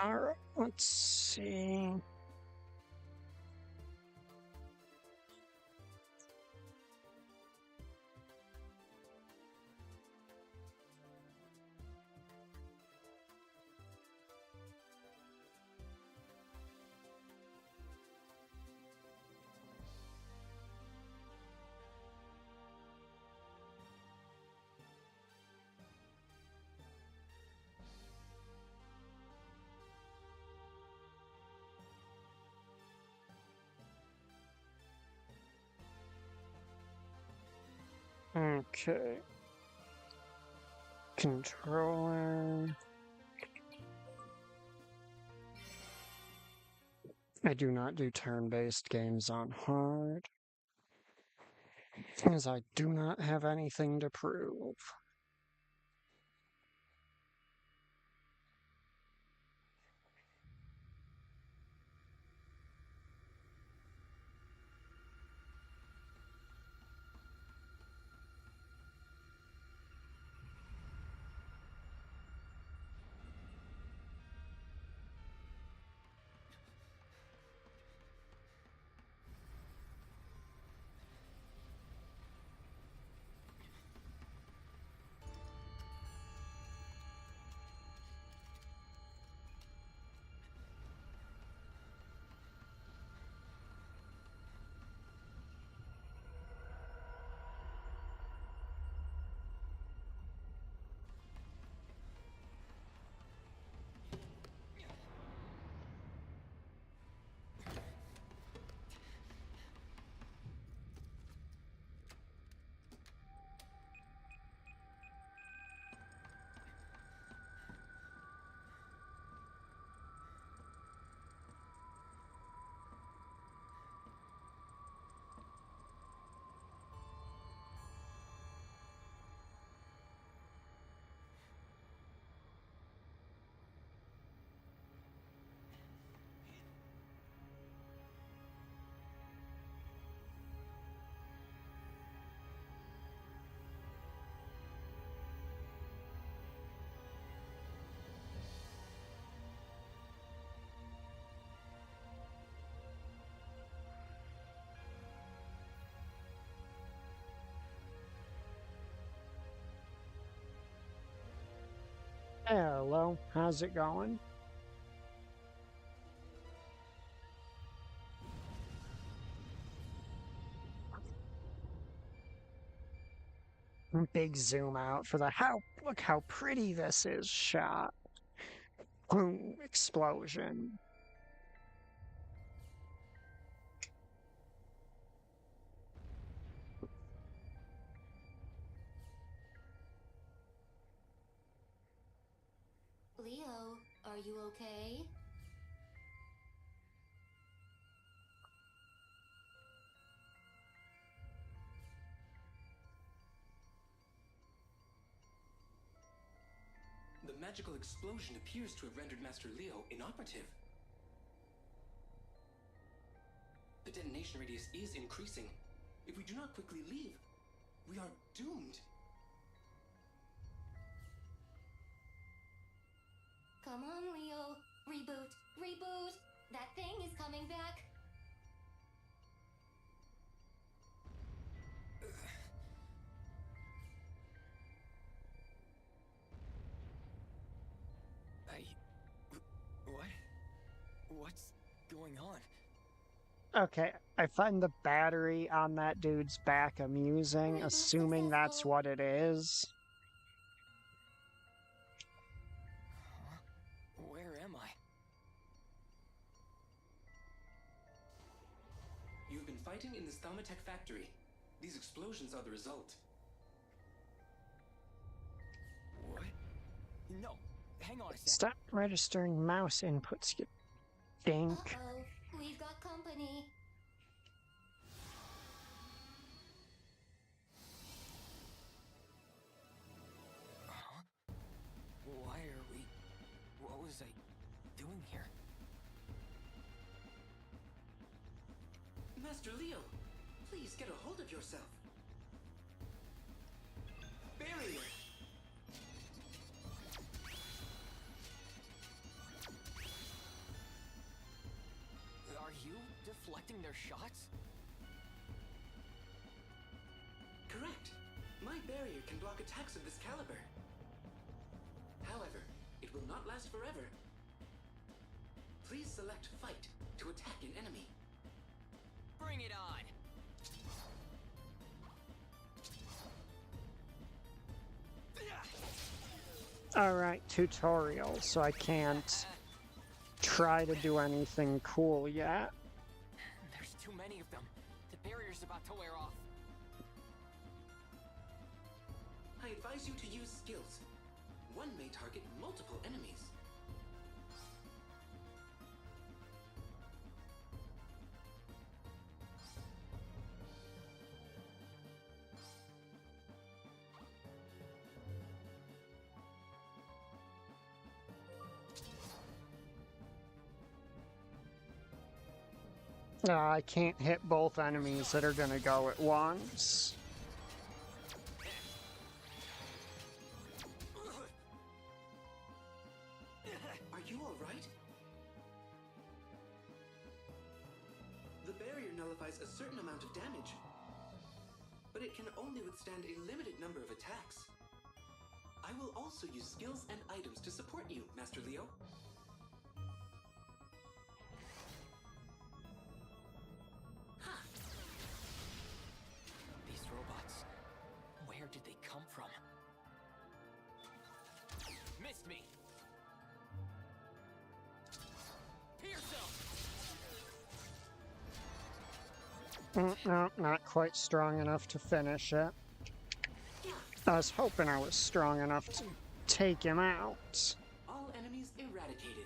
Alright, let's see. Okay. Controller. I do not do turn-based games on hard, as I do not have anything to prove. Hello, how's it going? Big zoom out for the look how pretty this is shot. Boom, explosion. Leo, are you okay? The magical explosion appears to have rendered Master Leo inoperative. The detonation radius is increasing. If we do not quickly leave, we are doomed. Come on, Leo. Reboot. Reboot. That thing is coming back. What's going on? Okay, I find the battery on that dude's back amusing, Reboot assuming that's successful. what it is. Huh? Where am I? You've been fighting in this Thaumatech factory. These explosions are the result. What? No, hang on a sec. Stop registering mouse inputs, you dink. Uh-oh. We've got company. Huh? Why are we... What was I doing here? Master Leo, please get a hold of yourself. Barrier! deflecting their shots? Correct. My barrier can block attacks of this caliber. However, it will not last forever. Please select Fight to attack an enemy. Bring it on! Alright, tutorial, so I can't try to do anything cool yet. There's too many of them. The barrier's about to wear off. I advise you to use skills. One may target multiple enemies. I can't hit both enemies that are gonna go at once. Are you alright? The barrier nullifies a certain amount of damage, but it can only withstand a limited number of attacks. I will also use skills and items to support you, Master Leo. These robots, where did they come from? Missed me! Pierce him! No, not quite strong enough to finish it. I was hoping I was strong enough to take him out. All enemies eradicated.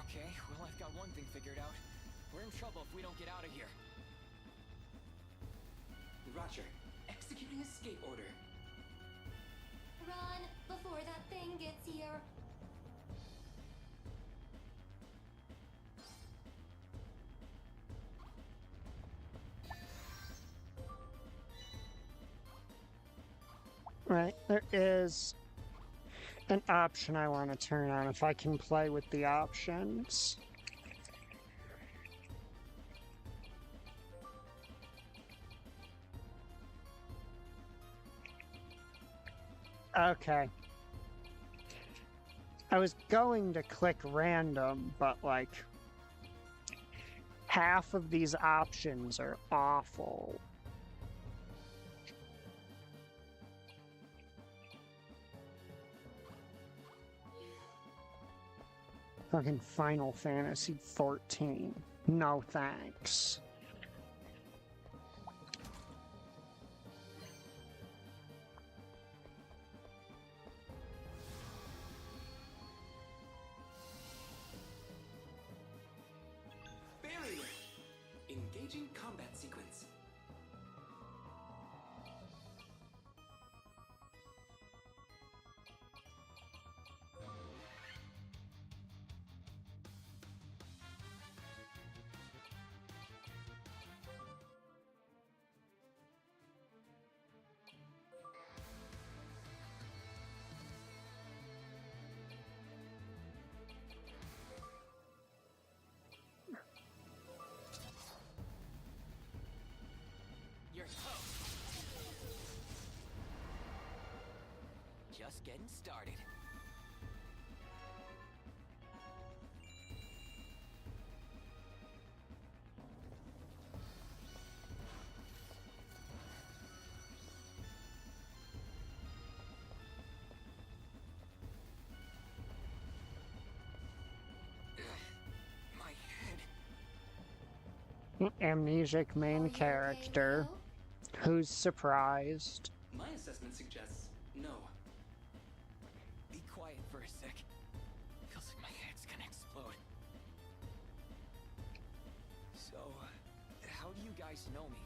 Okay, well, I've got one thing figured out. We're in trouble if we don't get out of here. Roger. Executing escape order. Run before that thing gets here. Right, there is an option I want to turn on if I can play with the options. Okay. I was going to click random, but like half of these options are awful. Fucking Final Fantasy 14. No thanks. Barrier. Engaging combat sequence. You're toast. Just getting started. My head. Amnesic Are main you okay, character. Leo? Who's surprised? My assessment suggests no. Be quiet for a sec. Feels like my head's gonna explode. So, how do you guys know me?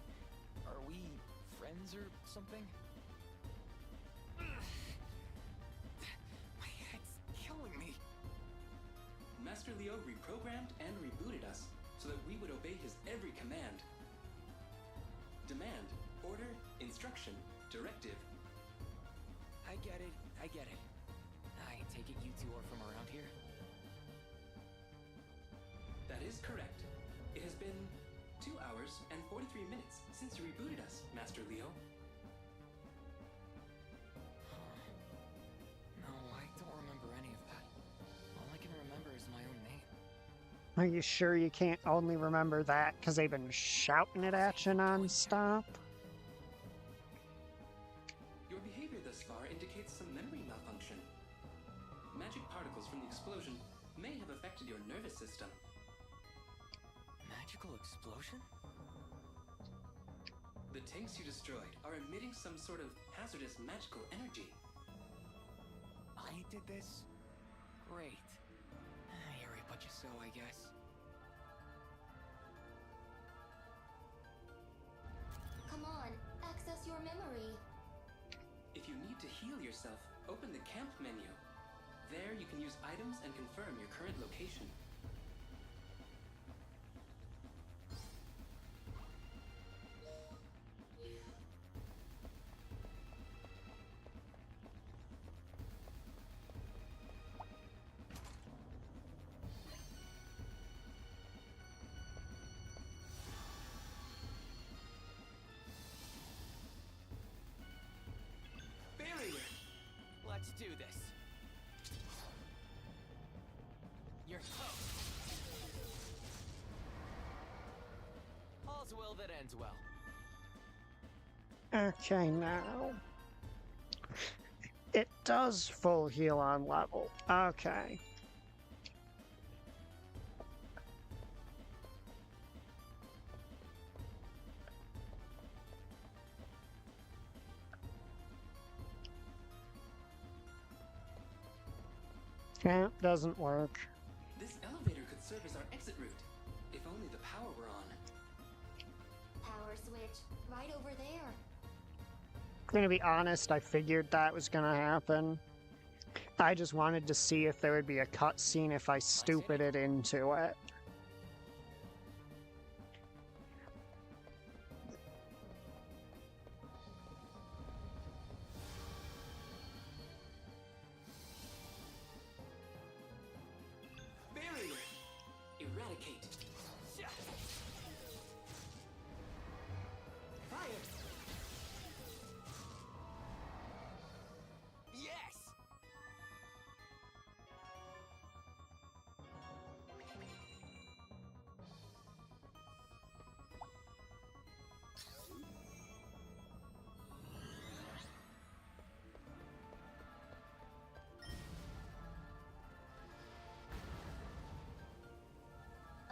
Are we friends or something? My head's killing me. Master Leo reprogrammed and rebooted us so that we would obey his every command. Demand, order, instruction, directive. I get it. I get it. I take it you two are from around here? That is correct. It has been 2 hours and 43 minutes since you rebooted us, Master Leo. No, I don't remember any of that. All I can remember is my own name. Are you sure you can't only remember that because they've been shouting it at you non-stop? Your behavior thus far indicates some memory malfunction. Magic particles from the explosion may have affected your nervous system. Magical explosion? The tanks you destroyed are emitting some sort of hazardous magical energy. I did this? Great. Here I put you so, I guess. Come on, access your memory. If you need to heal yourself, open the camp menu. There you can use items and confirm your current location. Let's do this. Your host. All's well that ends well. Okay, now. It does full heal on level. Okay. Yeah, doesn't work. This elevator could serve as our exit route, if only the power were on. Power switch, right over there. Gonna be honest, I figured that was gonna happen. I just wanted to see if there would be a cutscene if I stupided into it. Barrier! Eradicate. Fire! Yes!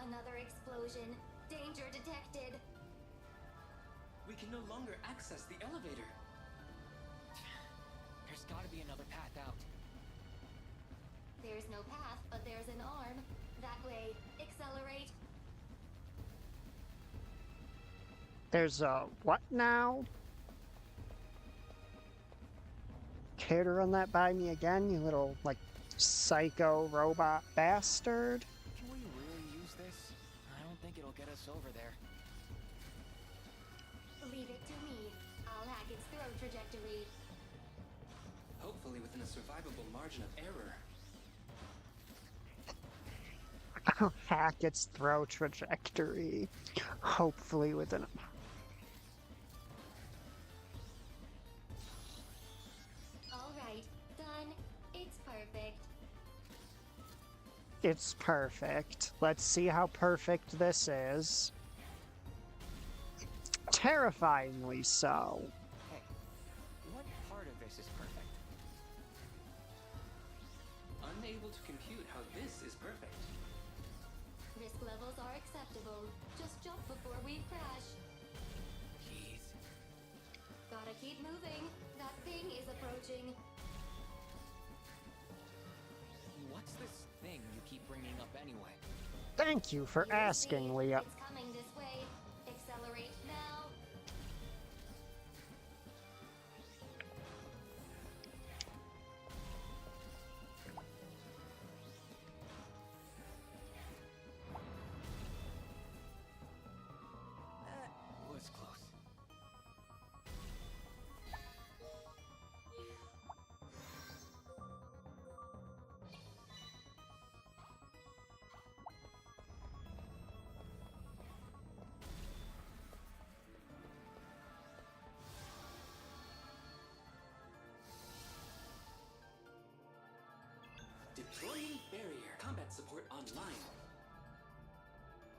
Another explosion. Danger detected. We can no longer access the elevator. There's gotta be another path out. There's no path, but there's an arm. That way. Accelerate. There's a what now? Care to run that by me again, you little, like, psycho robot bastard? Can we really use this? I don't think it'll get us over there. Leave it to me. I'll hack its throw trajectory. Hopefully within a survivable margin of error. I'll hack its throw trajectory. Hopefully within a... Alright, done. It's perfect. It's perfect. Let's see how perfect this is. Terrifyingly so. Hey, what part of this is perfect? Unable to compute how this is perfect. Risk levels are acceptable. Just jump before we crash. Jeez. Gotta keep moving. That thing is approaching. What's this thing you keep bringing up anyway? Thank you for You'll asking, see. Leah. It's coming this way. Accelerate now. That was close. combat support online.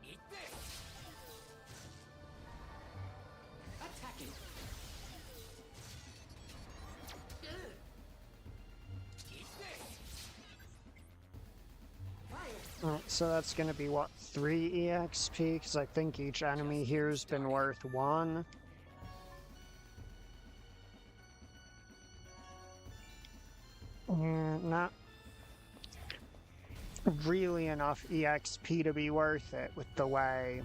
Eat this! Attacking. Ugh. Eat this! Fire. Alright, so that's gonna be what, 3 EXP? Because I think each enemy here's been worth 1. Yeah, not really enough EXP to be worth it with the way.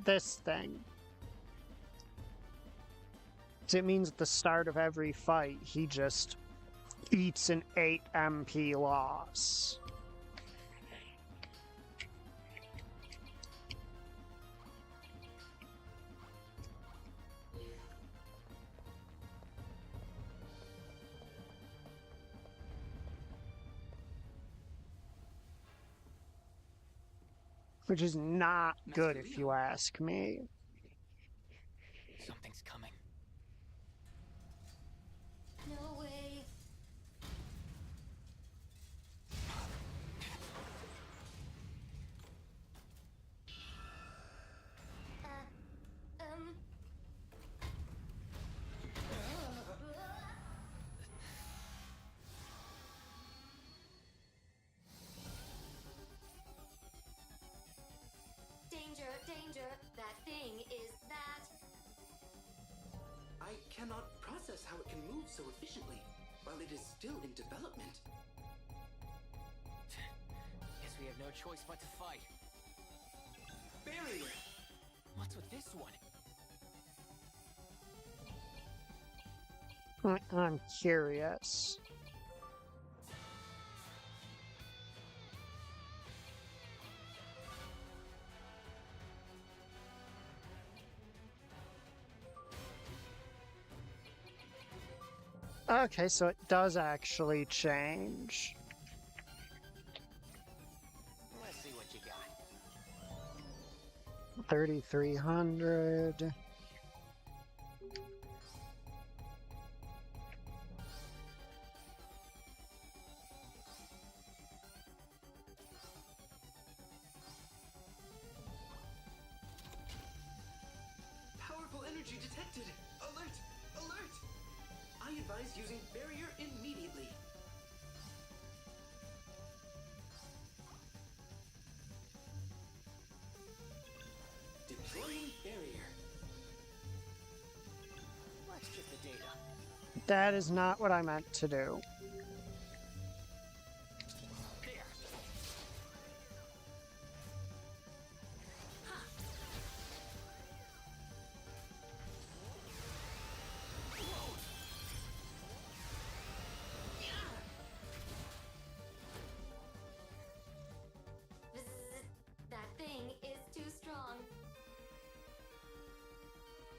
This thing. It means at the start of every fight, he just eats an 8 MP loss. Which is not good if you ask me. Something's coming. No way. Um. Danger, danger. That thing is that. I cannot process how it can move so efficiently while it is still in development. Guess we have no choice but to fight. Barrier! What's with this one? I'm curious. Okay, so it does actually change. Let's see what you got. 3,300. Powerful energy detected! Alert! Alert! I advise using barrier immediately. Deploying barrier. Let's check the data. That is not what I meant to do. Here. Bzzz. That thing is too strong.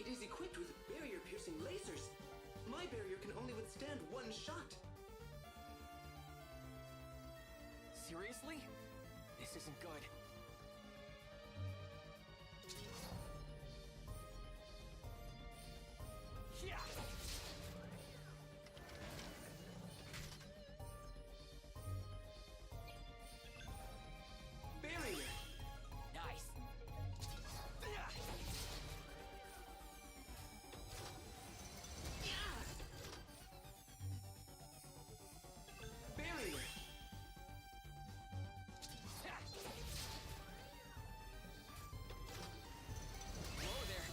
It is equipped with barrier-piercing lasers. My barrier can only withstand 1 shot. Seriously? This isn't good. Yeah. Barrier! Nice. Barrier! Whoa there.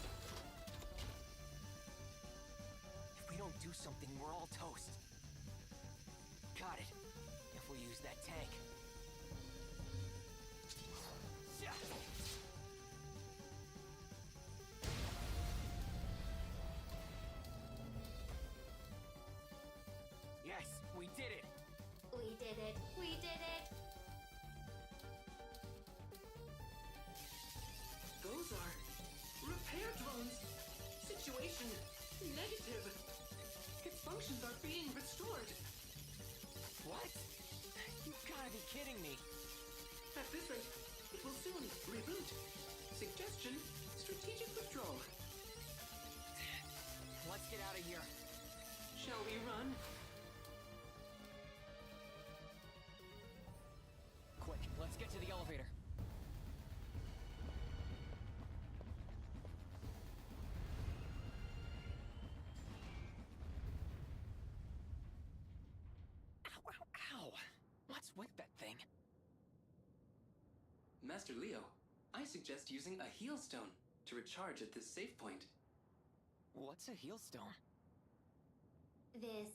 If we don't do something, we're all toast. Got it. If we use that tank. Yes, we did it. We did it. We did it. Those are repair drones. Situation negative. It's functions are being restored. What? You gotta be kidding me. At this rate, it will soon reboot. Suggestion, strategic withdrawal. Let's get out of here. Shall we run? Quick, let's get to the elevator. Ow, ow, ow. What's with that thing? Master Leo, I suggest using a heal stone to recharge at this save point. What's a heal stone? This,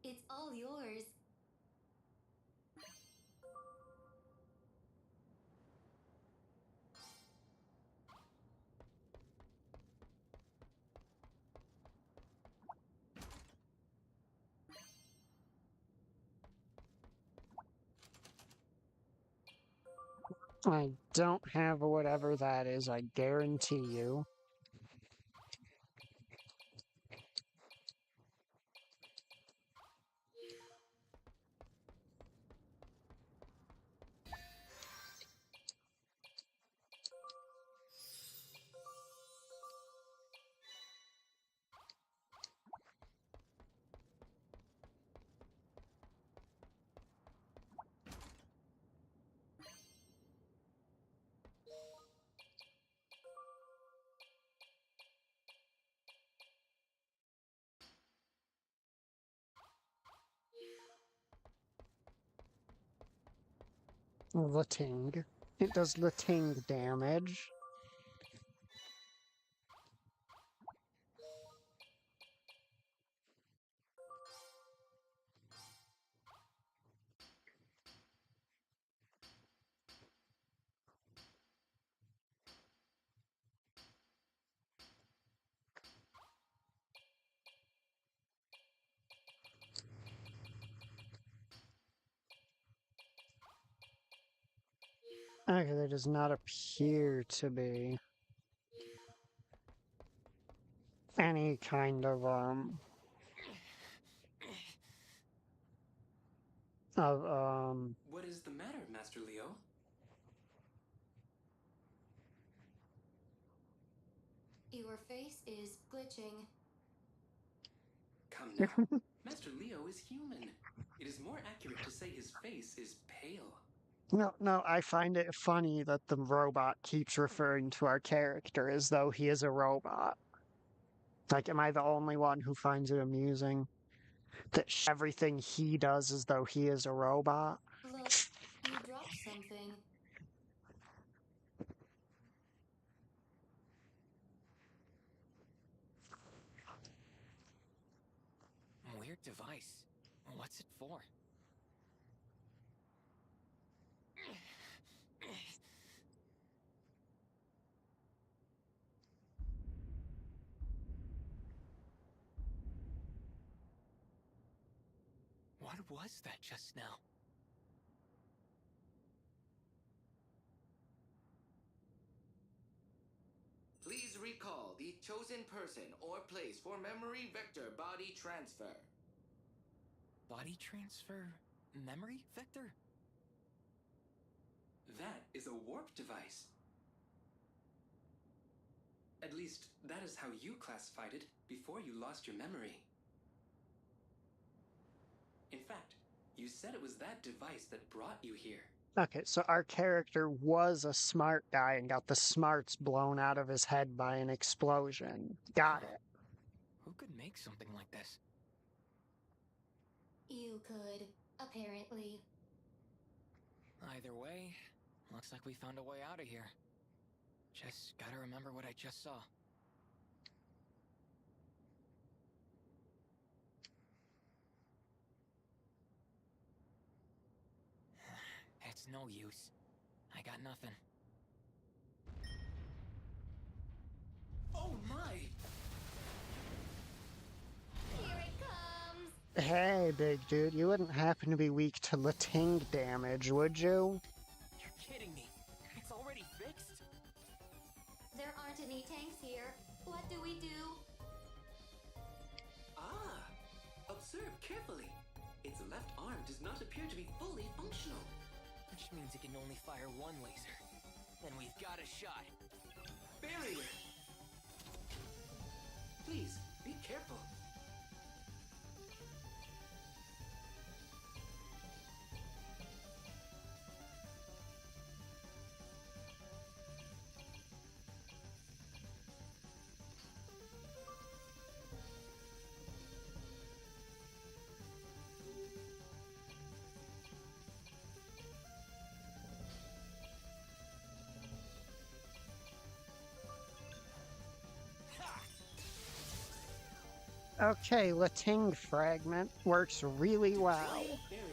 it's all yours. I don't have whatever that is, I guarantee you. Lating. It does Lating damage. Okay, there does not appear to be any kind of What is the matter, Master Leo? Your face is glitching. Come now. Master Leo is human. It is more accurate to say his face is pale. No, I find it funny that the robot keeps referring to our character as though he is a robot. Like, am I the only one who finds it amusing that everything he does as though he is a robot? Look, you dropped something. Weird device. What's it for? What was that just now? Please recall the chosen person or place for memory vector body transfer. Body transfer? Memory vector? That is a warp device. At least, that is how you classified it before you lost your memory. In fact, you said it was that device that brought you here. Okay, so our character was a smart guy and got the smarts blown out of his head by an explosion. Got it. Who could make something like this? You could, apparently. Either way, looks like we found a way out of here. Just gotta remember what I just saw. It's no use. I got nothing. Oh my! Here it comes! Hey, big dude, you wouldn't happen to be weak to Lating damage, would you? You're kidding me. It's already fixed? There aren't any tanks here. What do we do? Ah! Observe not appear to be fully functional. Which means it can only fire one laser. Then we've got a shot. Barrier! Please, be careful. Okay, Lating fragment works really well. Giant barrier.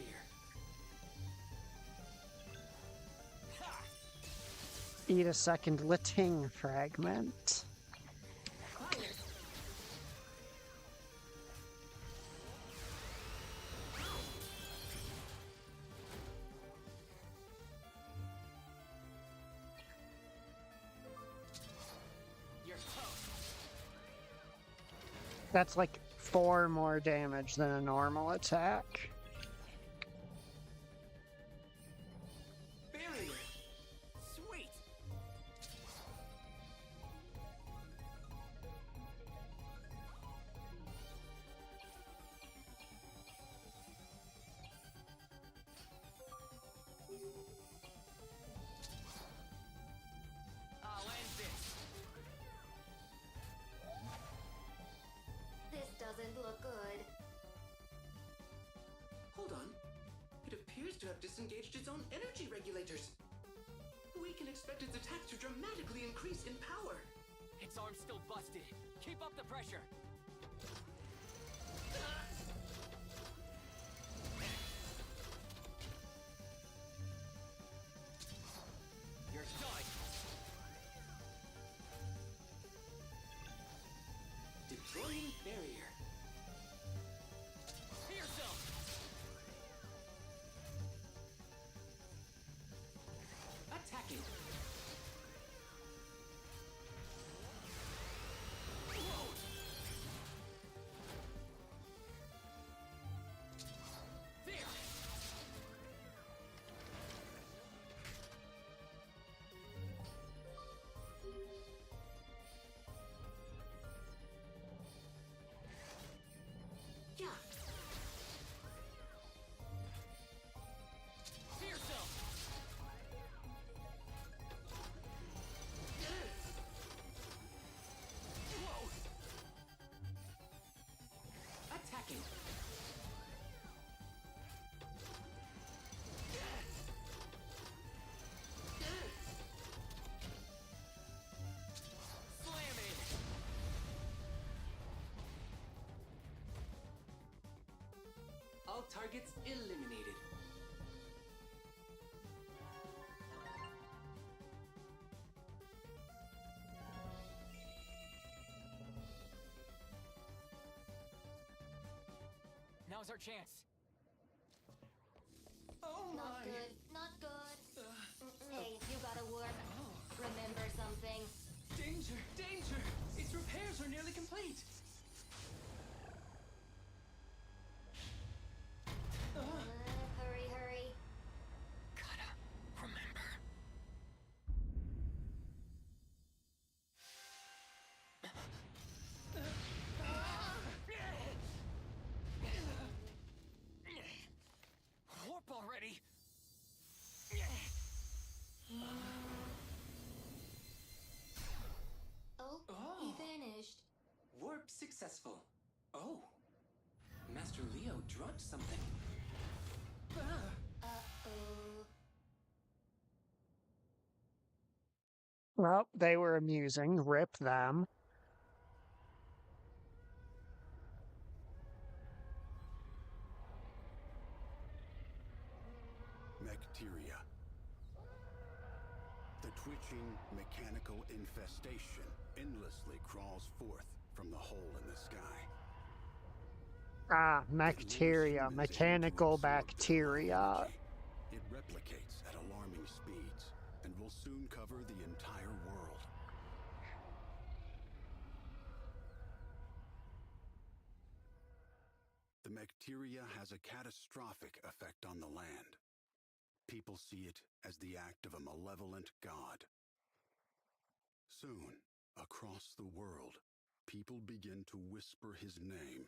Eat a second Lating fragment. You're toast. That's like 4 more damage than a normal attack. Barrier. Sweet. I'll end this. This doesn't look good. Hold on. It appears to have disengaged its own energy regulators. We can expect its attacks to dramatically increase in power. Its arm's still busted. Keep up the pressure. You're done. Deploying barrier. Here's some. Attacking. There. Yeah. Here's some. Whoa. Attacking. Slam it. All targets eliminated. Now's our chance. Oh Not good. Not good. Hey, you gotta work. Remember something. Danger! Danger! Its repairs are nearly complete. Hurry, hurry. Gotta remember. Warp already. Oh, he vanished. Warp successful. Oh. Master Leo dropped something. Uh-oh. Well, they were amusing. Rip them. Bacteria. The twitching, mechanical infestation endlessly crawls forth from the hole in the sky. Ah, As no bacteria. machine is able to Mechanical absorb this bacteria. energy, it replicates at alarming speeds and will soon cover the entire world. The bacteria has a catastrophic effect on the land. People see it as the act of a malevolent god. Soon, across the world, people begin to whisper his name.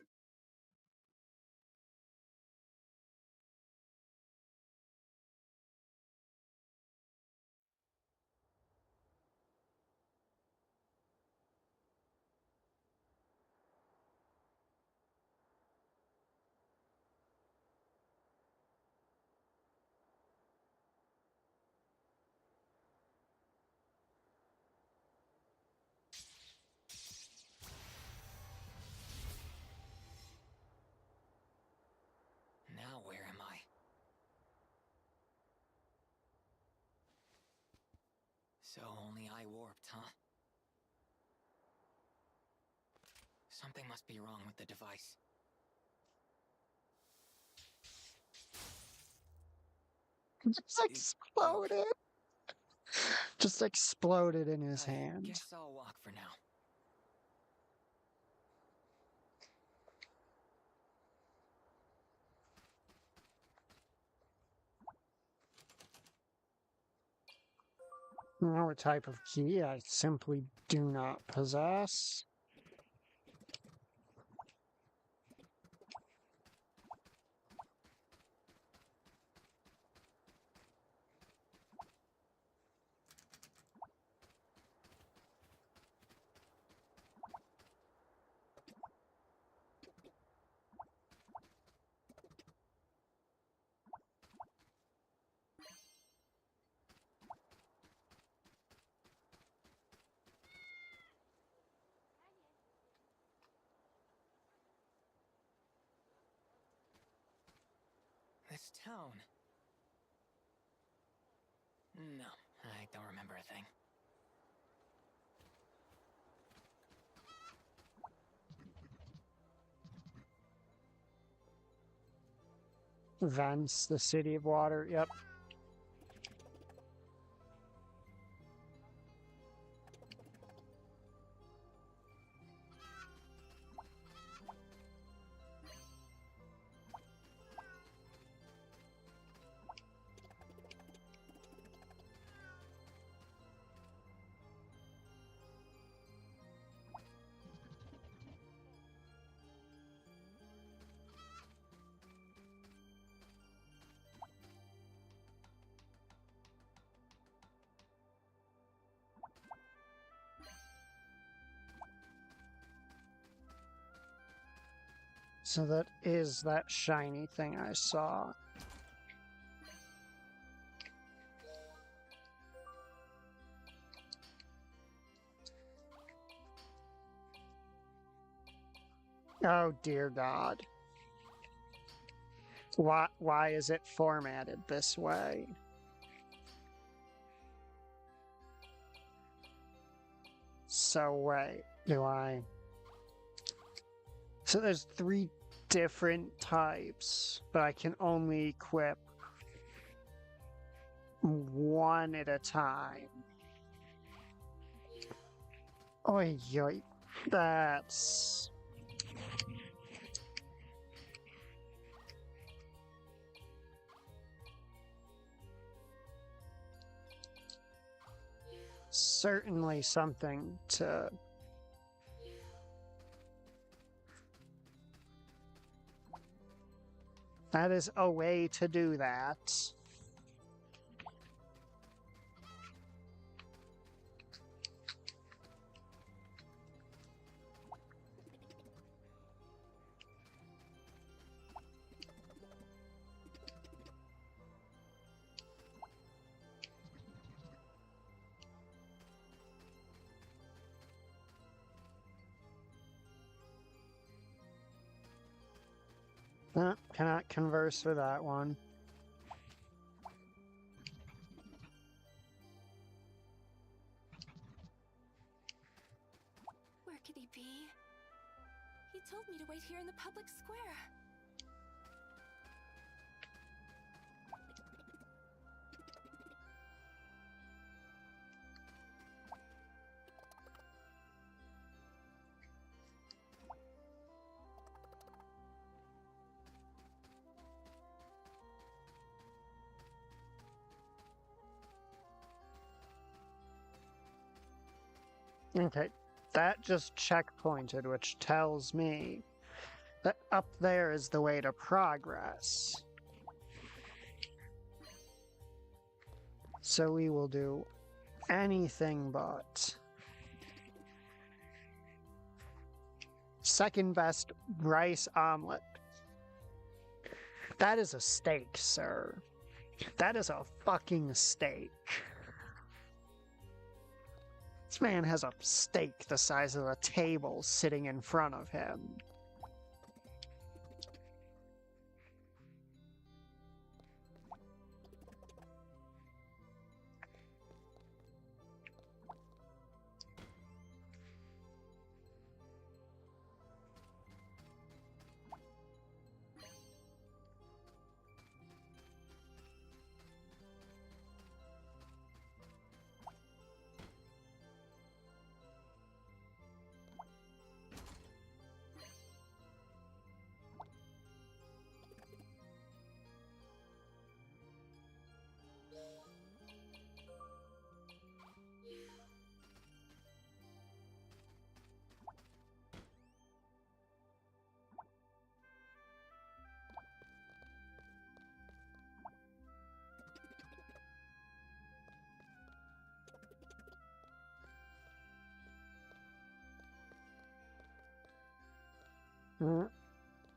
Now where am I? So only I warped, huh? Something must be wrong with the device. Just exploded. Just exploded in his I hand. guess I'll walk for now. What type of key I simply do not possess. This town. No, I don't remember a thing. Vents, the city of water. Yep. So that is that shiny thing I saw. Oh dear God. Why is it formatted this way? So wait, do I... So there's 3 different types, but I can only equip one at a time. Oy, yoy. That's... certainly something to... That is a way to do that. Cannot converse with that one. Where could he be? He told me to wait here in the public square. Okay, that just checkpointed, which tells me that up there is the way to progress. So we will do anything but. Second best rice omelet. That is a steak, sir. That is a fucking steak. This man has a steak the size of a table sitting in front of him.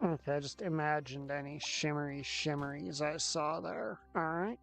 Okay, I just imagined any shimmeries I saw there. Alright.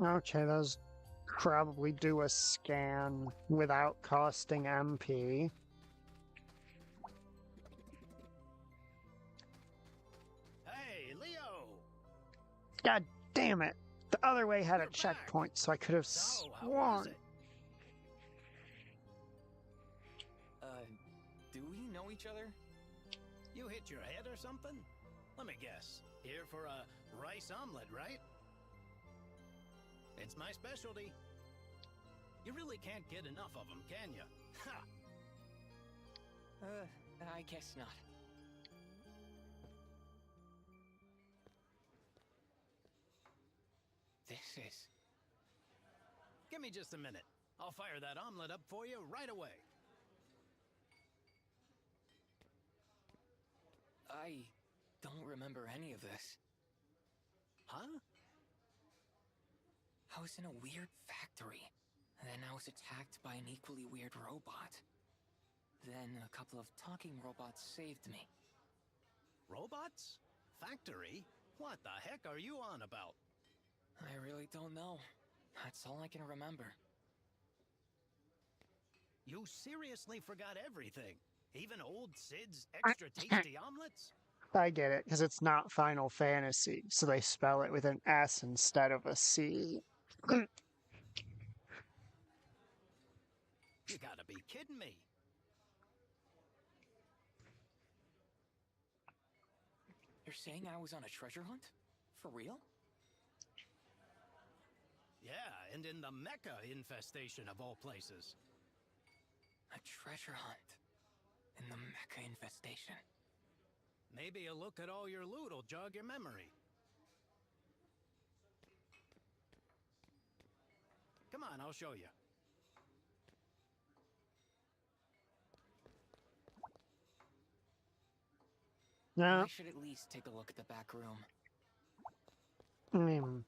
Okay, those probably do a scan without costing MP. Hey, Leo! God damn it! The other way had a You're back. checkpoint, so I could have So, how was sworn. it? Do we know each other? You hit your head or something? Let me guess. Here for a rice omelet, right? It's my specialty. You really can't get enough of them, can you? Ha! I guess not. This is... Give me just a minute. I'll fire that omelet up for you right away. I don't remember any of this. Huh? I was in a weird factory, and then I was attacked by an equally weird robot. Then a couple of talking robots saved me. Robots? Factory? What the heck are you on about? I really don't know. That's all I can remember. You seriously forgot everything? Even old Sid's extra tasty omelets? I get it, because it's not Final Fantasy, so they spell it with an S instead of a C. You gotta be kidding me. You're saying I was on a treasure hunt? For real? Yeah, and in the Mecca infestation of all places. A treasure hunt. In the Mecca infestation. Maybe a look at all your loot will jog your memory. Come on, I'll show you. No, I should at least take a look at the back room. mm,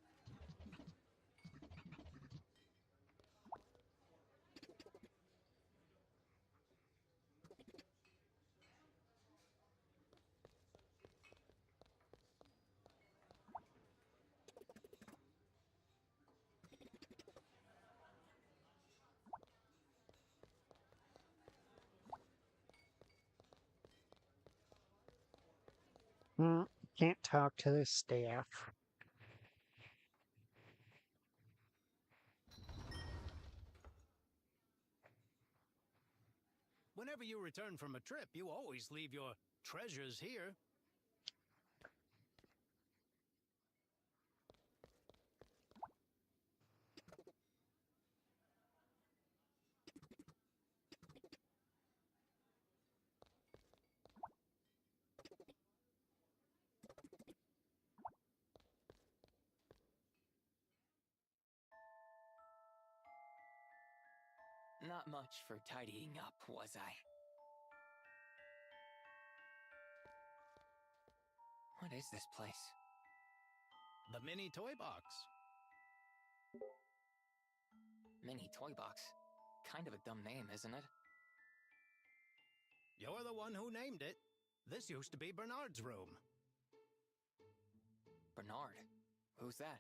Can't talk to the staff. Whenever you return from a trip, you always leave your treasures here. Not much for tidying up, was I? What is this place? The mini toy box. Mini toy box. Kind of a dumb name, isn't it? You're the one who named it. This used to be Bernard's room. Bernard? Who's that?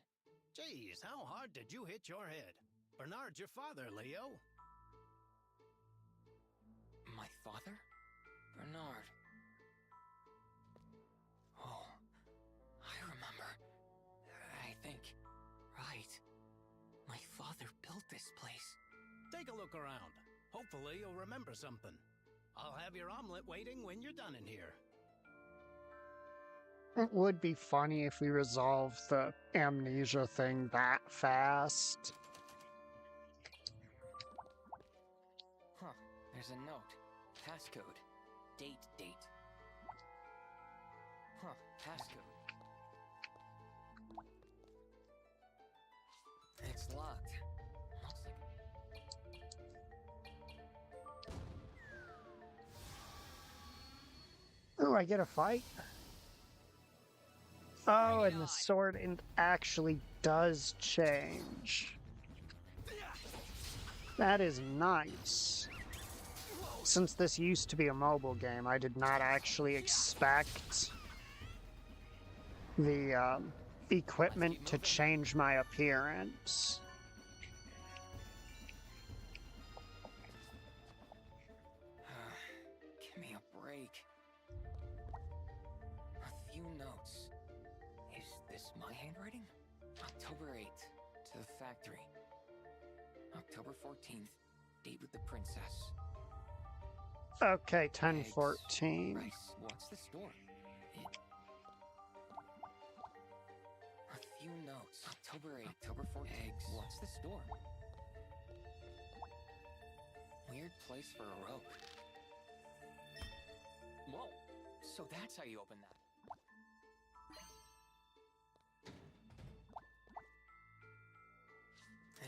Geez, how hard did you hit your head? Bernard's your father, Leo. My father? Bernard. Oh, I remember. I think. Right. My father built this place. Take a look around. Hopefully you'll remember something. I'll have your omelet waiting when you're done in here. It would be funny if we resolved the amnesia thing that fast. Huh. There's a note. Passcode. Date. Huh. Passcode. It's locked. Looks like... Ooh, I get a fight? Oh, and the sword actually does change. That is nice. Since this used to be a mobile game, I did not actually expect the equipment to change my appearance. Give me a break. A few notes. Is this my handwriting? October 8th, to the factory. October 14th, date with the princess. Okay, Eggs, 10:14. rice. What's the store? A few notes. October 8th, October 14th. Eggs. What's the store? Weird place for a rope. Whoa! So that's how you open that.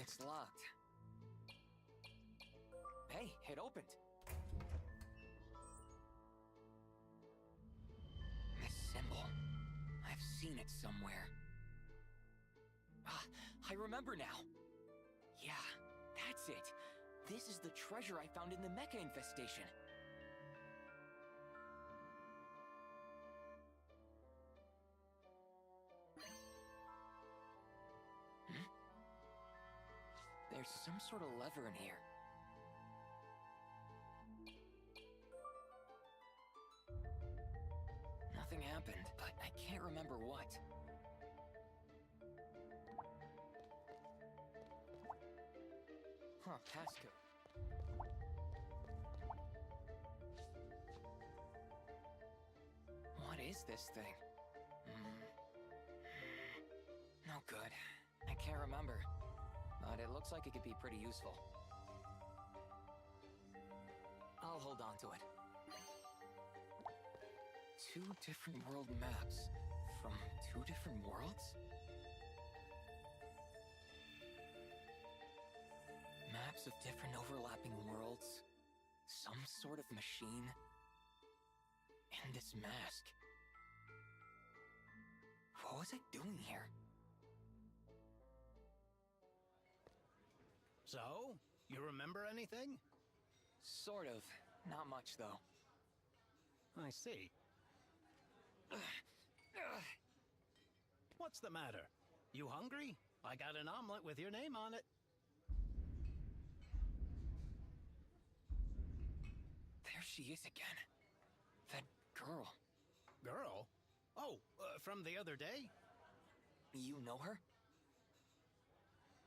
It's locked. Hey, it opened. This symbol. I've seen it somewhere. Ah, I remember now. Yeah, that's it. This is the treasure I found in the mecha infestation. There's some sort of lever in here. Nothing happened, but I can't remember what. Huh, passcode. What is this thing? No good. I can't remember. But it looks like it could be pretty useful. I'll hold on to it. 2 different world maps from 2 different worlds? Maps of different overlapping worlds. Some sort of machine. And this mask. What was I doing here? So, you remember anything? Sort of. Not much, though. I see. What's the matter? You hungry? I got an omelet with your name on it. There she is again. That girl. Girl? Oh, from the other day? You know her?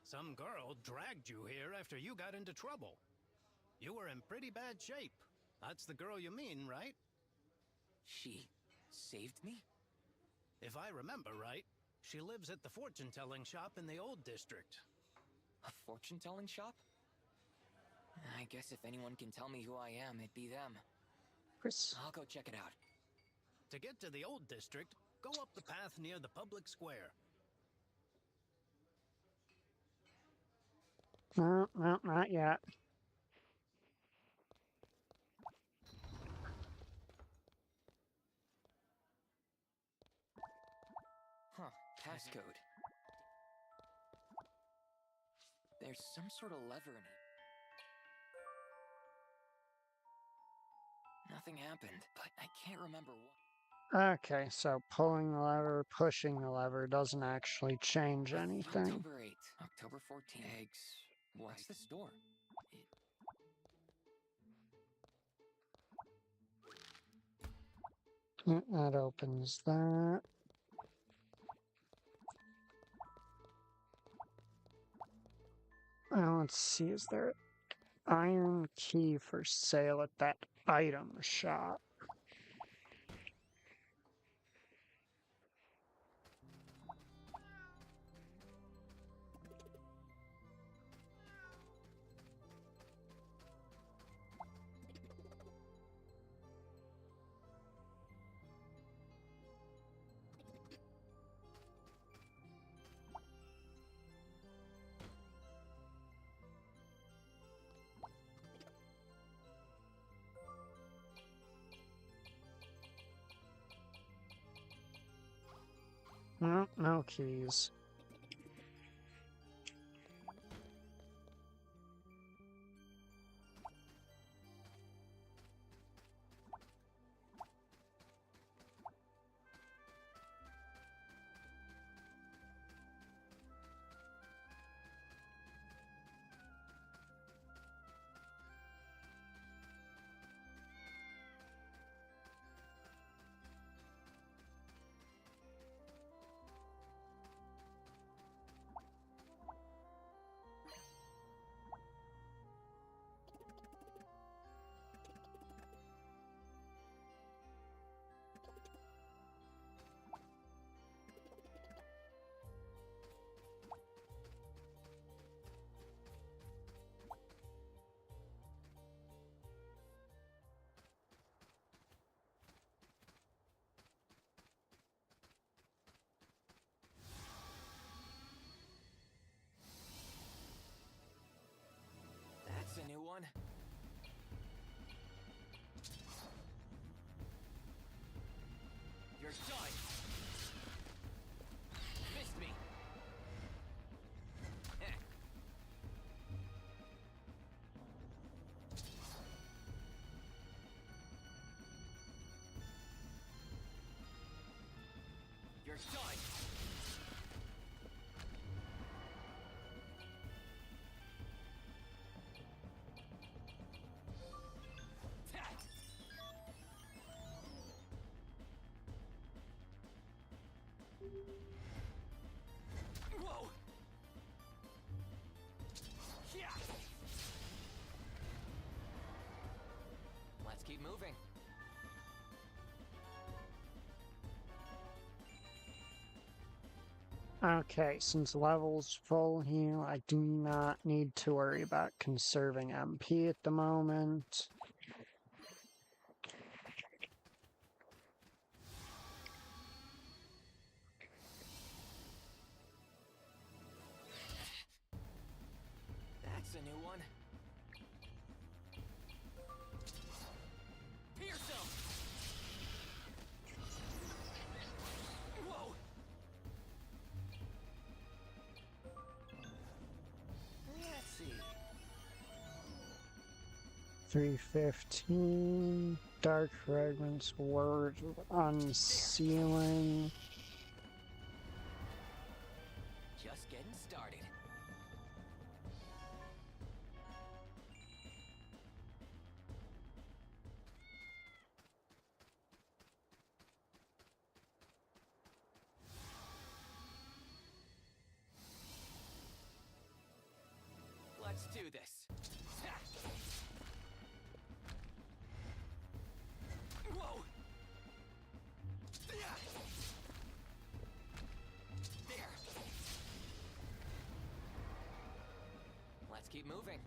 Some girl dragged you here after you got into trouble. You were in pretty bad shape. That's the girl you mean, right? She saved me? If I remember right, she lives at the fortune-telling shop in the old district. A fortune-telling shop? I guess if anyone can tell me who I am, it'd be them. Chris. I'll go check it out. To get to the old district, go up the path near the public square. No, no, not yet. Huh, passcode. There's some sort of lever in it. Nothing happened, but I can't remember what. Okay, so pulling the lever, pushing the lever doesn't actually change anything. October 8th, October 14th. Eggs. What's this door? That opens that. Let's see, is there an iron key for sale at that item shop? No, no keys. That's a new one. You're done! Missed me! Heh. You're done! Whoa! Yeah! Let's keep moving. Okay, since level's full here, I do not need to worry about conserving MP at the moment. That's a new one. Pierce him! Whoa! Let's see. 315, dark fragments, word unsealing. Just getting started. Let's do this. Whoa! There. Let's keep moving.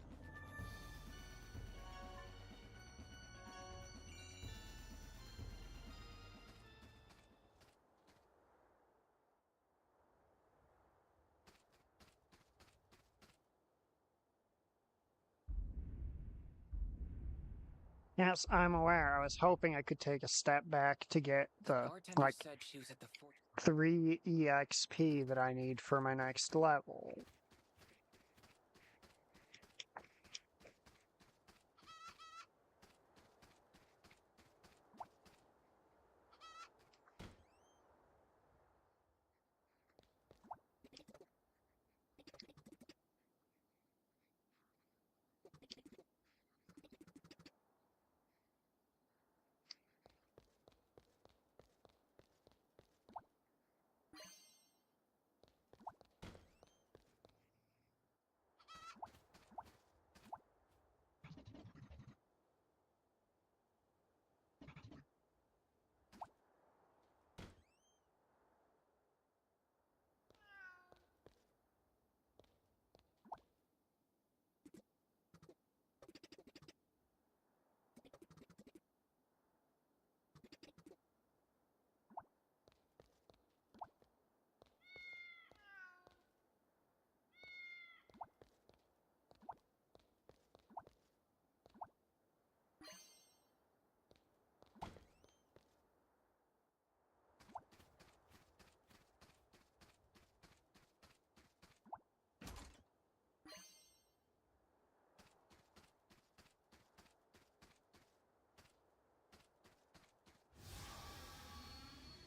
Yes, I'm aware. I was hoping I could take a step back to get the, Bartender like, said she was at the fort. 3 EXP that I need for my next level.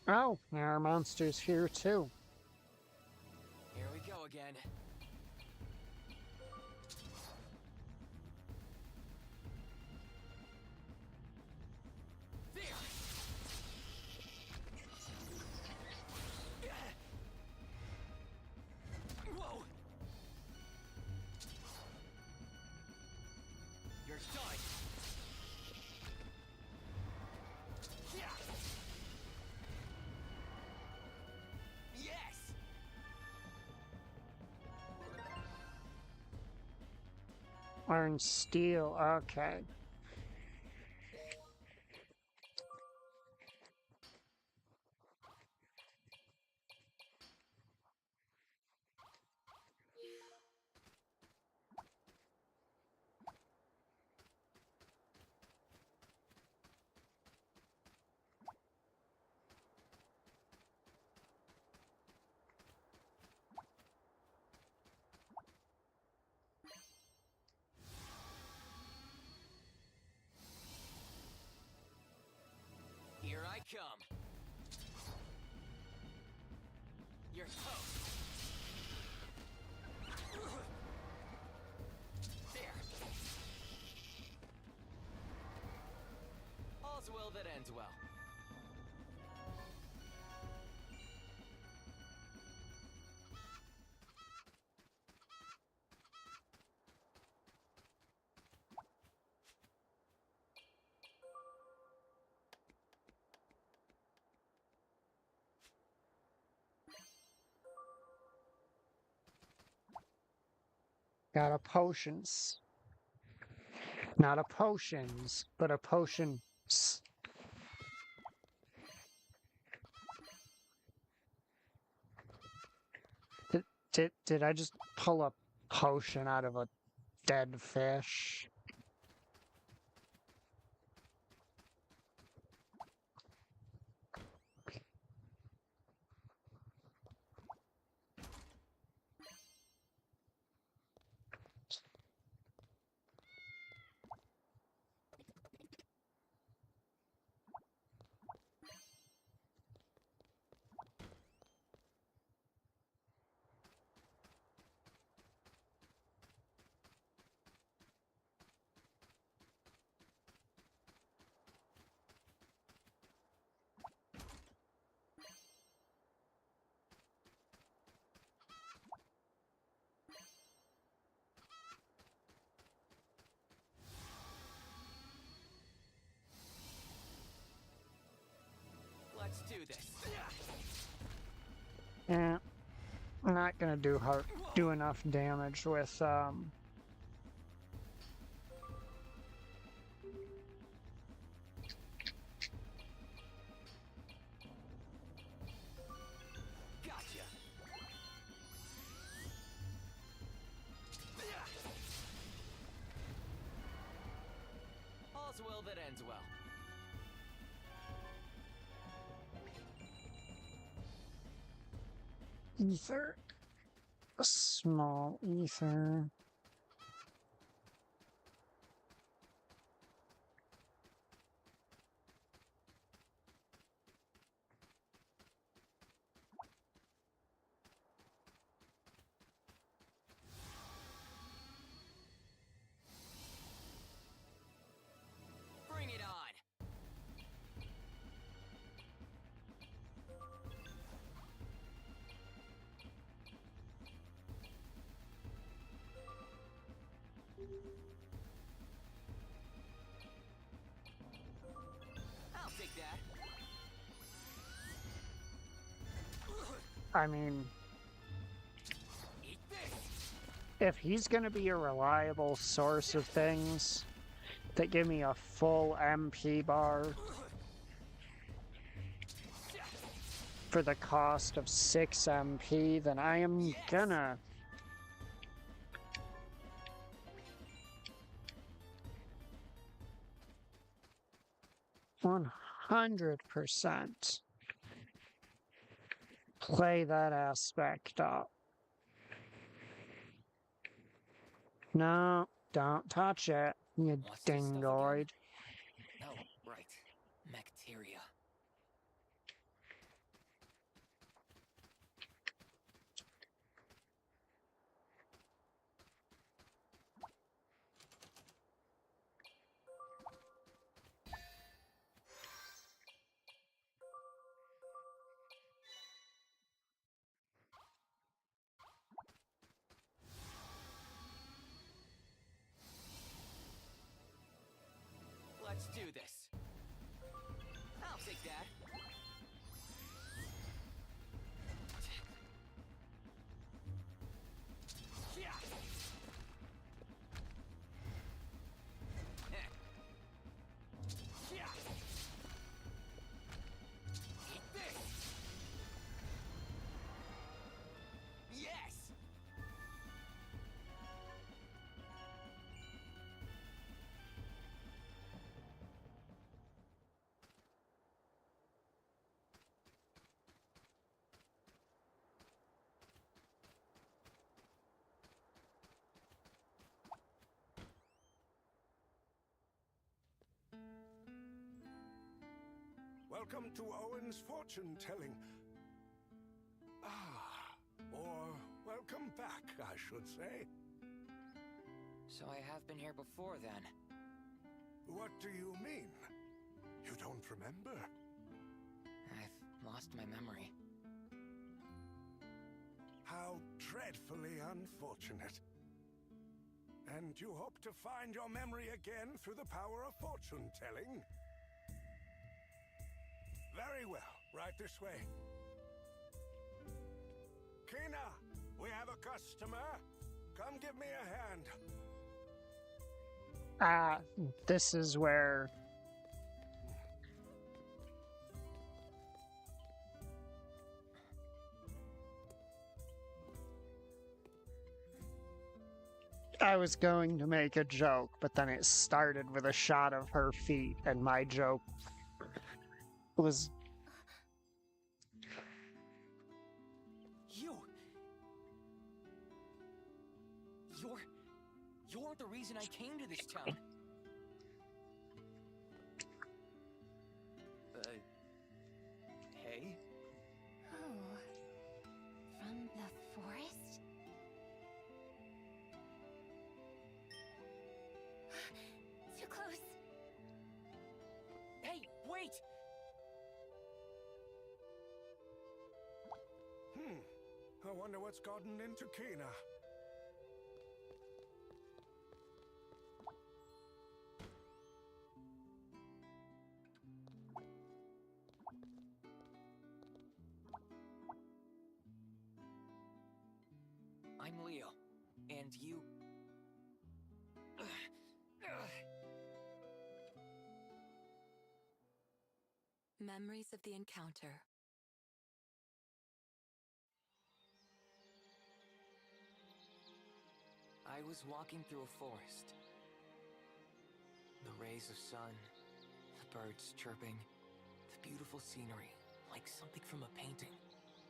Oh, there are monsters here too. Here we go again. There. Whoa. You're done. Yeah. Yes. Learn steel, okay. Here I come. You're toast. There. All's well that ends well. Got a potions. Not a potions, but a potion. Did I just pull a potion out of a dead fish? this. Yeah, I'm not gonna do enough damage with Gotcha. All's well that ends well. ether. A small ether. Bring it on. I'll take that. I mean, Eat this. if he's gonna be a reliable source of things that give me a full MP bar for the cost of 6 MP, then I am gonna... $100% play that aspect up. No, don't touch it, you What's this stuff dingoid. again? Oh, right. Bacteria. Let's do this. I'll take that. Yeah. Yeah. Eat this. Yes. Welcome to Owen's fortune telling. Or welcome back, I should say. So I have been here before then. What do you mean? You don't remember? I've lost my memory. How dreadfully unfortunate. And you hope to find your memory again through the power of fortune telling? Very well. Right this way. Kina, we have a customer. Come give me a hand. This is where... I was going to make a joke, but then it started with a shot of her feet, and my joke was... You're the reason I came to this town. Hey? Oh. From the forest? Too close. Hey, wait! I wonder what's gotten into Kina. I'm Leo. And you... Memories of the encounter. I was walking through a forest. The rays of sun, the birds chirping, the beautiful scenery, like something from a painting,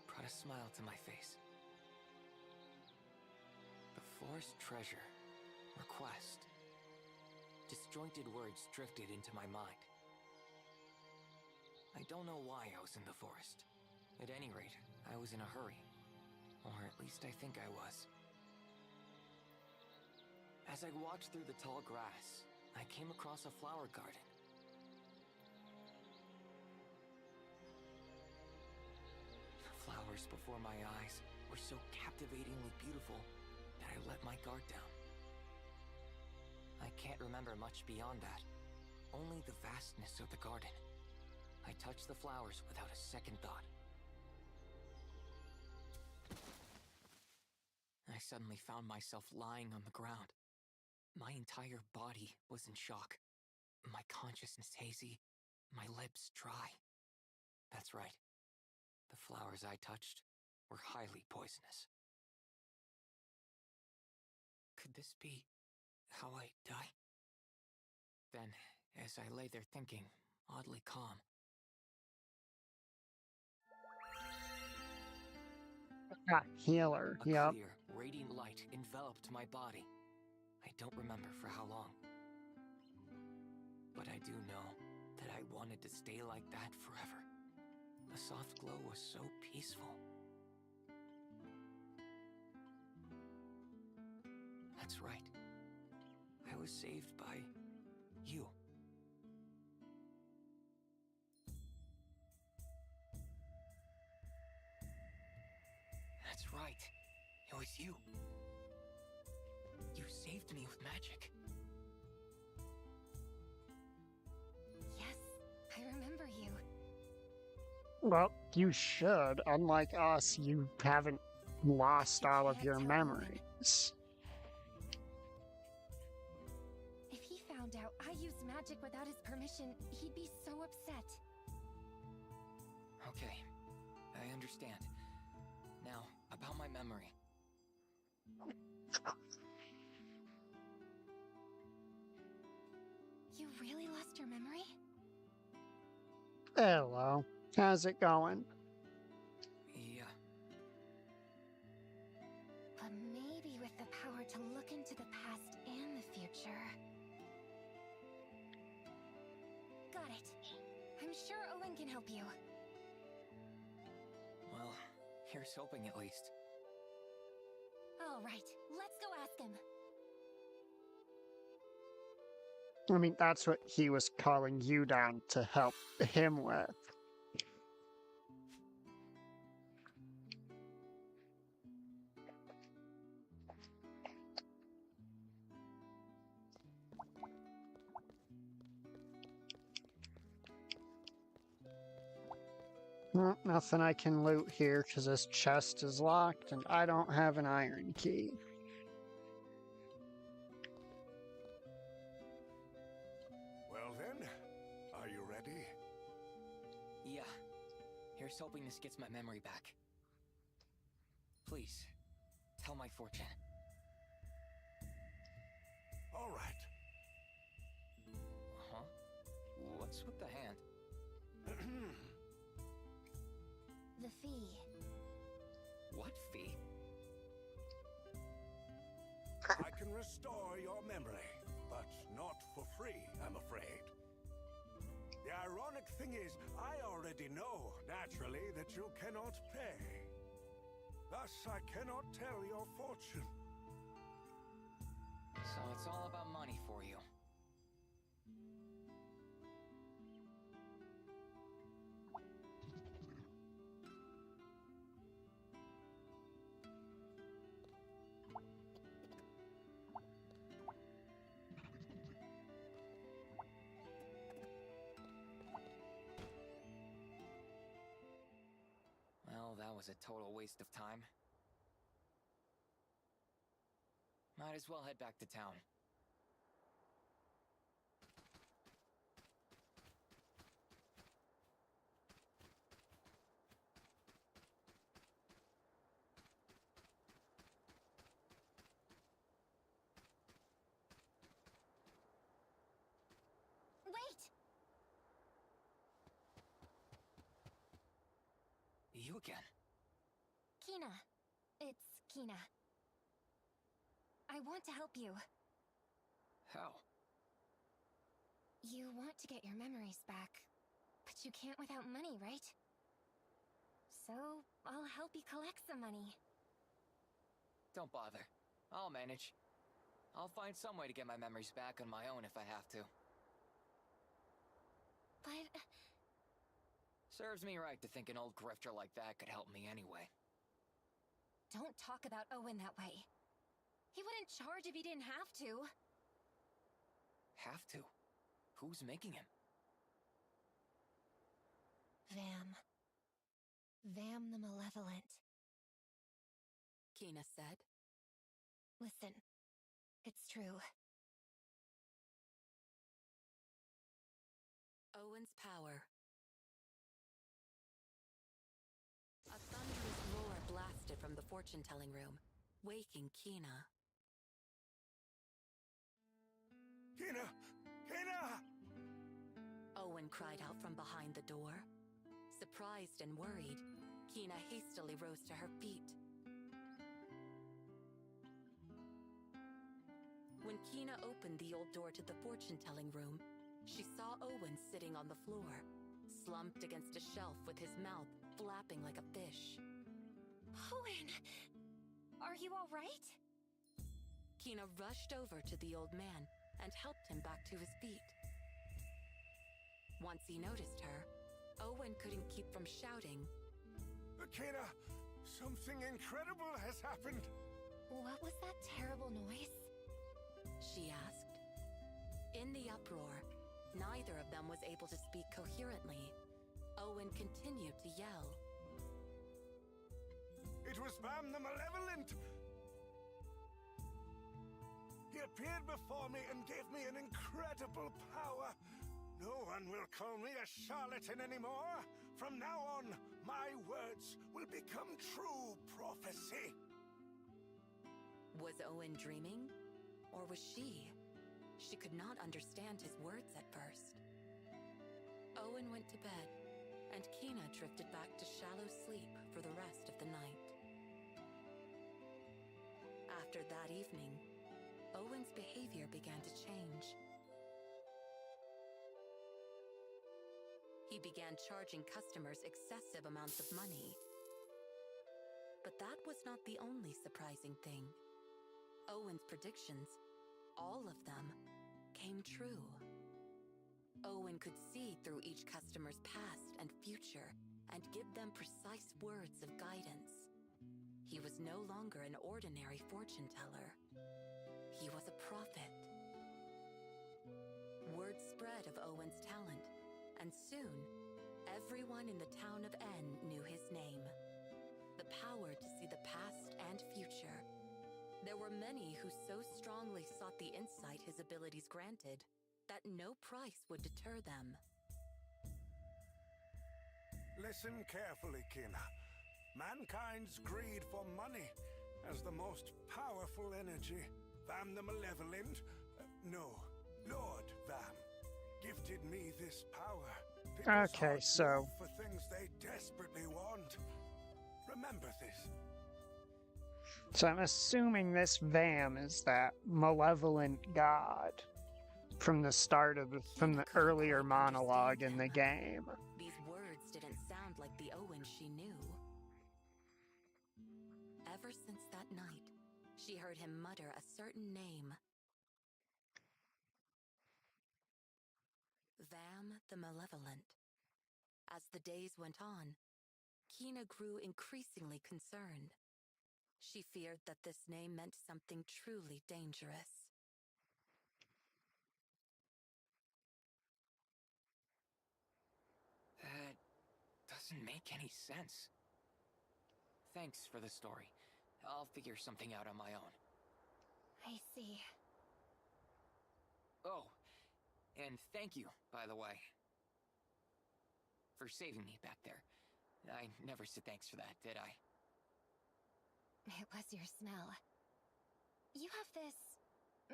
brought a smile to my face. The forest treasure, request. Disjointed words drifted into my mind. I don't know why I was in the forest. At any rate, I was in a hurry. Or at least I think I was. As I walked through the tall grass, I came across a flower garden. The flowers before my eyes were so captivatingly beautiful that I let my guard down. I can't remember much beyond that, only the vastness of the garden. I touched the flowers without a second thought. I suddenly found myself lying on the ground. My entire body was in shock. My consciousness hazy, my lips dry. That's right. The flowers I touched were highly poisonous. Could this be how I die? Then, as I lay there thinking, oddly calm, Healer, a yep. clear, radiant light enveloped my body. I don't remember for how long. But I do know that I wanted to stay like that forever. The soft glow was so peaceful. That's right. I was saved by you. That's right. It was you. You saved me with magic. Yes, I remember you. Well, you should. Unlike us, you haven't lost You all of can't your tell memories. If he found out I used magic without his permission, he'd be so upset. Okay, I understand. Now, about my memory. You really lost your memory? Hello. How's it going? Yeah, But maybe with the power to look into the past and the future. Got it. I'm sure Owen can help you. well, here's hoping at least. All right, let's go ask him. I mean, that's what he was calling you down to help him with. Well, nothing I can loot here because this chest is locked and I don't have an iron key. Well then, are you ready? Yeah, here's hoping this gets my memory back. Please, tell my fortune. All right. Huh? What's with the hand? The fee. What fee? I can restore your memory, but not for free, I'm afraid. The ironic thing is, I already know, naturally, that you cannot pay. Thus, I cannot tell your fortune. So it's all about money for you. Well, that was a total waste of time. Might as well head back to town. Wait! You again? Kina. It's Kina. I want to help you. How? You want to get your memories back, but you can't without money, right? So, I'll help you collect some money. Don't bother. I'll manage. I'll find some way to get my memories back on my own if I have to. But... Serves me right to think an old grifter like that could help me anyway. Don't talk about Owen that way. He wouldn't charge if he didn't have to. Have to? Who's making him? Vam. Vam the Malevolent. Kina said. Listen, it's true. Owen's power. A thunderous roar blasted from the fortune-telling room, waking Kina. Kina! Kina! Owen cried out from behind the door. Surprised and worried, Kina hastily rose to her feet. When Kina opened the old door to the fortune-telling room, she saw Owen sitting on the floor, slumped against a shelf with his mouth flapping like a fish. Owen! Are you all right? Kina rushed over to the old man and helped him back to his feet. Once he noticed her, Owen couldn't keep from shouting. Kina, something incredible has happened. What was that terrible noise? She asked. In the uproar, neither of them was able to speak coherently. Owen continued to yell. It was Vam the Malevolent! He appeared before me and gave me an incredible power. No one will call me a charlatan anymore. From now on, my words will become true prophecy. Was Owen dreaming? Or was she? She could not understand his words at first. Owen went to bed, and Kina drifted back to shallow sleep for the rest of the night. After that evening, Owen's behavior began to change. He began charging customers excessive amounts of money. But that was not the only surprising thing. Owen's predictions, all of them, came true. Owen could see through each customer's past and future and give them precise words of guidance. He was no longer an ordinary fortune teller. He was a prophet. Word spread of Owen's talent, and soon, everyone in the town of N knew his name. The power to see the past and future. There were many who so strongly sought the insight his abilities granted that no price would deter them. Listen carefully, Kina. Mankind's greed for money as the most powerful energy. Vam the Malevolent, Lord Vam, gifted me this power. People's Okay, hearts so... move for things they desperately want. Remember this. So I'm assuming this Vam is that malevolent god from the start of from the earlier monologue in the game. These words didn't sound like the Owen she knew. Ever since that night, she heard him mutter a certain name. Vam the Malevolent. As the days went on, Kina grew increasingly concerned. She feared that this name meant something truly dangerous. That doesn't make any sense. Thanks for the story. I'll figure something out on my own. I see. Oh, and thank you, by the way, for saving me back there. I never said thanks for that, did I? It was your smell. You have this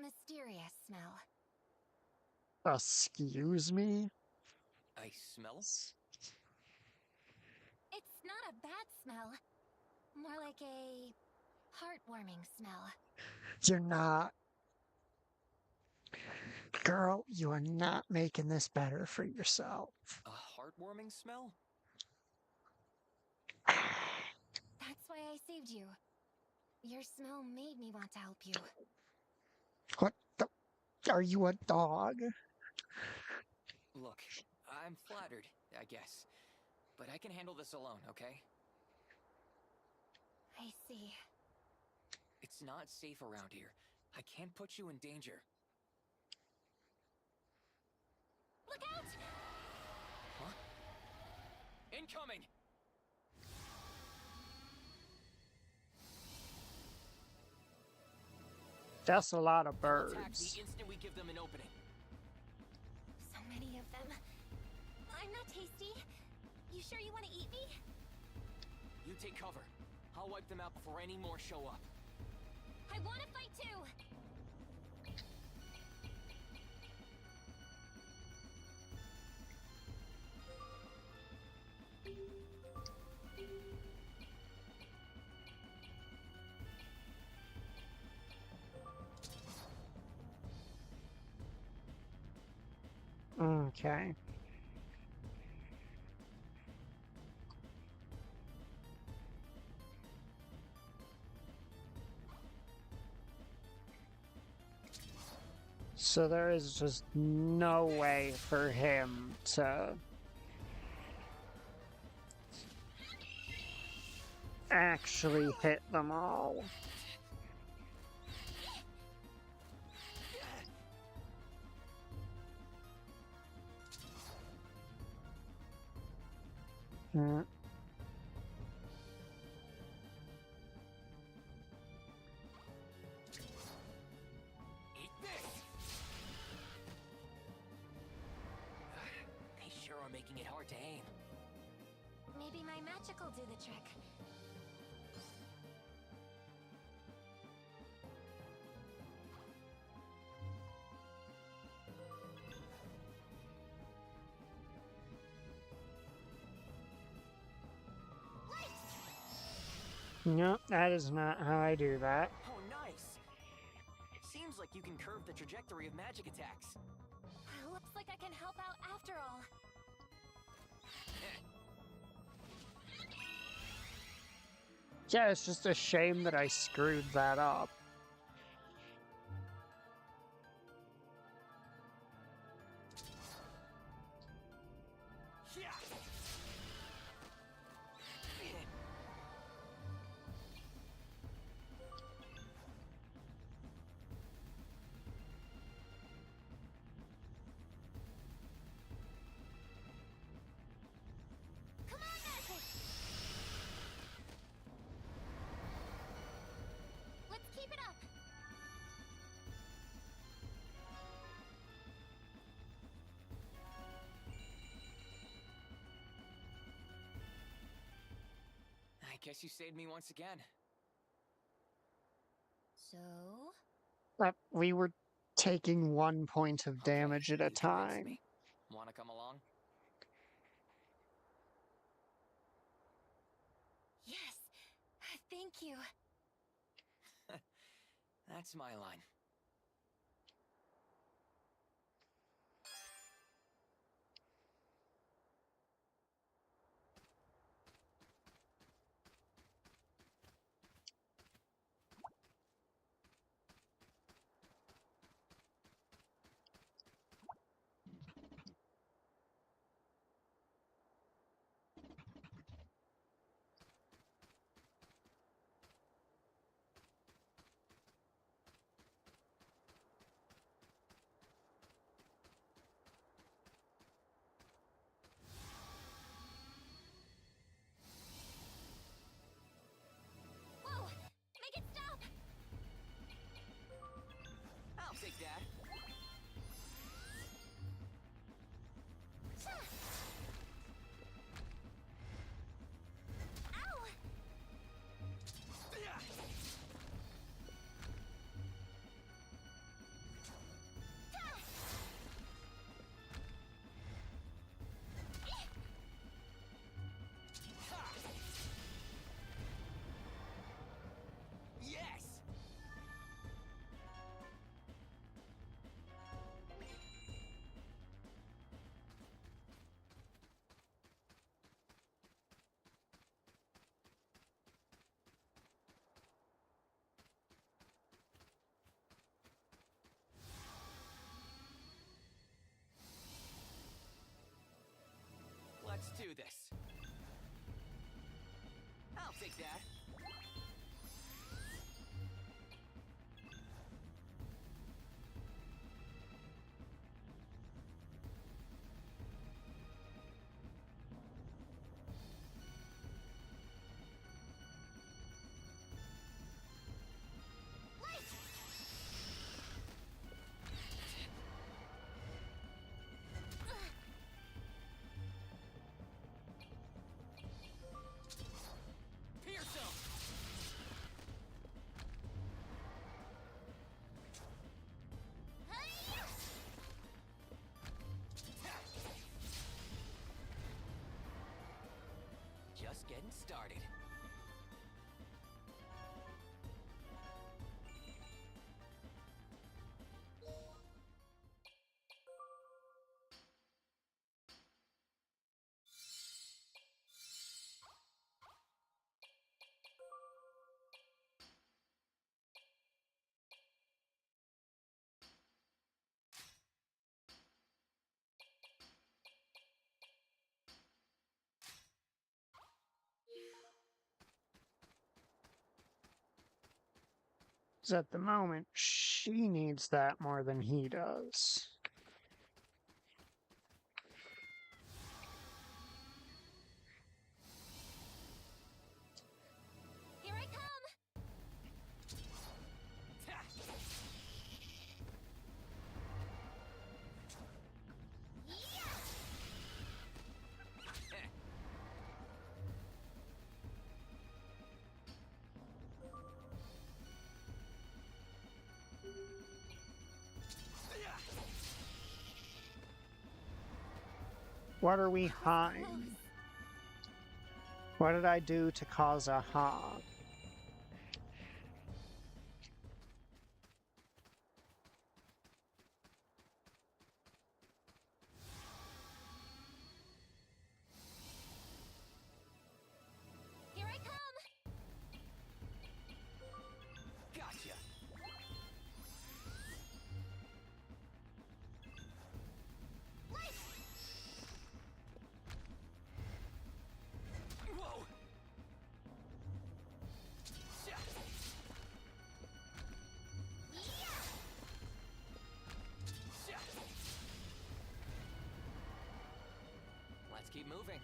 mysterious smell. Excuse me? I smell? It's not a bad smell. More like a heartwarming smell. You're not. Girl, you are not making this better for yourself. A heartwarming smell? That's why I saved you. Your smell made me want to help you. What the? Are you a dog? Look, I'm flattered, I guess. But I can handle this alone, okay? I see. It's not safe around here. I can't put you in danger. Look out! Huh? Incoming! That's a lot of They'll attack birds. the instant we give them an opening. So many of them. I'm not tasty. You sure you want to eat me? You take cover. I'll wipe them out before any more show up. I want to fight too! Okay. So there is just no way for him to actually hit them all. Hmm. Eat this! They sure are making it hard to aim. Maybe my magic will do the trick. No, that is not how I do that. Oh, nice! Seems like you can curve the trajectory of magic attacks. Looks like I can help out after all. Yeah, it's just a shame that I screwed that up. Yeah. Come on, magic! Let's keep it up! I guess you saved me once again. So? But we were taking 1 point of damage at a you convinced time. me. Wanna come along? Yes! Thank you. That's my line. this. I'll take that. Just getting started. Because at the moment, she needs that more than he does. Here I come! What are we hiding? What did I do to cause a harm? Here I come! Gotcha. Whoa. Let's keep moving.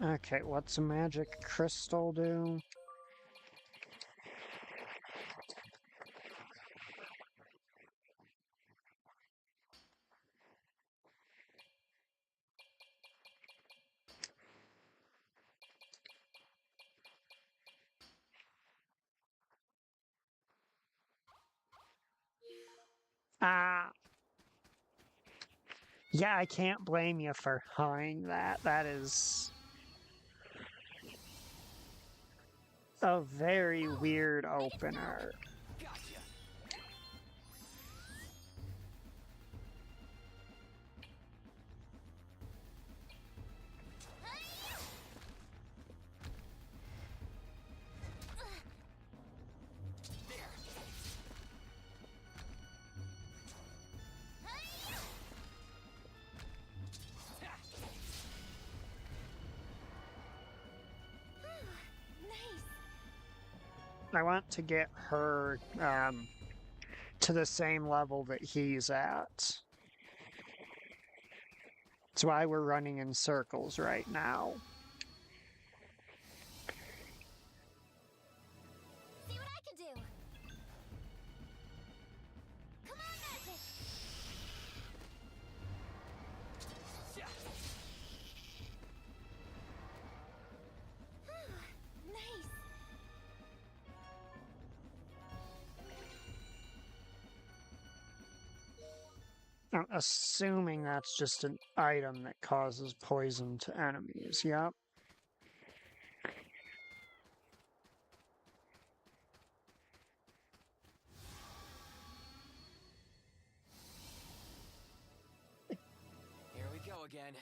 Okay, what's a magic crystal do? Ah. Yeah, I can't blame you for hiding that. That is a very weird opener. Gotcha. There. Nice! I want to get her to the same level that he's at. That's why we're running in circles right now. See what I can do! Come on, magic! Nice! I'm assuming that's just an item that causes poison to enemies. Yep. Here we go again.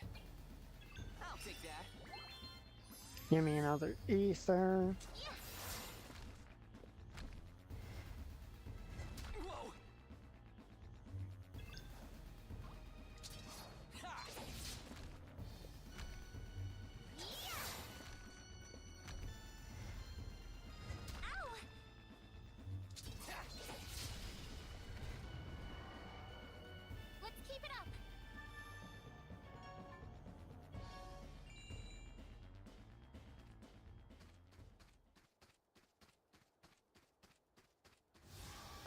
I'll take that. Give me another ether. Whoa.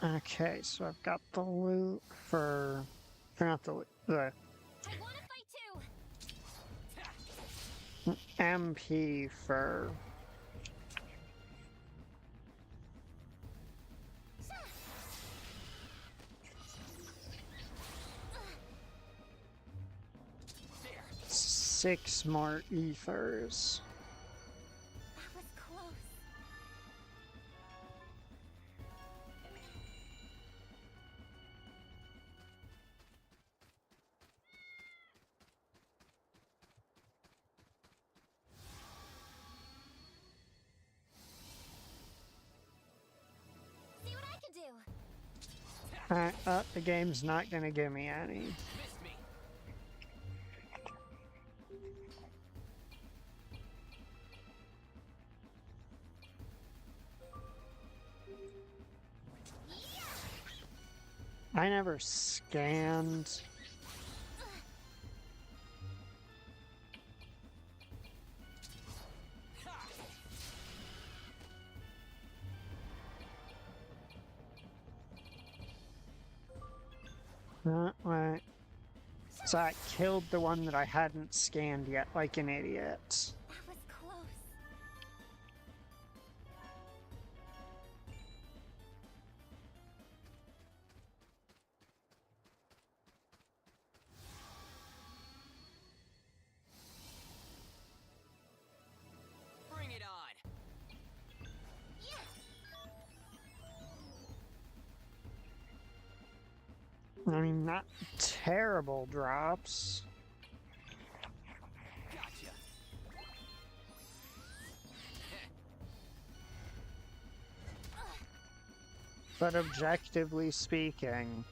Okay, so I've got the loot for... Not the loot, the I wanna fight too! MP for... There. 6 more ethers. That was close. See what I can do. The game's not gonna give me any. Missed me. I never scanned. Wait. So I killed the one that I hadn't scanned yet, like an idiot. That was close. Bring it on. I mean, not terrible drops. Gotcha. But objectively speaking,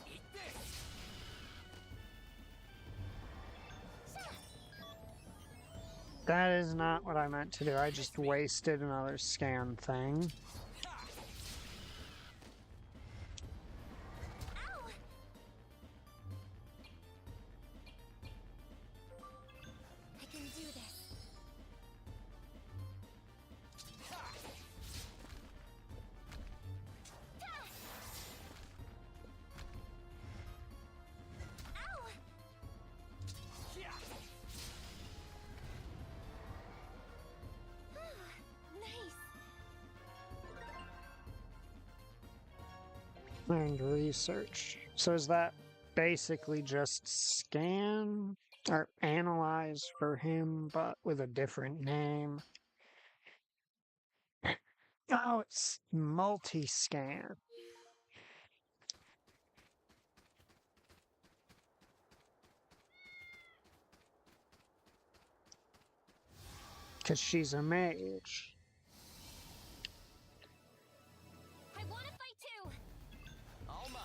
Eat this. that is not what I meant to do. I just wasted another scan thing. Ow! I can do this. Ow! Nice. And research. So is that basically just scan or analyze for him, but with a different name? Oh, it's multi-scan. Because she's a mage. I wanna fight too. All mine.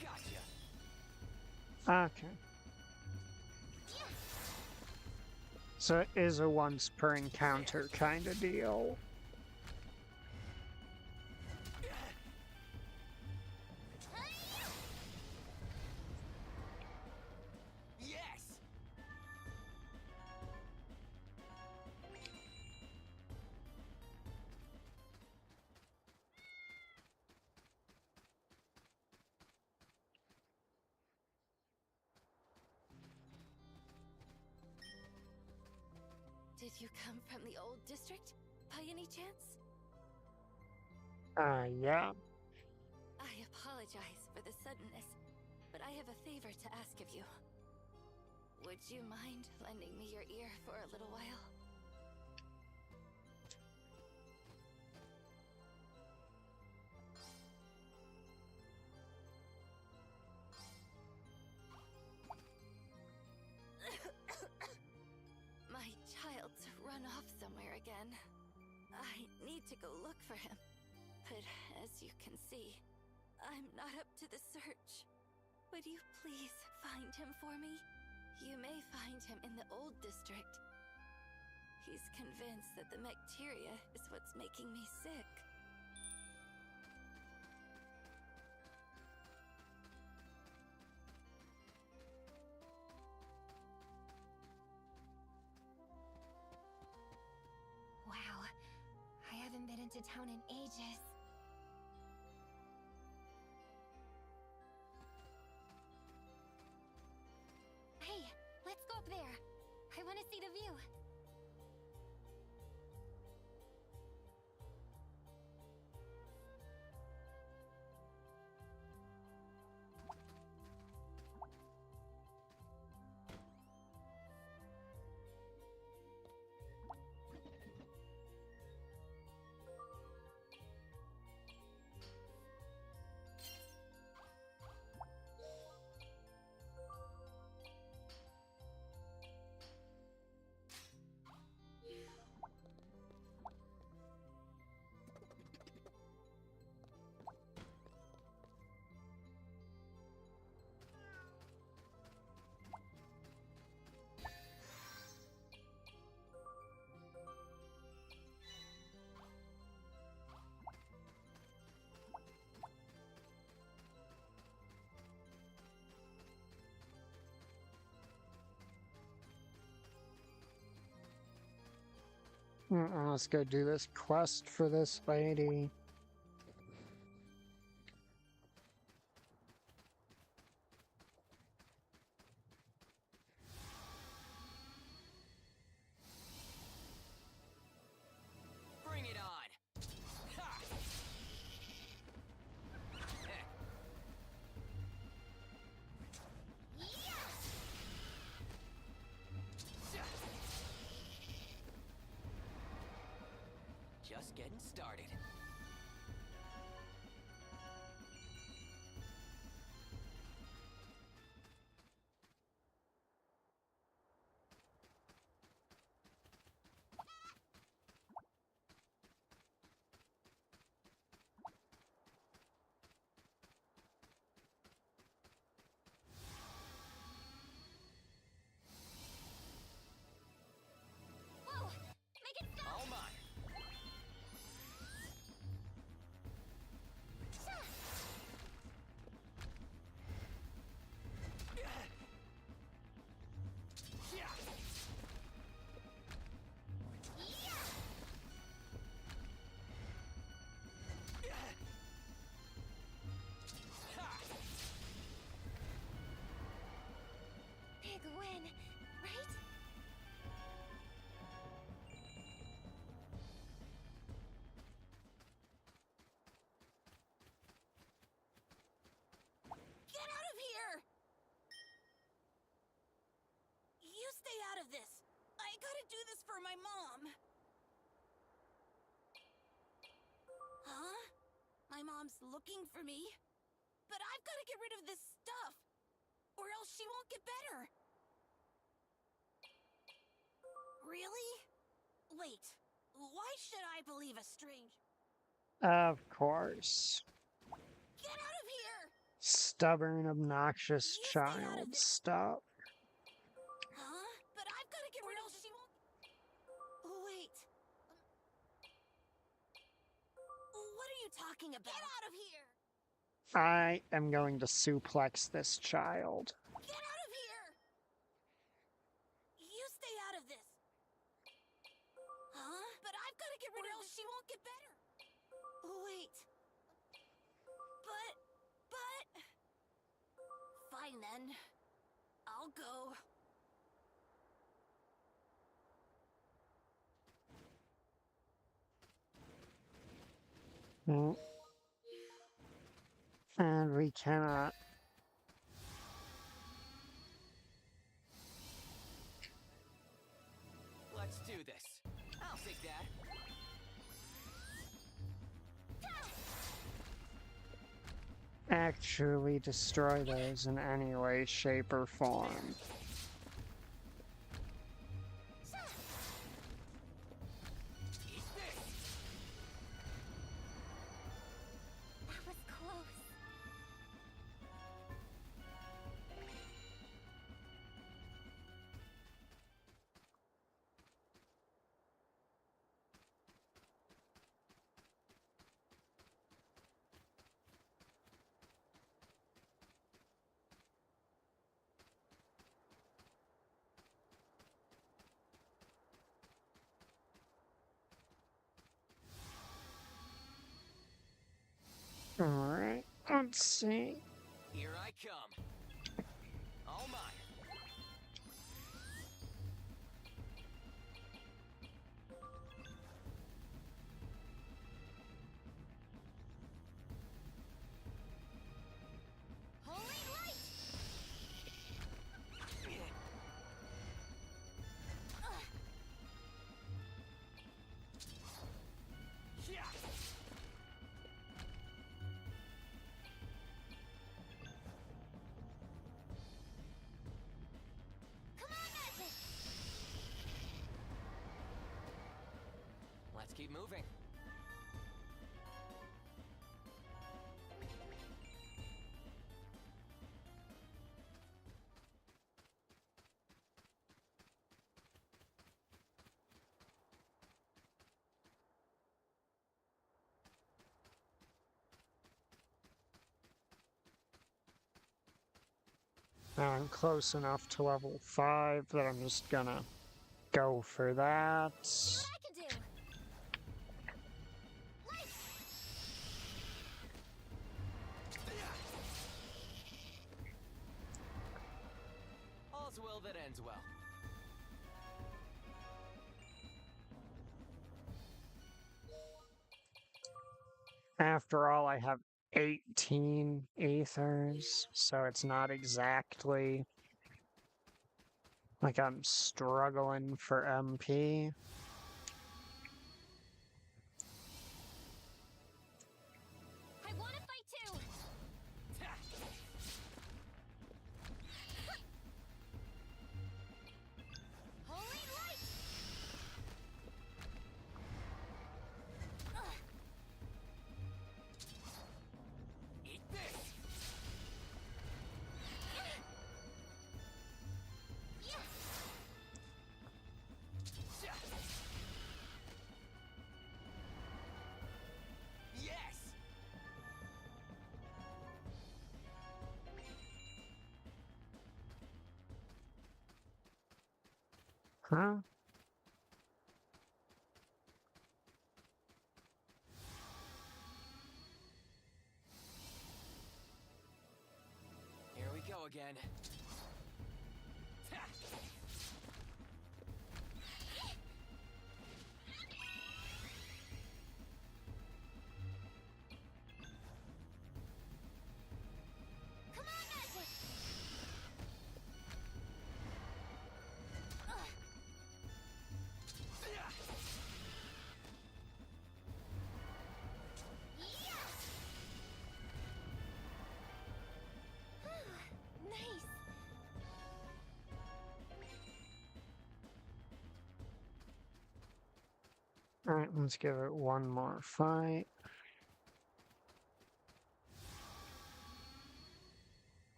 Gotcha. Okay. So it is a once per encounter kind of deal. Yes. Did you come from the old district, by any chance? Yeah. I apologize for the suddenness, but I have a favor to ask of you. Would you mind lending me your ear for a little while? My child's run off somewhere again. I need to go look for him. But as you can see, I'm not up to the search. Would you please find him for me? You may find him in the old district. He's convinced that the bacteria is what's making me sick. to town in ages. Hey, let's go up there. I want to see the view. Let's go do this quest for this lady. Bring it on! Ha! Just getting started. Whoa! Make it stop! All mine. Big win, right? Get out of here! You stay out of this. I gotta do this for my mom. Huh? My mom's looking for me. But I've gotta get rid of this stuff, or else she won't get better. Really? Wait, why should I believe a stranger? Of course. Get out of here! Stubborn, obnoxious You stay out of child. this. Stop. Huh? But I've gotta get rid of she won't. Wait. What are you talking about? Get out of here! I am going to suplex this child. Get out of here! You stay out of this. Huh? But I've gotta get rid of else she won't get better. Wait. But... Fine then. I'll go. Mm. And we cannot. Let's do this. I'll take that. Actually destroy those in any way, shape, or form. Eat this. That was close. Let's see. Here I come. All mine. Holy light! Yeah. Come on, magic! Let's keep moving. Now I'm close enough to level 5 that I'm just gonna go for that. See what I can do! Light! All's well that ends well. After all, I have 18 ethers, so it's not exactly like I'm struggling for MP. I want to fight too! Holy light! Eat this. Yes. Huh? Here we go again. Come on, magic! Nice! Alright, let's give it one more fight.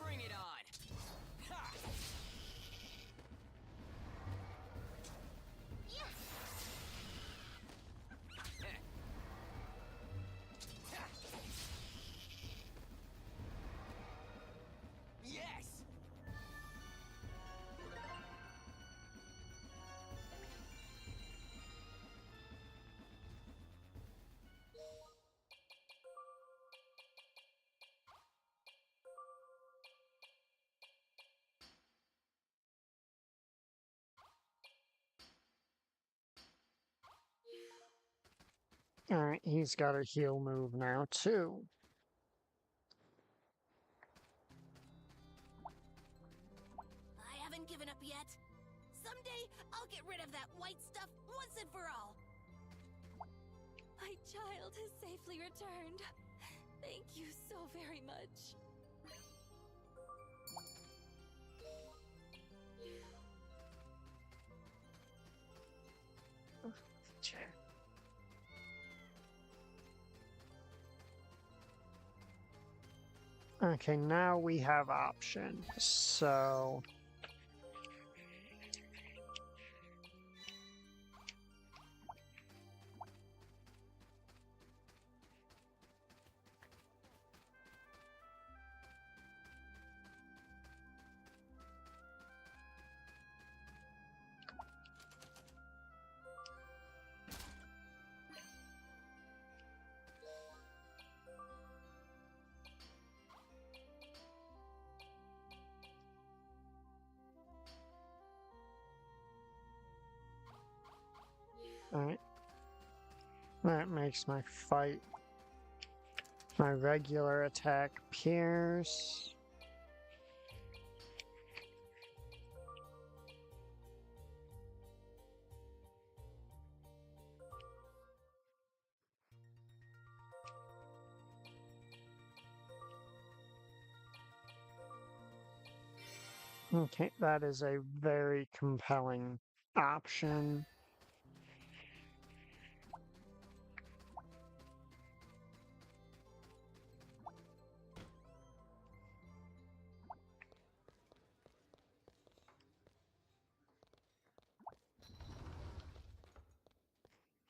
Bring it on. Ha! Yes. Alright, he's got a heal move now, too. I haven't given up yet. Someday, I'll get rid of that white stuff once and for all. My child has safely returned. Thank you so very much. Okay, now we have options. So That makes my regular attack pierce. Okay, that is a very compelling option.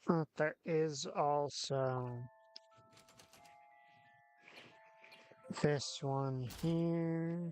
But there is also this one here.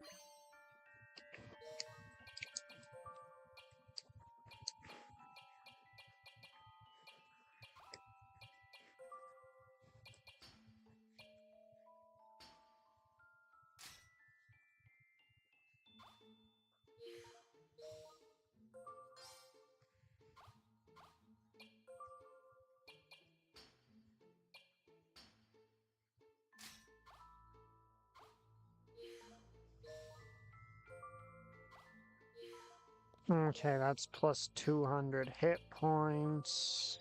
Okay, that's plus 200 hit points.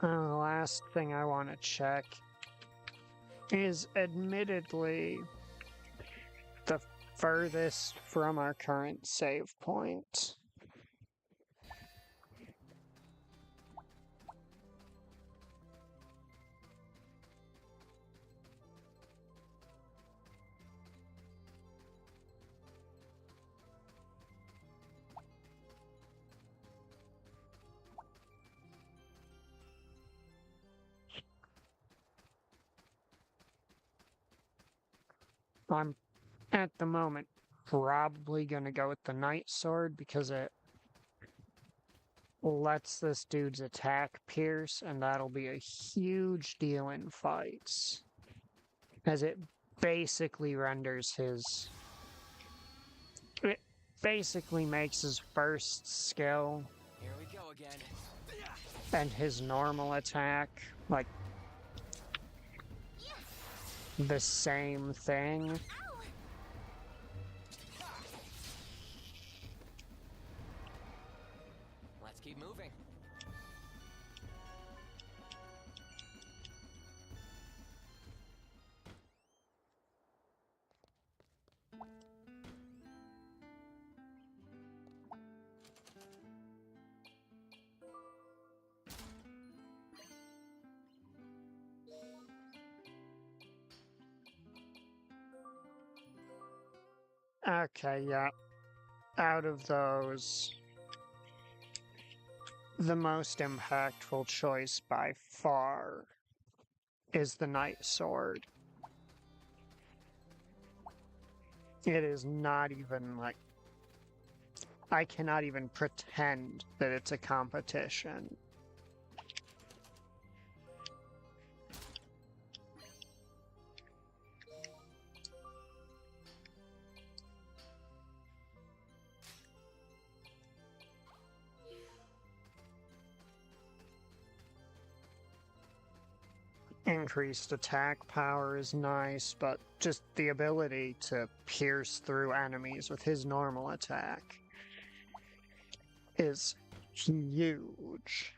The last thing I want to check is admittedly the furthest from our current save point. I'm, at the moment, probably gonna go with the Night Sword because it lets this dude's attack pierce, and that'll be a huge deal in fights. As it basically renders his... It basically makes his first skill Here we go again. and his normal attack, like, the same thing. Let's keep moving. Okay, yeah. Out of those, the most impactful choice by far is the Night Sword. It is not even like... I cannot even pretend that it's a competition. Increased attack power is nice, but just the ability to pierce through enemies with his normal attack is huge.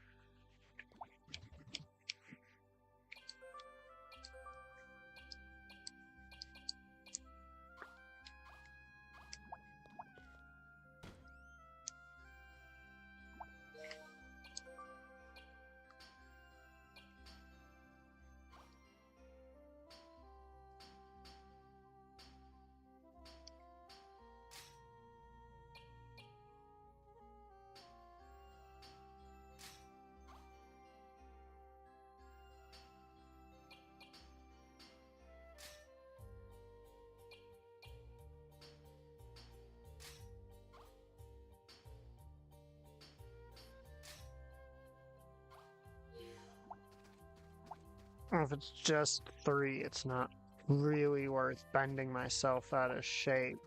If it's just 3, it's not really worth bending myself out of shape.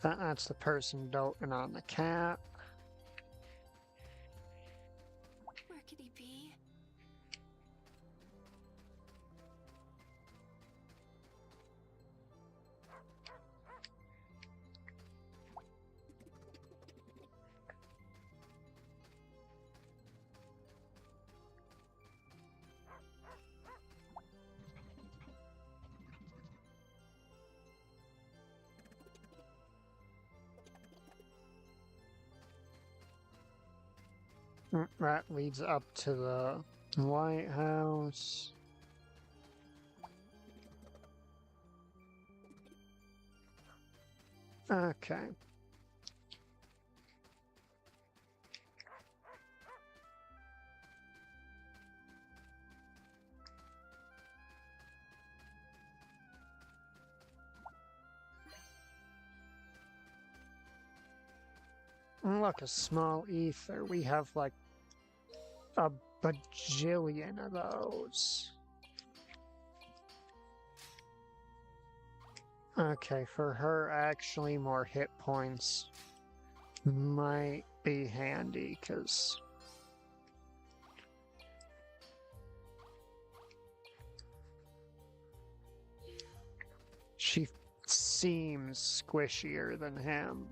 That's the person doting on the cat. Where could he be? That leads up to the White House. Okay. Look, a small ether. We have like a bajillion of those. Okay, for her, actually, more hit points might be handy, because she seems squishier than him.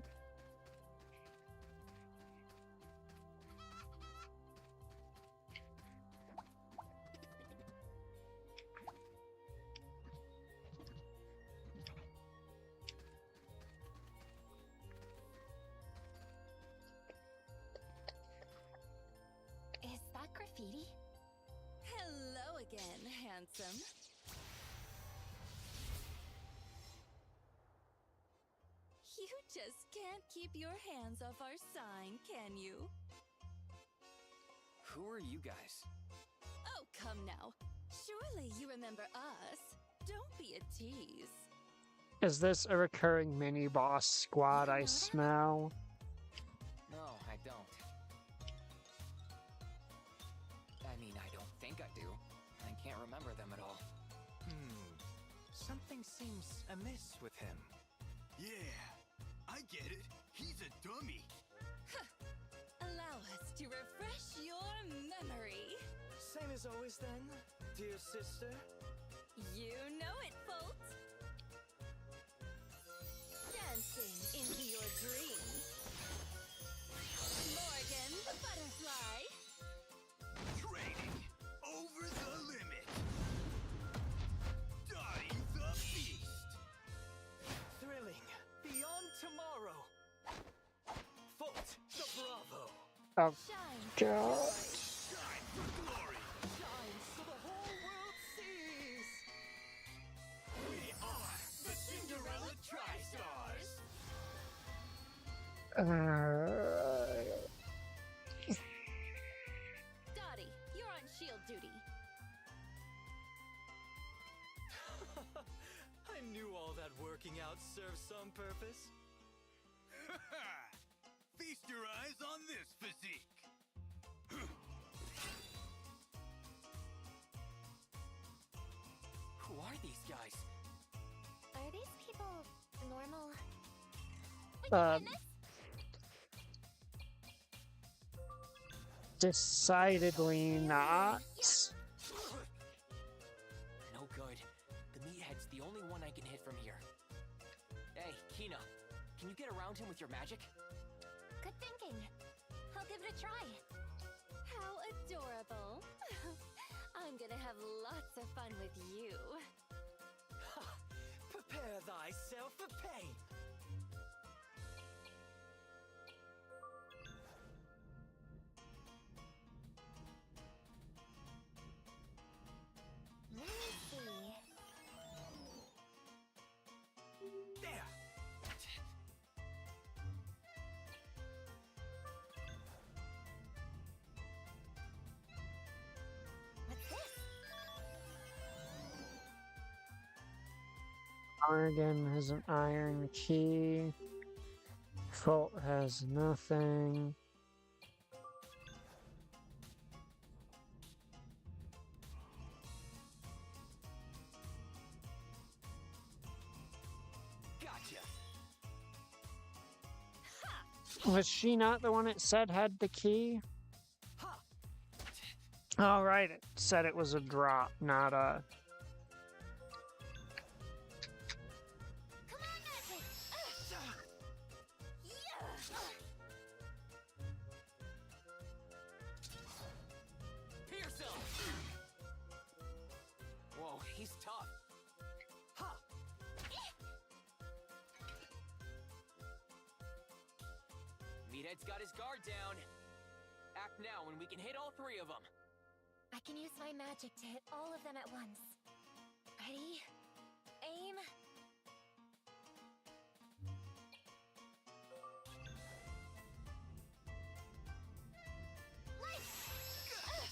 Is that graffiti? Hello again, handsome. You just can't keep your hands off our sign, can you? Who are you guys? Oh, come now. Surely you remember us. Don't be a tease. Is this a recurring mini-boss squad I smell? No, I don't. I mean, I don't think I do. I can't remember them at all. Something seems amiss with him. Yeah, I get it. He's a dummy. Allow us to refresh your memory. Same as always then, dear sister. You know it, Folt. Dancing into your dreams. Morgan the Butterfly. Training over the limit. Dottie the Beast. Thrilling beyond tomorrow. Foot the Bravo. Oh, Shine. God. Shine for glory. Shine so the whole world sees. We are the Cinderella Tri-Stars. Dottie, you're on shield duty. I knew all that working out served some purpose. Feast your eyes on this physique. Who are these guys? Are these people normal? Decidedly not. No good. The meathead's the only one I can hit from here. Hey, Kina, can you get around him with your magic? Good thinking. I'll give it a try. How adorable. I'm gonna have lots of fun with you. Prepare thyself for pain. Let me see. There. What's this? Morgan has an iron key. Folt has nothing. Gotcha. Was she not the one it said had the key? Ha! Oh, right. It said it was a drop, not a... Come on, magic! Yeah! Pierce him! Whoa, he's tough. Ha! Meathead's got his guard down. Act now and we can hit all three of them. I can use my magic to hit all of them at once. Ready? Aim.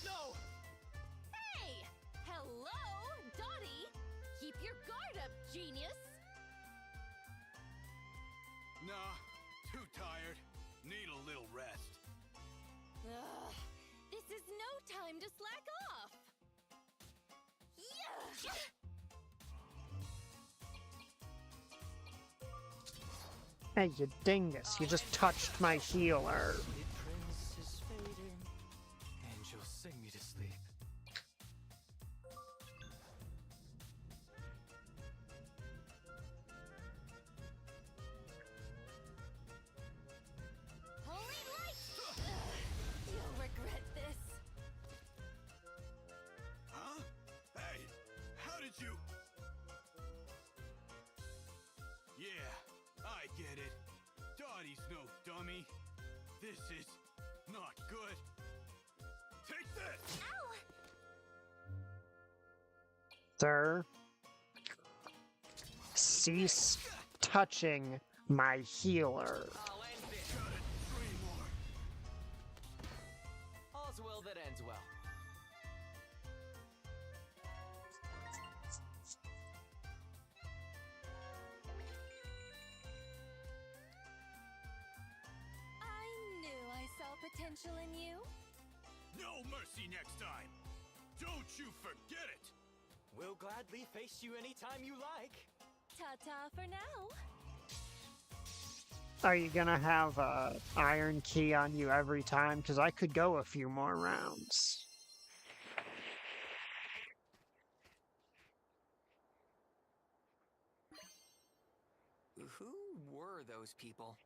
No! Hey! Hello, Dottie! Keep your guard up, genius! Nah, too tired. Need a little rest. Ugh, this is no time to slack off! Yeah! Hey, you dingus. You just touched my healer. The prince is fading. Angels sing me to sleep. Holy light! Ugh, you'll regret this. Huh? Hey, how did you... Yeah, I get it. Dottie's no dummy. This is not good. Take this! Ow! Sir, cease touching my healer. I'll end this. Got it. 3 more. All's well that ends well. I knew I saw potential in you. No mercy next time. Don't you forget it. We'll gladly face you anytime you like. Ta-ta for now. Are you gonna have a iron key on you every time? Because I could go a few more rounds. Who were those people?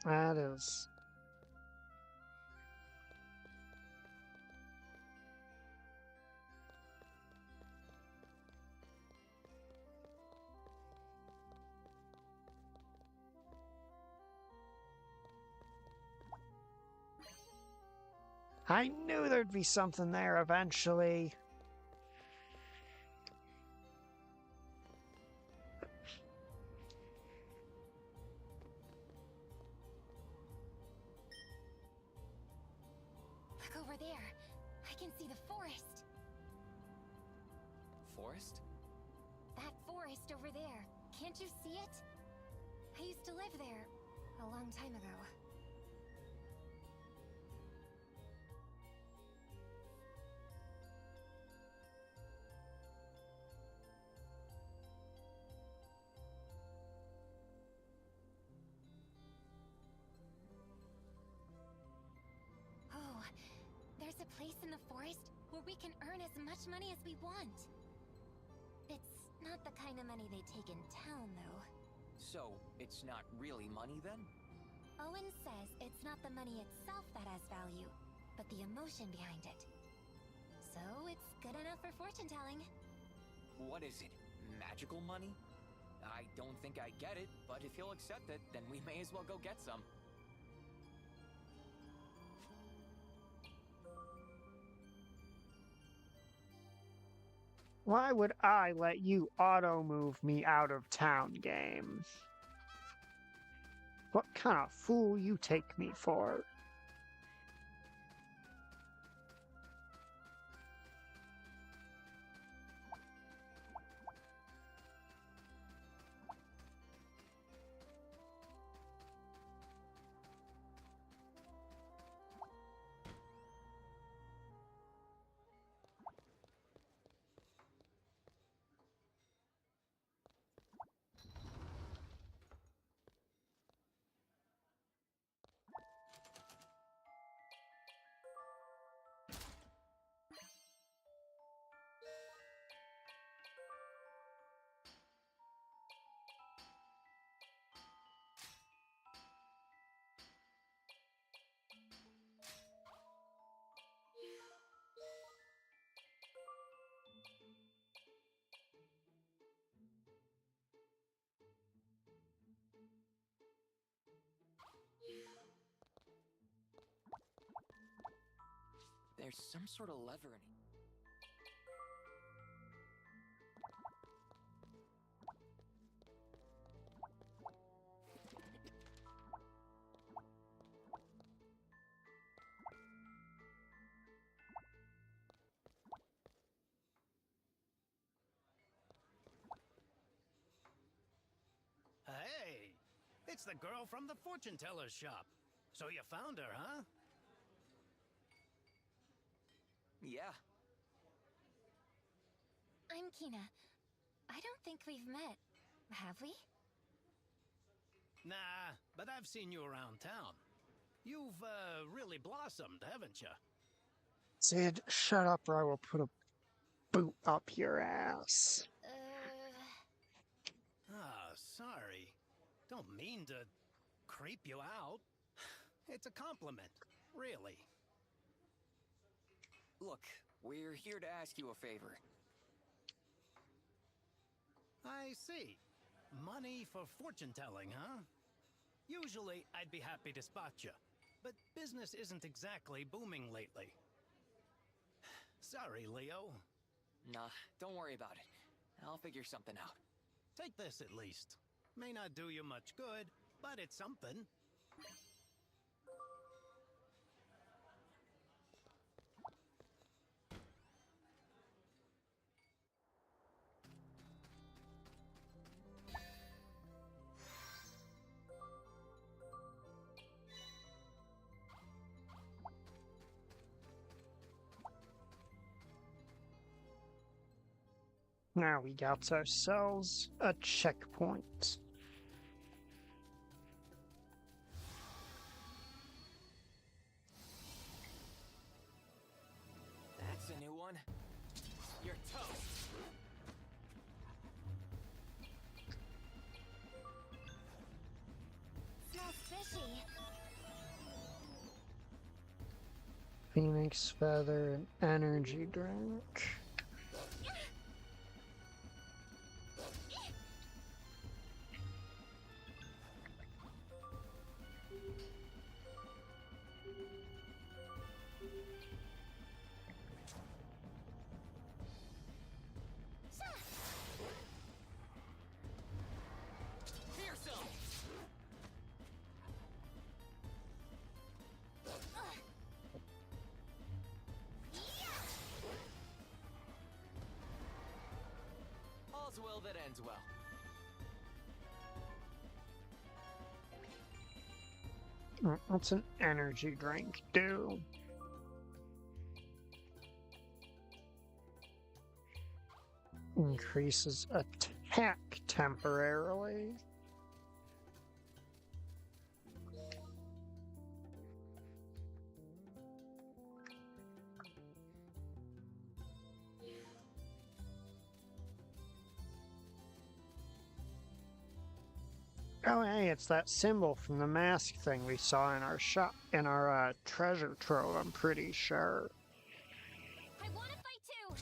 That is... I knew there'd be something there eventually. Look over there. I can see the forest. Forest? That forest over there. Can't you see it? I used to live there a long time ago. Oh, there's a place in the forest where we can earn as much money as we want. It's not the kind of money they take in town, though. So, it's not really money then? Owen says it's not the money itself that has value, but the emotion behind it. So it's good enough for fortune telling. What is it? Magical money? I don't think I get it, but if he'll accept it, then we may as well go get some. Why would I let you auto-move me out of town, game? What kind of fool you take me for? There's some sort of lever in it. Hey, it's the girl from the fortune teller's shop. So you found her, huh? Yeah. I'm Kina. I don't think we've met, have we? Nah, but I've seen you around town. You've, really blossomed, haven't you? Sid, shut up or I will put a boot up your ass. Ah, sorry. Don't mean to creep you out. It's a compliment, really. Look, we're here to ask you a favor. I see. Money for fortune telling, huh? Usually, I'd be happy to spot you, but business isn't exactly booming lately. Sorry, Leo. Nah, don't worry about it. I'll figure something out. Take this at least. May not do you much good, but it's something. Now we got ourselves a checkpoint. That's a new one. You're toast. Smells fishy. Phoenix feather and energy drink. All's well that ends well. What's an energy drink do? Increases attack temporarily. Oh, hey, it's that symbol from the mask thing we saw in our shop, in our treasure trove, I'm pretty sure. I want to fight too.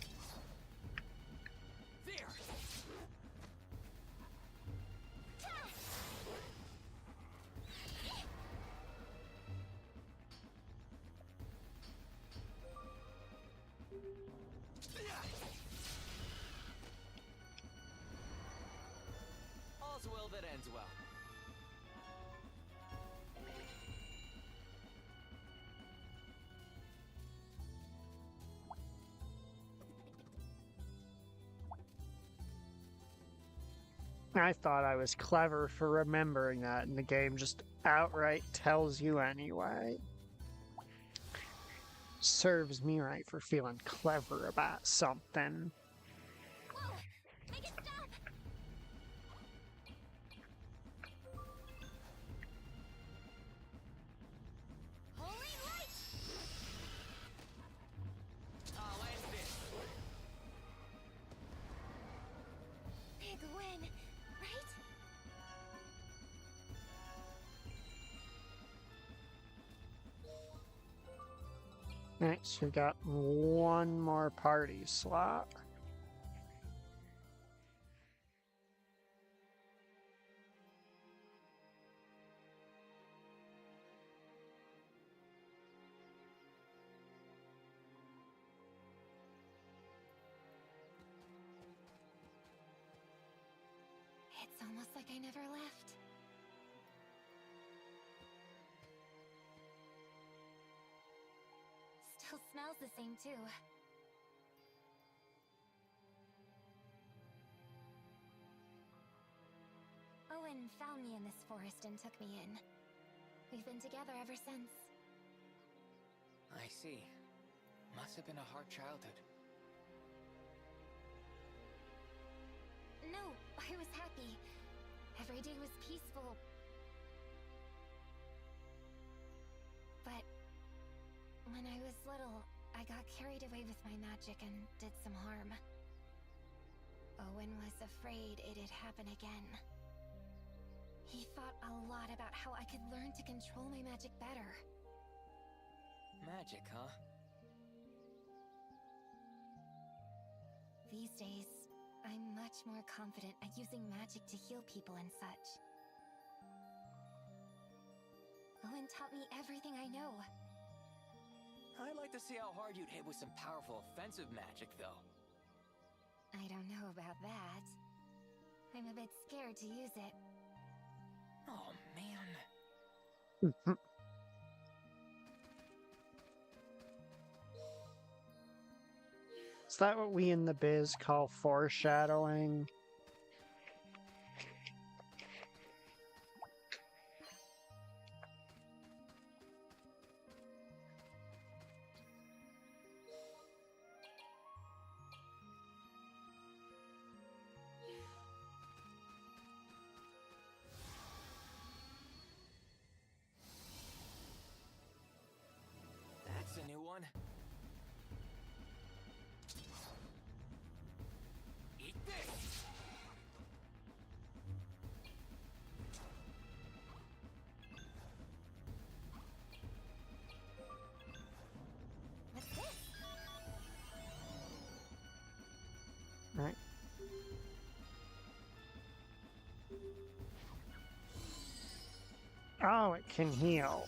There. ends well. I thought I was clever for remembering that, and the game just outright tells you anyway. Serves me right for feeling clever about something. Whoa! Make it stop! Holy light! I'll end this. Big win, right? Alright, so we got one more party slot. It's almost like I never left. Still smells the same, too. Owen found me in this forest and took me in. We've been together ever since. I see. Must have been a hard childhood. No, I was happy. Every day was peaceful. But when I was little, I got carried away with my magic and did some harm. Owen was afraid it'd happen again. He thought a lot about how I could learn to control my magic better. Magic, huh? These days, I'm much more confident at using magic to heal people and such. Owen taught me everything I know. I'd like to see how hard you'd hit with some powerful offensive magic, though. I don't know about that. I'm a bit scared to use it. Oh, man. Is that what we in the biz call foreshadowing? That's a new one. Eat this! What's this? Right. Oh, it can heal.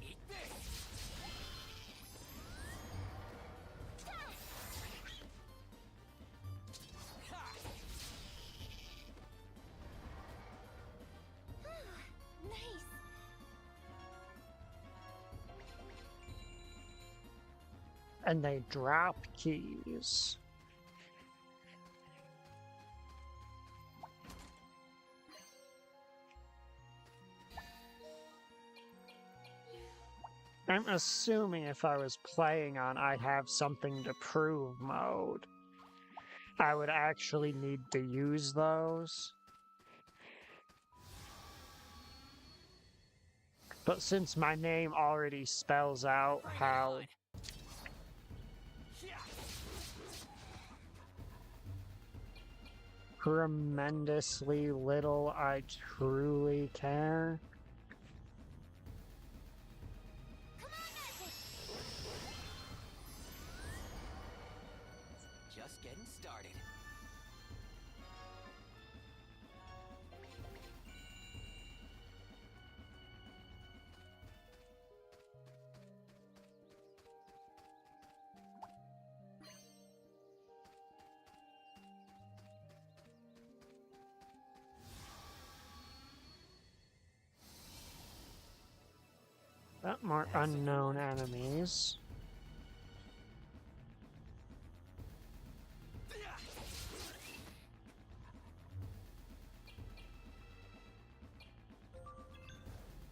Eat this! Ha! Nice! And they drop keys. I'm assuming if I was playing on I have something to prove mode, I would actually need to use those. But since my name already spells out Bring it how on. Yeah. tremendously little I truly care, Come on, magic! Just getting started. More unknown enemies.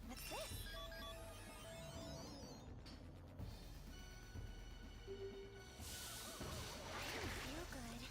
What's this? Feel good.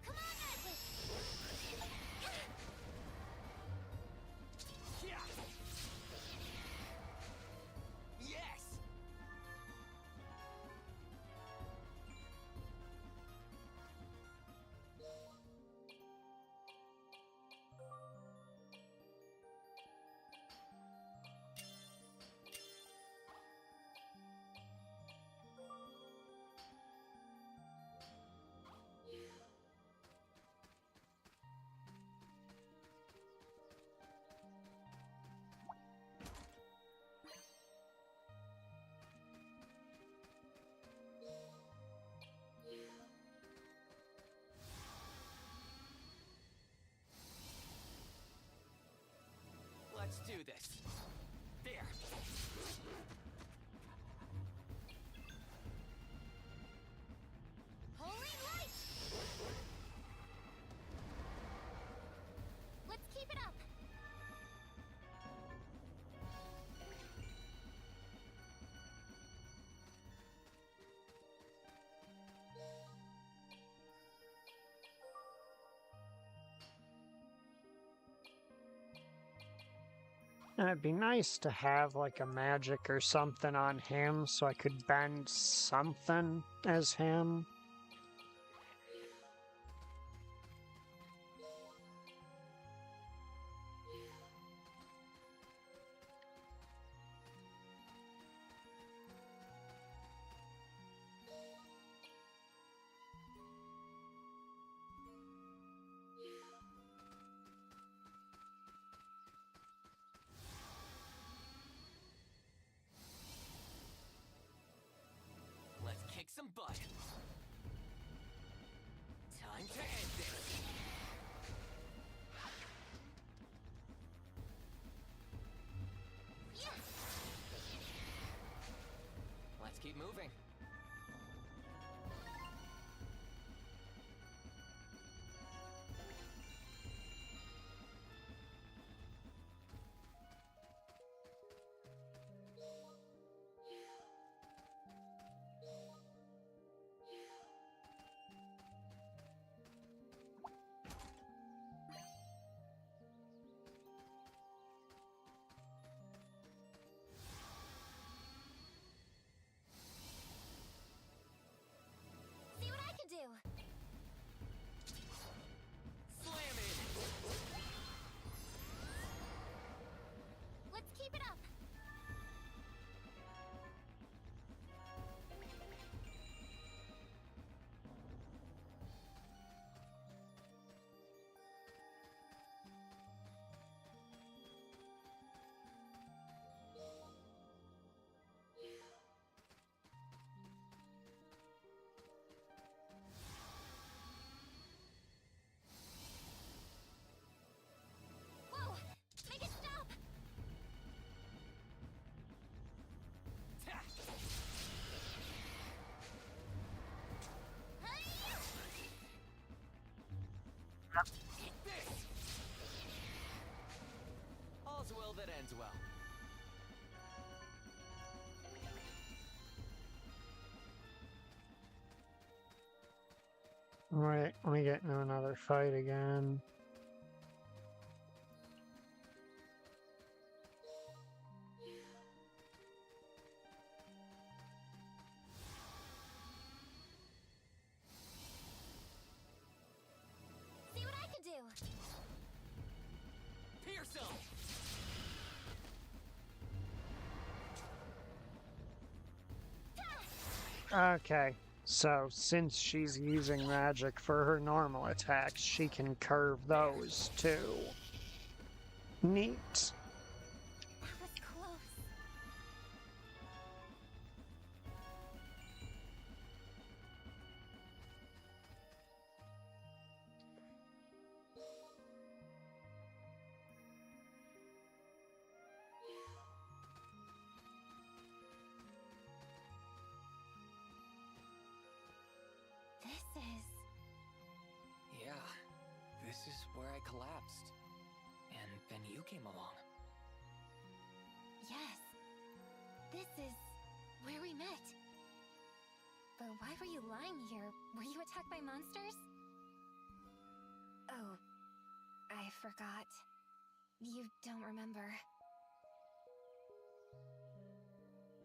Come on, then! Yes! Let's do this. There. Holy light! Let's keep it up. It'd be nice to have like a magic or something on him so I could bend something as him. Let's kick some butt. Time to end this. Let's keep moving. See what I can do. Slam it! Let's keep it up. Whoa! Make it stop! Ta! Hi-ya! Eat this! All's well that ends well. Right, we get into another fight again. See what I can do. Pierce 'em! Okay, so since she's using magic for her normal attacks, she can curve those too. Neat. That was close. This is... Yeah, this is where I collapsed. And then you came along. Yes. This is where we met. But why were you lying here? Were you attacked by monsters? Oh, I forgot. You don't remember.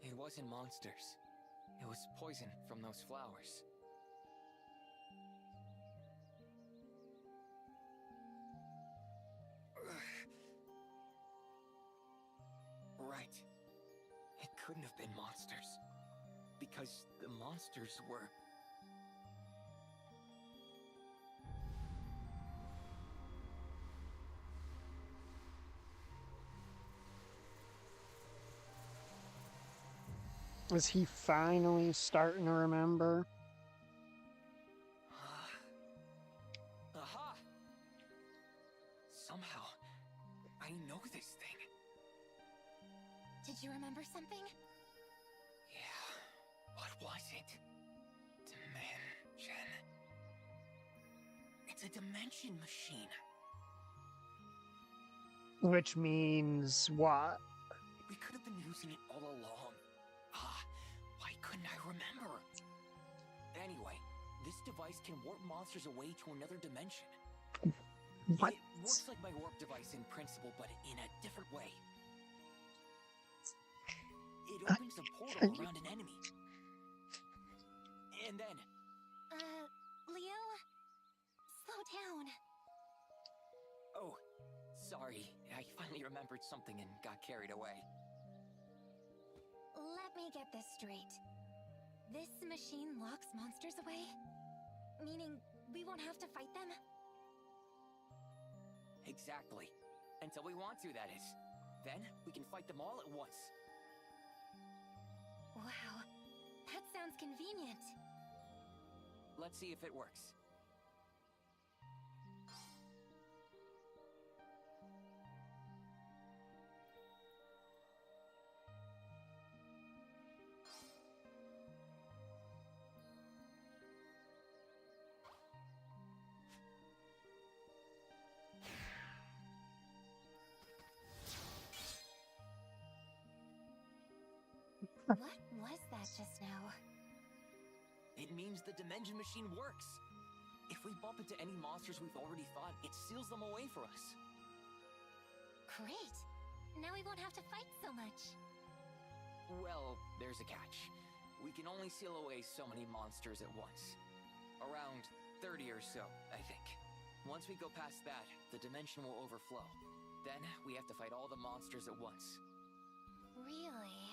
It wasn't monsters. It was poison from those flowers. Right. It couldn't have been monsters. Because the monsters were... Is he finally starting to remember? Aha! Somehow, I know this thing. Did you remember something? Yeah. What was it? Dimension. It's a dimension machine. Which means what? We could have been using it all along. Why couldn't I remember? Anyway, this device can warp monsters away to another dimension. What? It works like my warp device in principle, but in a different way. It opens a portal around an enemy. And then... Leo? Slow down. Oh, sorry. I finally remembered something and got carried away. Let me get this straight. This machine locks monsters away? Meaning we won't have to fight them? Exactly. Until we want to, that is. Then, we can fight them all at once. Wow, that sounds convenient. Let's see if it works. What was that just now? It means the dimension machine works. If we bump into any monsters we've already fought, it seals them away for us. Great! Now we won't have to fight so much. Well, there's a catch. We can only seal away so many monsters at once. Around 30 or so, I think. Once we go past that, the dimension will overflow. Then, we have to fight all the monsters at once. Really?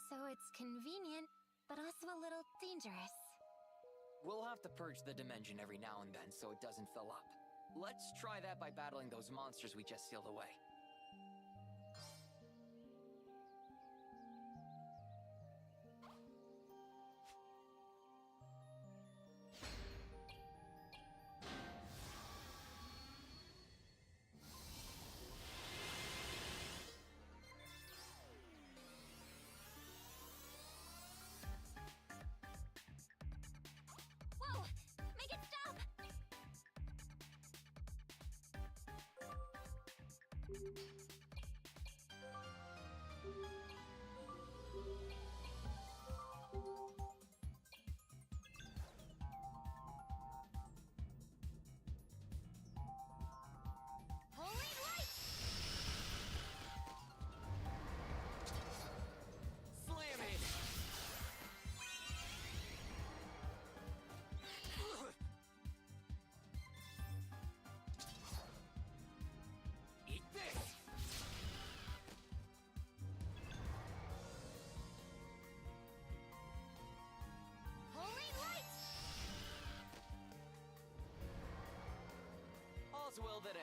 So it's convenient, but also a little dangerous. We'll have to purge the dimension every now and then so it doesn't fill up. Let's try that by battling those monsters we just sealed away. Whoa! Make it stop! Holy light! Slam it! Eat this!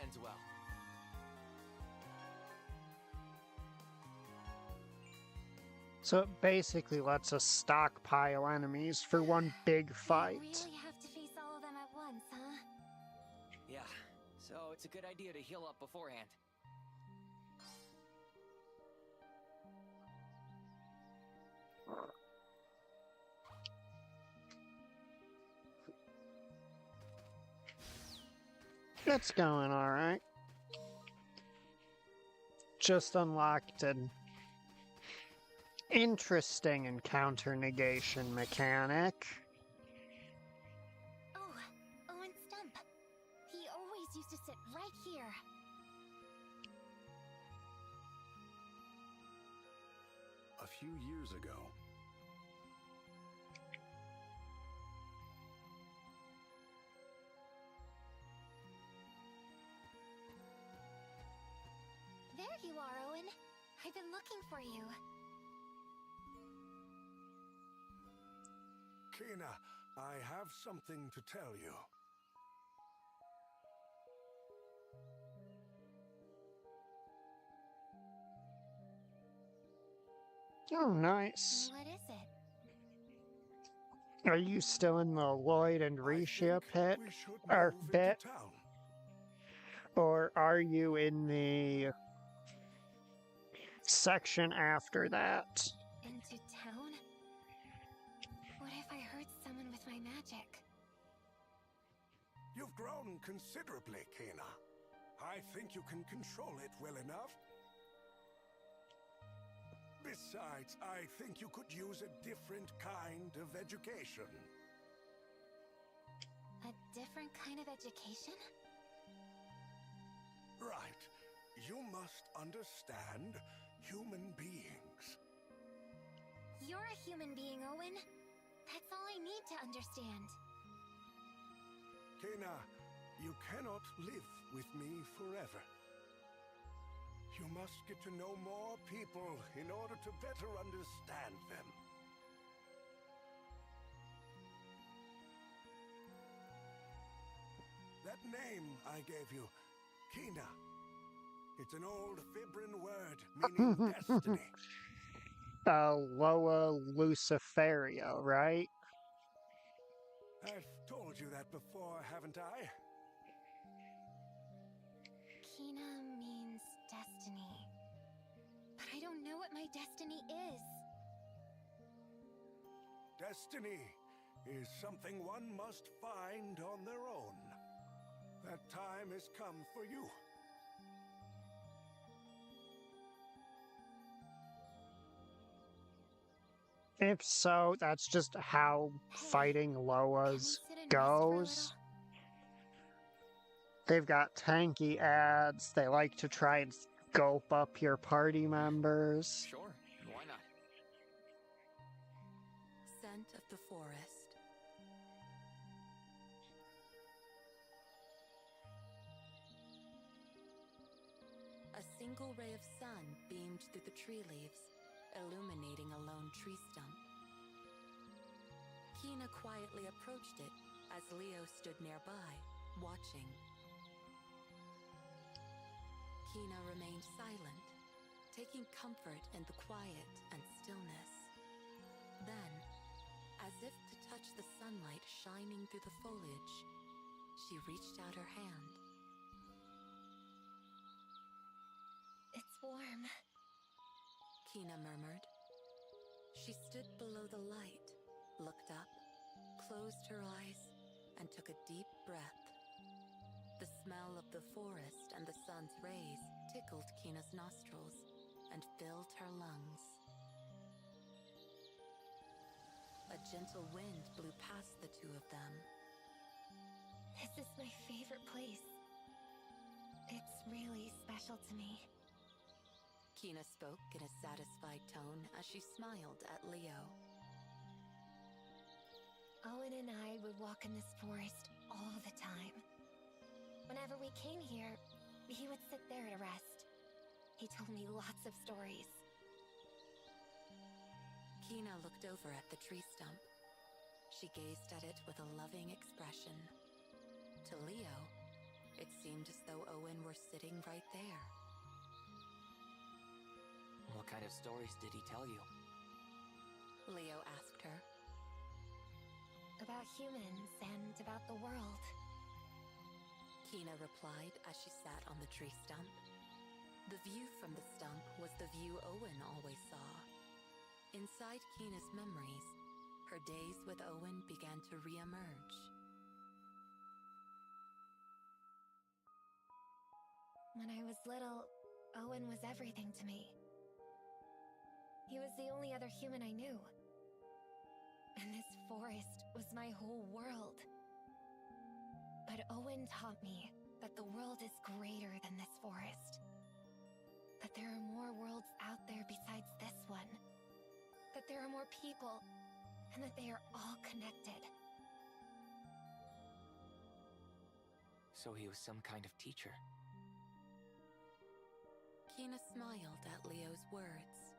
ends well. So it basically lets us stockpile enemies for one big fight. We really have to face all of them at once, huh? Yeah, so it's a good idea to heal up beforehand. It's going alright. Just unlocked an interesting encounter negation mechanic. Oh, Owen Stump. He always used to sit right here. A few years ago, There you are, Owen. I've been looking for you. Kena, I have something to tell you. Oh, nice. What is it? Are you still in the Lloyd and Risha pit? We should Or move bit? into town. Or are you in the section after that? Into town? What if I hurt someone with my magic? You've grown considerably, Kena. I think you can control it well enough. Besides, I think you could use a different kind of education. A different kind of education? Right. You must understand human beings. You're a human being, Owen. That's all I need to understand. Kena, you cannot live with me forever. You must get to know more people in order to better understand them. That name I gave you, Kena. It's an old Fibrin word meaning destiny. Loa Luciferia, right? I've told you that before, haven't I? Kena means destiny. But I don't know what my destiny is. Destiny is something one must find on their own. That time has come for you. If so, that's just how fighting Loas Can we sit and rest for a goes. little? They've got tanky ads. They like to try and scope up your party members. Sure, why not? Scent of the forest. A single ray of sun beamed through the tree leaves, illuminating a lone tree stump. Kena quietly approached it as Leo stood nearby, watching. Kena remained silent, taking comfort in the quiet and stillness. Then, as if to touch the sunlight shining through the foliage, she reached out her hand. It's warm. Kena murmured. She stood below the light, looked up, closed her eyes, and took a deep breath. The smell of the forest and the sun's rays tickled Kena's nostrils and filled her lungs. A gentle wind blew past the two of them. This is my favorite place. It's really special to me. Kena spoke in a satisfied tone as she smiled at Leo. Owen and I would walk in this forest all the time. Whenever we came here, he would sit there to rest. He told me lots of stories. Kena looked over at the tree stump. She gazed at it with a loving expression. To Leo, It seemed as though Owen were sitting right there. What kind of stories did he tell you? Leo asked her. About humans and about the world. Kina replied as she sat on the tree stump. The view from the stump was the view Owen always saw. Inside Kina's memories, her days with Owen began to re-emerge. When I was little, Owen was everything to me. He was the only other human I knew. And this forest was my whole world. But Owen taught me that the world is greater than this forest. That there are more worlds out there besides this one. That there are more people, and that they are all connected. So he was some kind of teacher. Kina smiled at Leo's words.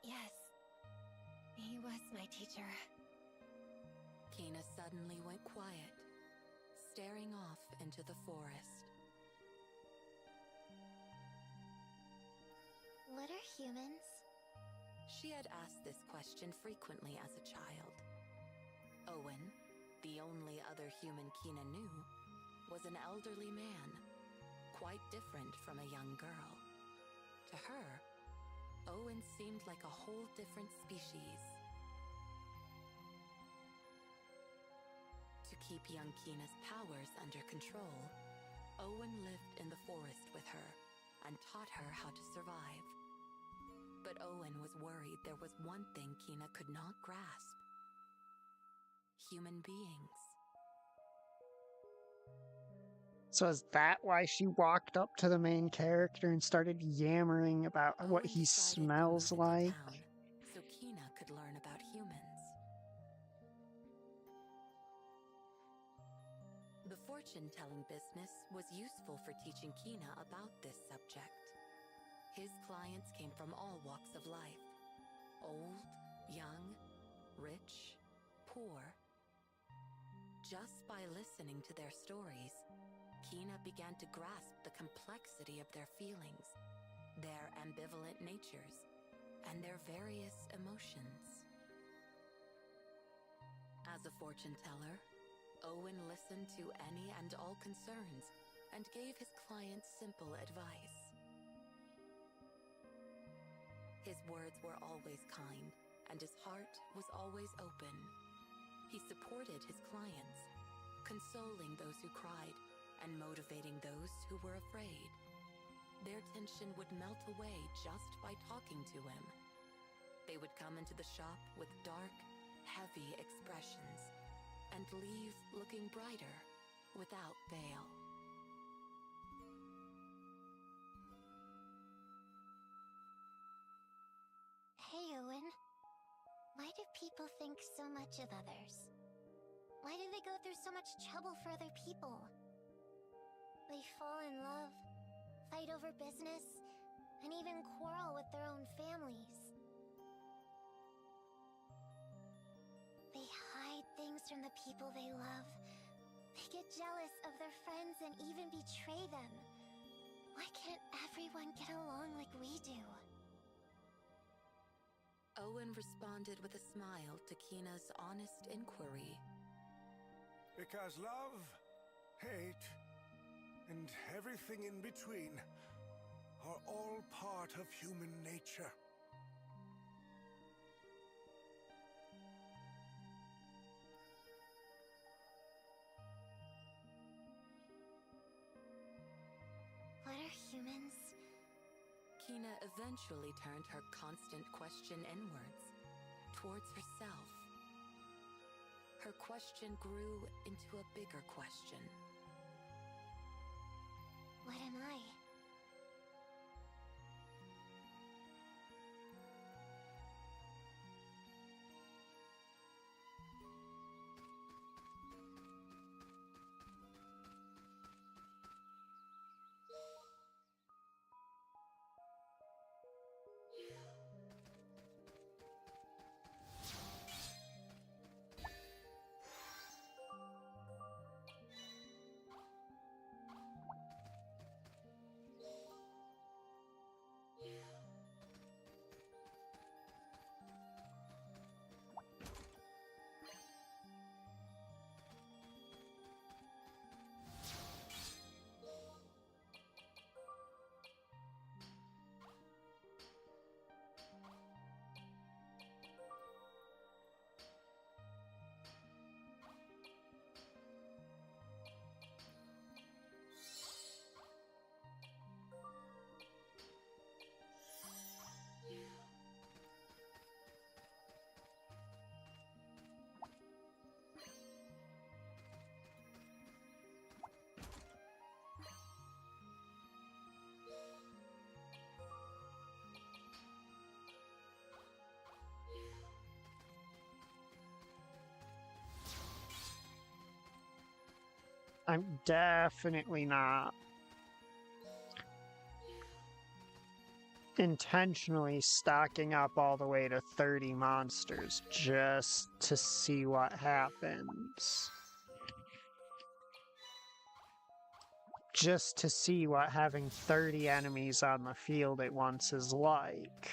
Yes, he was my teacher. Kina suddenly went quiet, staring off into the forest. What are humans? She had asked this question frequently as a child. Owen, the only other human Kina knew, was an elderly man, quite different from a young girl. To her, Owen seemed like a whole different species. To keep young Kina's powers under control, Owen lived in the forest with her and taught her how to survive. But Owen was worried there was one thing Kina could not grasp. Human beings. So is that why she walked up to the main character and started yammering about what Owen he decided to smells move into like? town so Kina could learn about humans. The fortune-telling business was useful for teaching Kina about this subject. His clients came from all walks of life. Old, young, rich, poor. Just by listening to their stories, Kina began to grasp the complexity of their feelings, their ambivalent natures, and their various emotions. As a fortune teller, Owen listened to any and all concerns and gave his clients simple advice. His words were always kind, and his heart was always open. He supported his clients, consoling those who cried and motivating those who were afraid. Their tension would melt away just by talking to him. They would come into the shop with dark, heavy expressions and leave looking brighter without fail. Hey, Owen. Why do people think so much of others? Why do they go through so much trouble for other people? They fall in love, fight over business, and even quarrel with their own families. They hide things from the people they love. They get jealous of their friends and even betray them. Why can't everyone get along like we do? Owen responded with a smile to Kina's honest inquiry. Because love, hate, and everything in between are all part of human nature. What are humans? Kina eventually turned her constant question inwards, towards herself. Her question grew into a bigger question. What am I? I'm definitely not intentionally stocking up all the way to 30 monsters just to see what happens. Just to see what having 30 enemies on the field at once is like.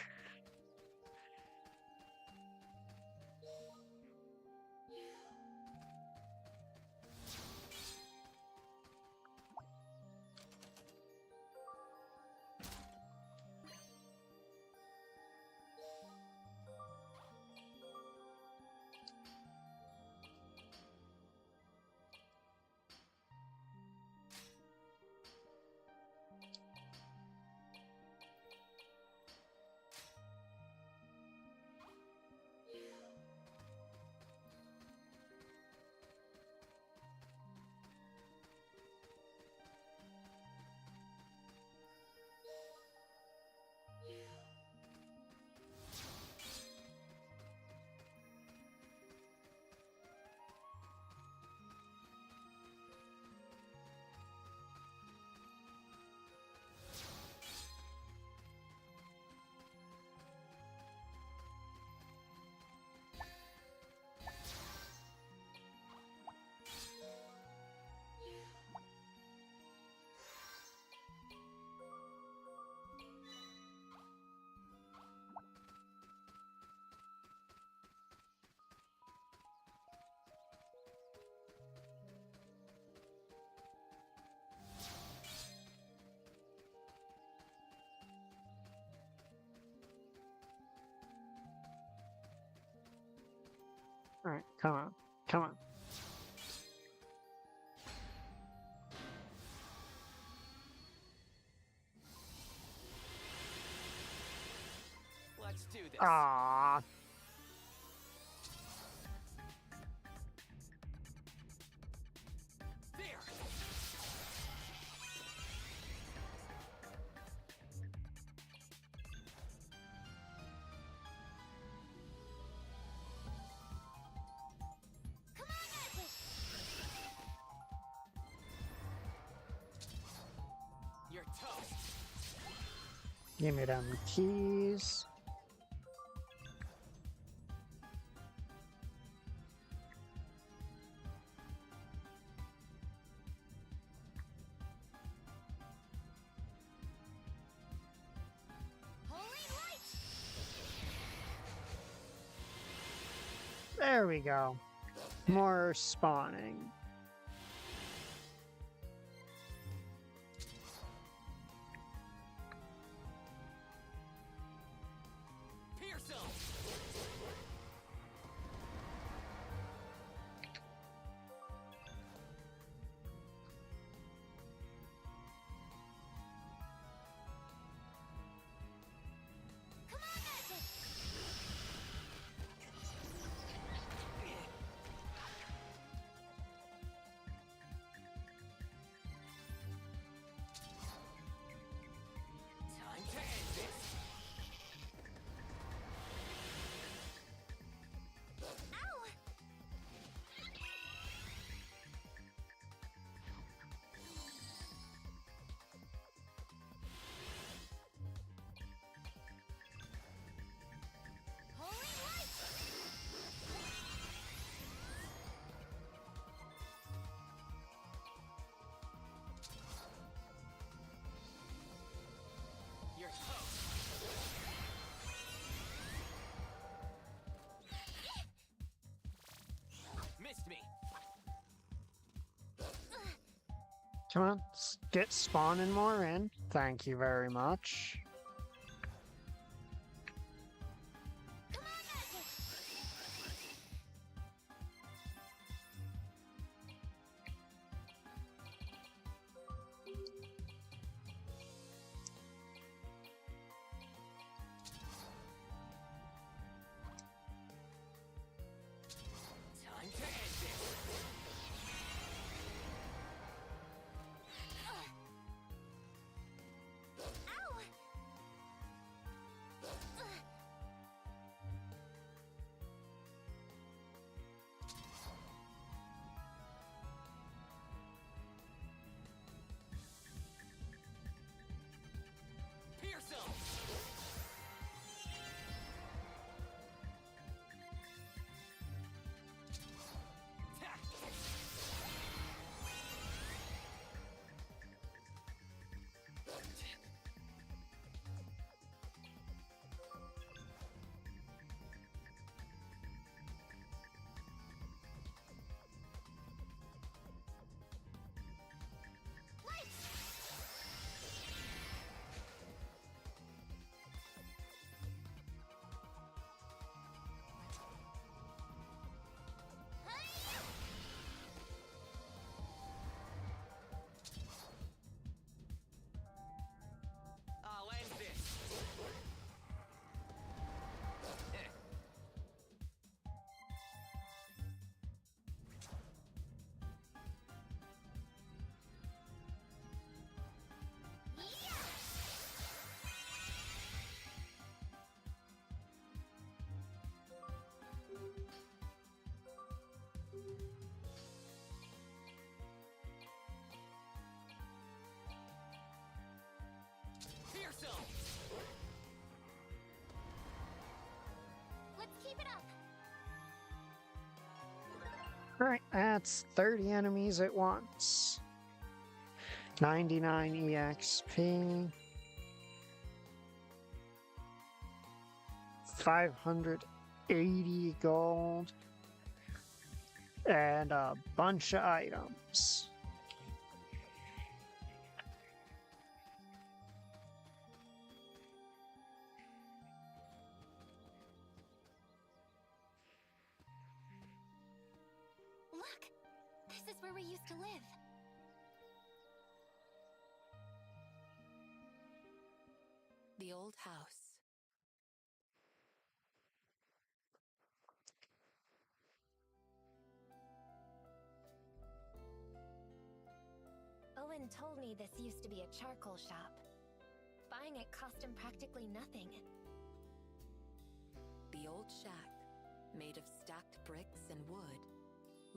Alright, come on. Come on. Let's do this. Aww. There. You're toast. Give me them keys. Holy light! There we go. More spawning. Pierce 'em. Time to end this. Ow! Holy light! You're toast. Missed me. Come on, get spawning more in. Thank you very much. Come on, magic! Time to end this. Ow! Alright, that's 30 enemies at once. 99 EXP. 580 gold. And a bunch of items. Look! This is where we used to live. The old house. Owen told me this used to be a charcoal shop. Buying it cost him practically nothing. The old shack, made of stacked bricks and wood,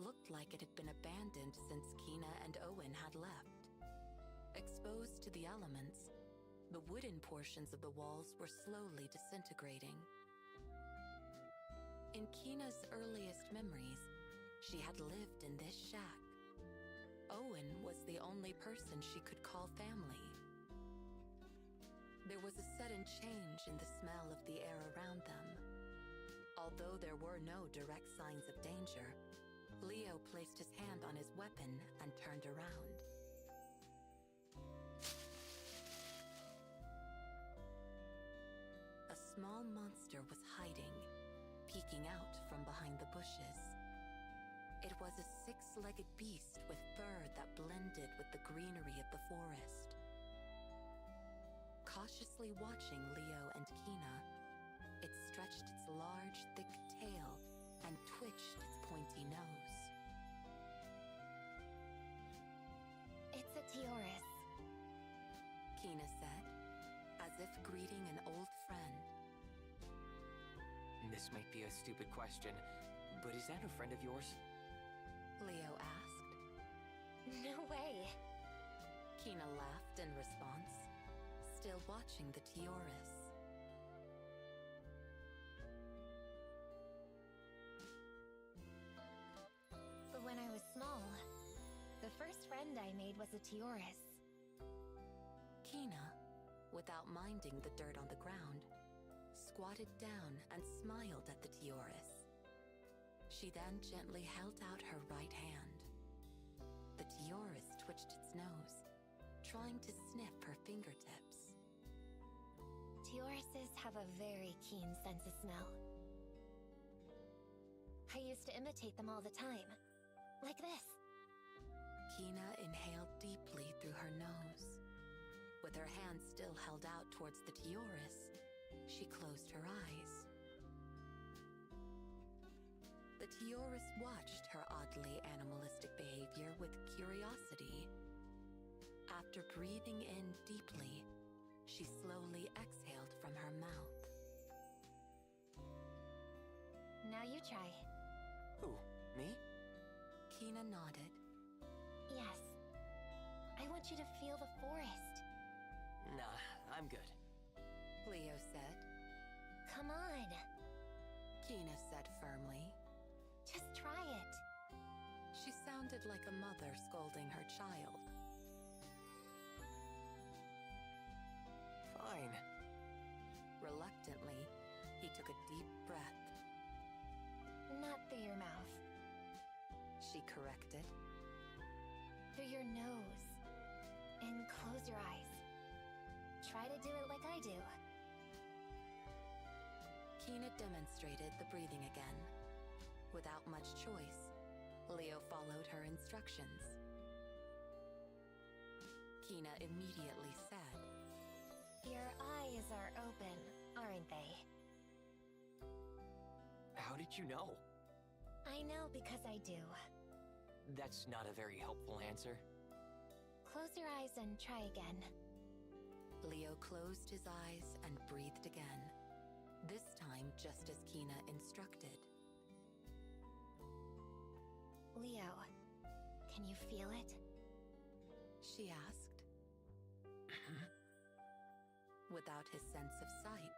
looked like it had been abandoned since Kina and Owen had left. Exposed to the elements, the wooden portions of the walls were slowly disintegrating. In Kina's earliest memories, she had lived in this shack. Owen was the only person she could call family. There was a sudden change in the smell of the air around them. Although there were no direct signs of danger, Leo placed his hand on his weapon and turned around. A small monster was hiding, peeking out from behind the bushes. It was a six-legged beast with fur that blended with the greenery of the forest. Cautiously watching Leo and Kina, it stretched its large, thick tail and twitched its pointy nose. It's a Tioris, Kina said, as if greeting an old friend. This might be a stupid question, but is that a friend of yours? Leo asked. No way. Kina laughed in response, still watching the Tioris. When I was small, the first friend I made was a Tioris. Kina, without minding the dirt on the ground, squatted down and smiled at the Tioris. She then gently held out her right hand. The Tioris twitched its nose, trying to sniff her fingertips. Tiorises have a very keen sense of smell. I used to imitate them all the time. Like this. Kina inhaled deeply through her nose. With her hand still held out towards the Tioris, she closed her eyes. The Tioris watched her oddly animalistic behavior with curiosity. After breathing in deeply, she slowly exhaled from her mouth. Now you try. Who? Me? Kina nodded. Yes. I want you to feel the forest. Nah, I'm good. Leo said. Come on. Kina said firmly. Just try it. She sounded like a mother scolding her child. Fine. Reluctantly, he took a deep breath. Not through your mouth. She corrected. Through your nose. And close your eyes. Try to do it like I do. Kina demonstrated the breathing again. Without much choice, Leo followed her instructions. Kina immediately said, Your eyes are open, aren't they? How did you know? I know because I do. That's not a very helpful answer. Close your eyes and try again. Leo closed his eyes and breathed again, this time just as Kina instructed. Leo, can you feel it? She asked. Without his sense of sight,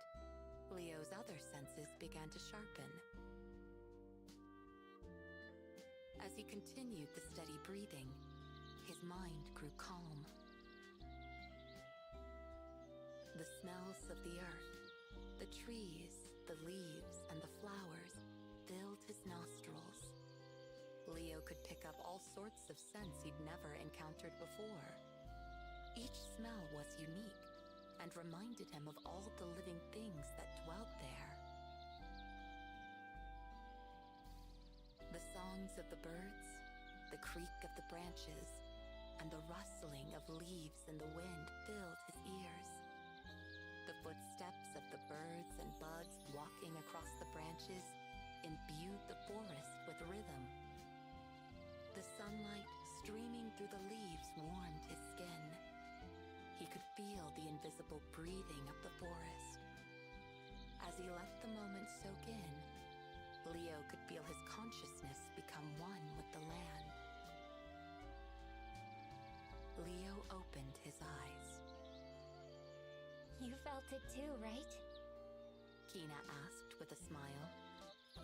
Leo's other senses began to sharpen. As he continued the steady breathing, his mind grew calm. The smells of the earth, the trees, the leaves, and the flowers filled his nostrils. Leo could pick up all sorts of scents he'd never encountered before. Each smell was unique and reminded him of all the living things that dwelt there. The songs of the birds, the creak of the branches, and the rustling of leaves in the wind filled his ears. The footsteps of the birds and bugs walking across the branches imbued the forest with rhythm. The sunlight streaming through the leaves warmed his skin. He could feel the invisible breathing of the forest. As he let the moment soak in, Leo could feel his consciousness become one with the land. Leo opened his eyes. You felt it too, right? Kina asked with a smile,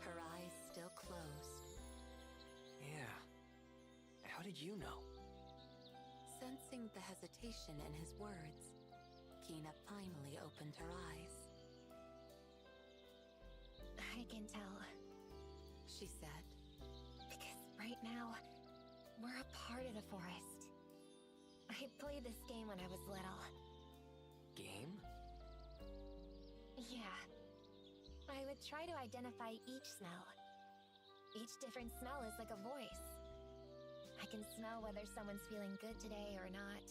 her eyes still closed. Yeah. How did you know? Sensing the hesitation in his words, Kina finally opened her eyes. I can tell. She said. Because right now, we're a part of the forest. I played this game when I was little. Game? Yeah. I would try to identify each smell. Each different smell is like a voice. I can smell whether someone's feeling good today or not,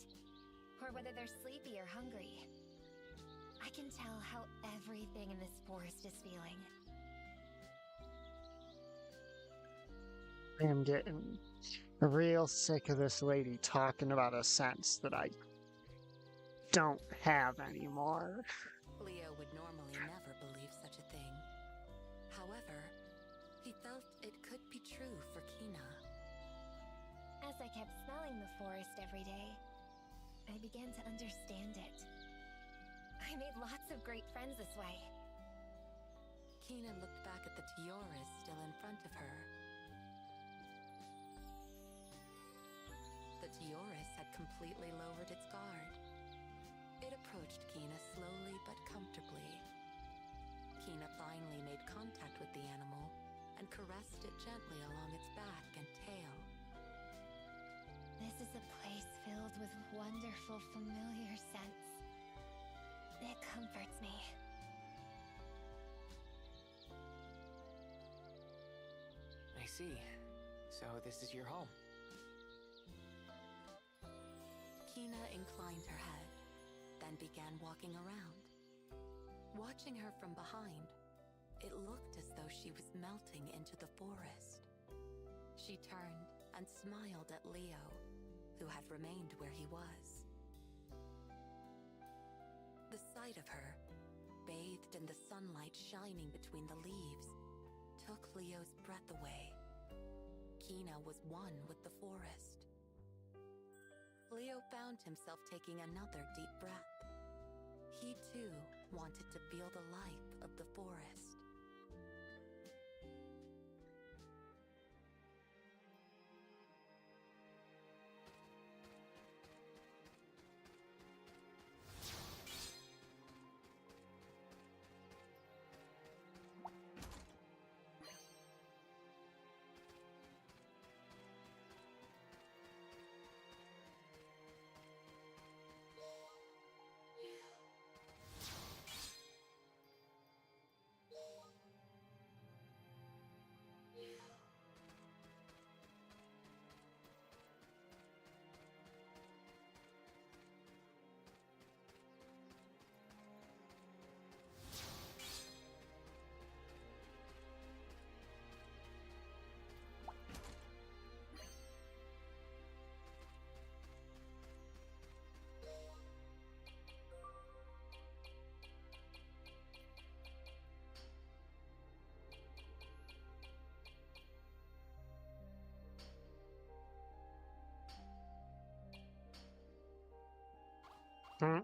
or whether they're sleepy or hungry. I can tell how everything in this forest is feeling. I am getting real sick of this lady talking about a sense that I don't have anymore. Leo would normally never believe such a thing. However, he felt it could be true for Kina. As I kept smelling the forest every day, I began to understand it. I made lots of great friends this way. Kina looked back at the tiaras still in front of her. The tiaras had completely lowered its guard. It approached Kina slowly but comfortably. Kina finally made contact with the animal and caressed it gently along its back and tail. This is a place filled with wonderful, familiar scents. It comforts me. I see. So this is your home. Kina inclined her head, then began walking around. Watching her from behind, it looked as though she was melting into the forest. She turned and smiled at Leo, who had remained where he was. The sight of her, bathed in the sunlight shining between the leaves, took Leo's breath away. Kina was one with the forest. Leo found himself taking another deep breath. He too wanted to feel the life of the forest.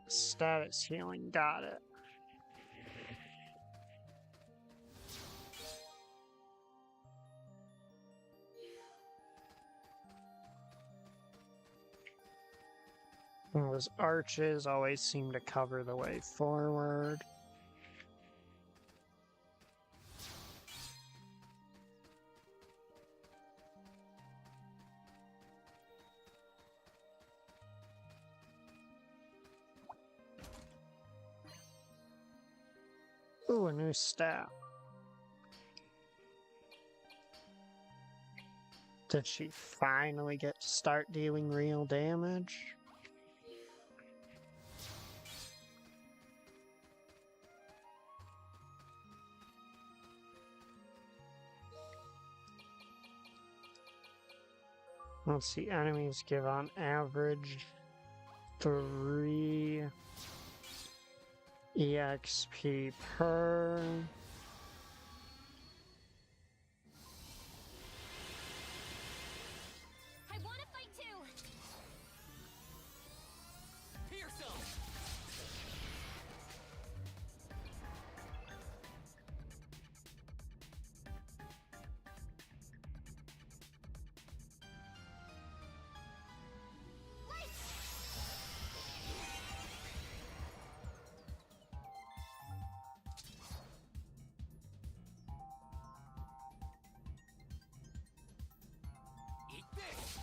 Status healing, got it. And those arches always seem to cover the way forward. Ooh, a new staff. Did she finally get to start dealing real damage? Let's see, enemies give on average 3 EXP per. I want to fight too. Here's some! Eat this!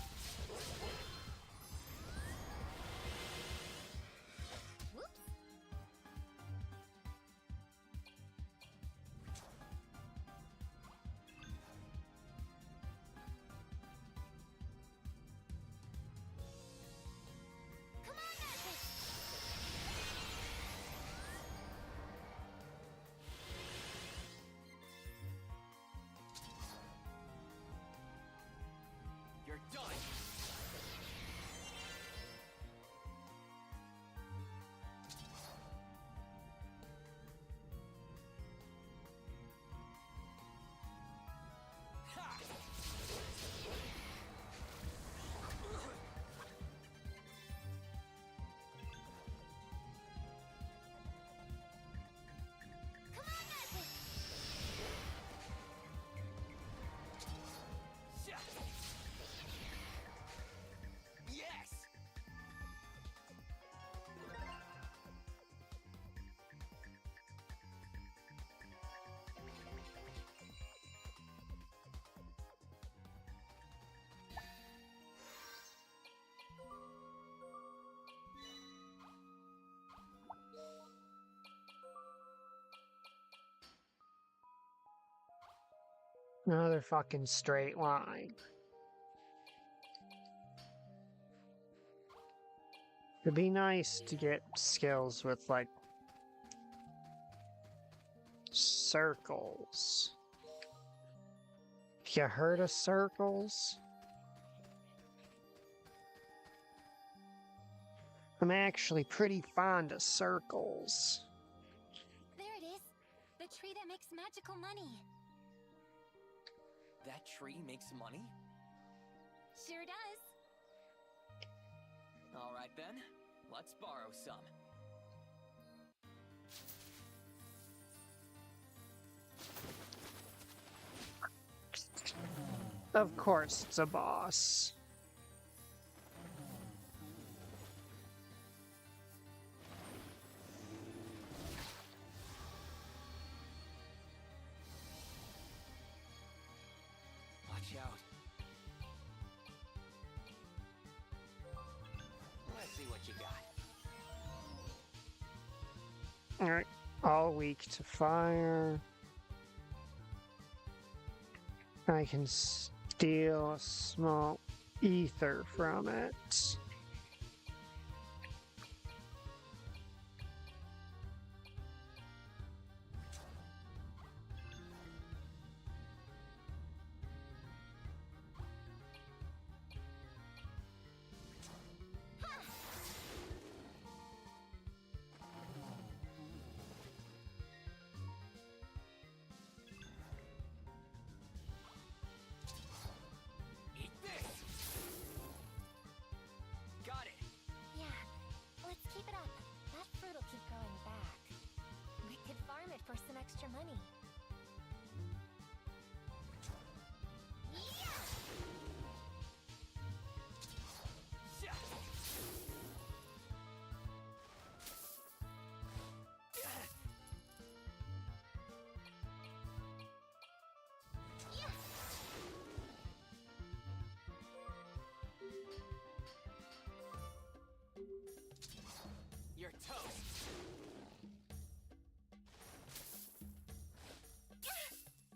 Whoops. Come on, Magic. You're done! Ha! Come on, Magic. Sha! Yes! Another fucking straight line. It'd be nice to get skills with, like, circles. You heard of circles? I'm actually pretty fond of circles. There it is. The tree that makes magical money. That tree makes money? Sure does. Alright then, let's borrow some. Of course, it's a boss. Watch out. Let's see what you got. Alright, all weak to fire. I can steal a small ether from it. Eat this!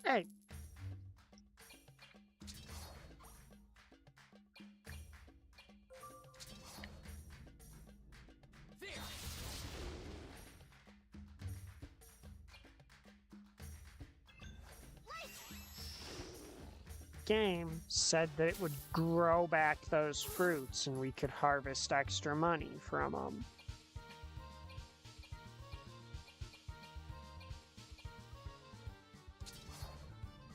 Hey. There! Game said that it would grow back those fruits and we could harvest extra money from them.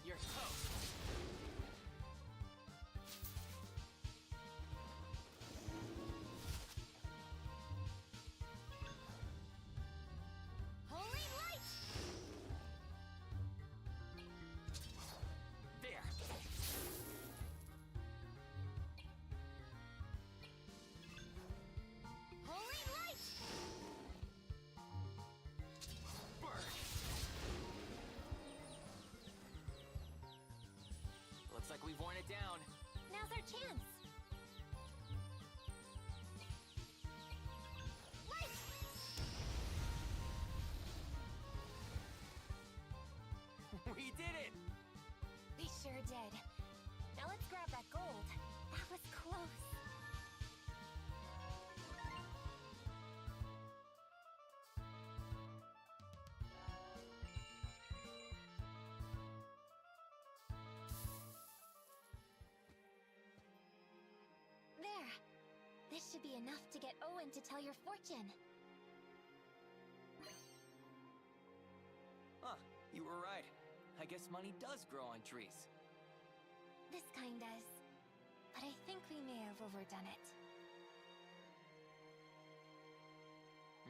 You're toast! Holy light! There! Holy light! Burn! Looks like we've worn it down. Now's our chance. Light! We did it! We sure did. Now let's grab that gold. That was close. There. This should be enough to get Owen to tell your fortune. Huh, you were right. I guess money does grow on trees. This kind does. But I think we may have overdone it.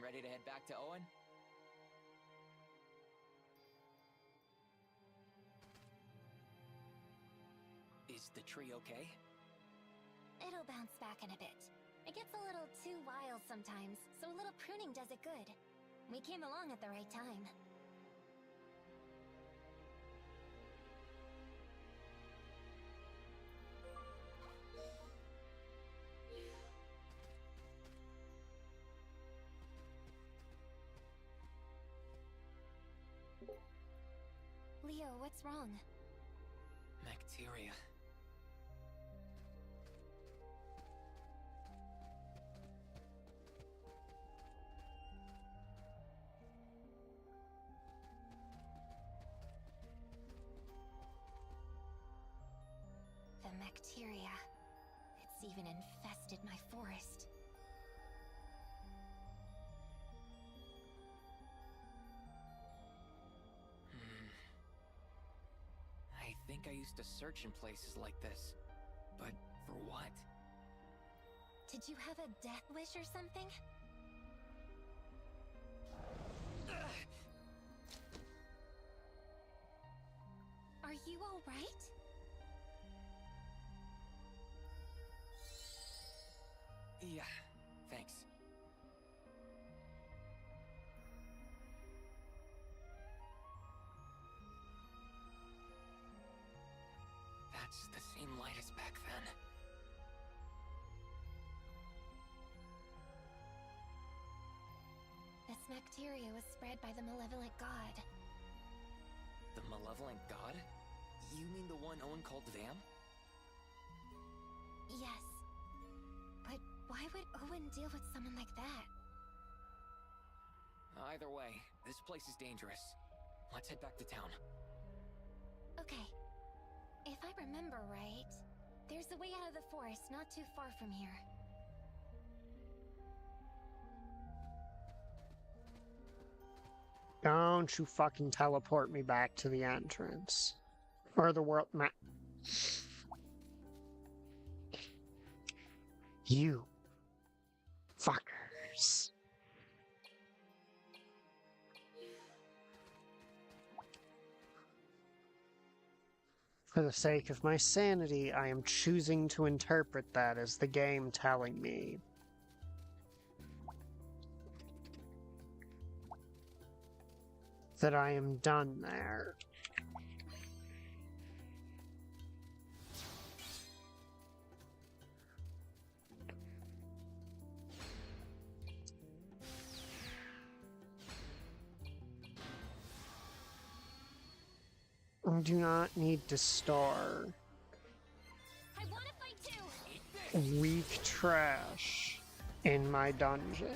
Ready to head back to Owen? Is the tree okay? It'll bounce back in a bit. It gets a little too wild sometimes, so a little pruning does it good. We came along at the right time. Leo, what's wrong? Bacteria. The bacteria. It's even infested my forest. I think I used to search in places like this. But for what? Did you have a death wish or something? Are you all right? Yeah, thanks. That's the same light as back then. This bacteria was spread by the malevolent god. The malevolent god? You mean the one Owen called Vam? Yes. But why would Owen deal with someone like that? Either way, this place is dangerous. Let's head back to town. Okay. If I remember right, there's a way out of the forest not too far from here. Don't you fucking teleport me back to the entrance. Or the world map. You fuckers. For the sake of my sanity, I am choosing to interpret that as the game telling me that I am done there. I do not need to store I want to fight too. weak trash in my dungeon.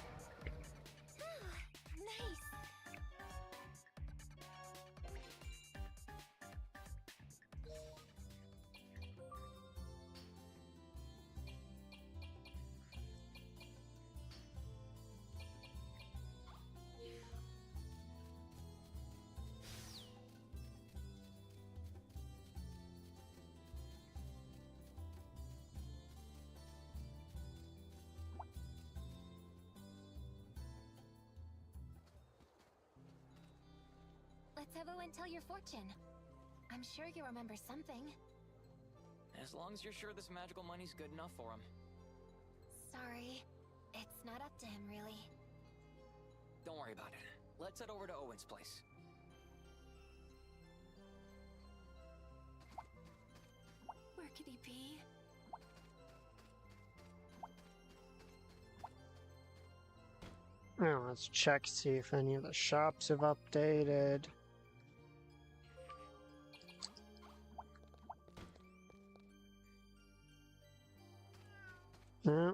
Nice. Let's have Owen tell your fortune. I'm sure you remember something. As long as you're sure this magical money's good enough for him. Sorry. It's not up to him, really. Don't worry about it. Let's head over to Owen's place. Where could he be? Now let's check, see if any of the shops have updated. Yeah.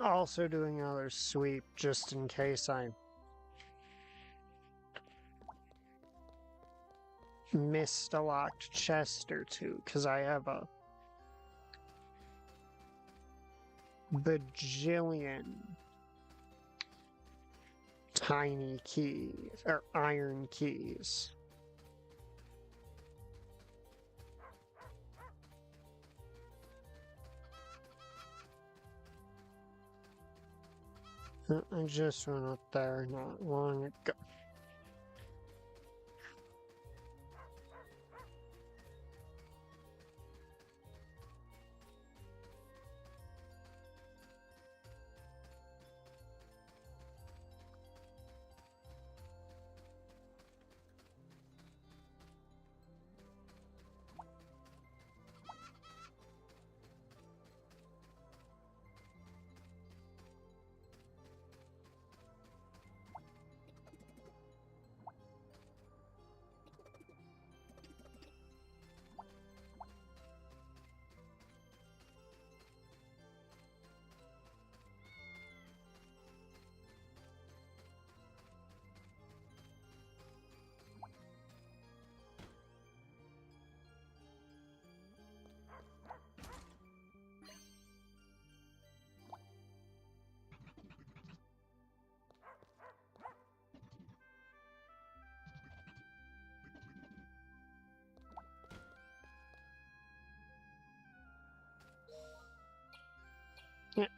Also doing another sweep just in case I missed a locked chest or two, because I have a bajillion tiny keys, or iron keys. I just went up there not long ago.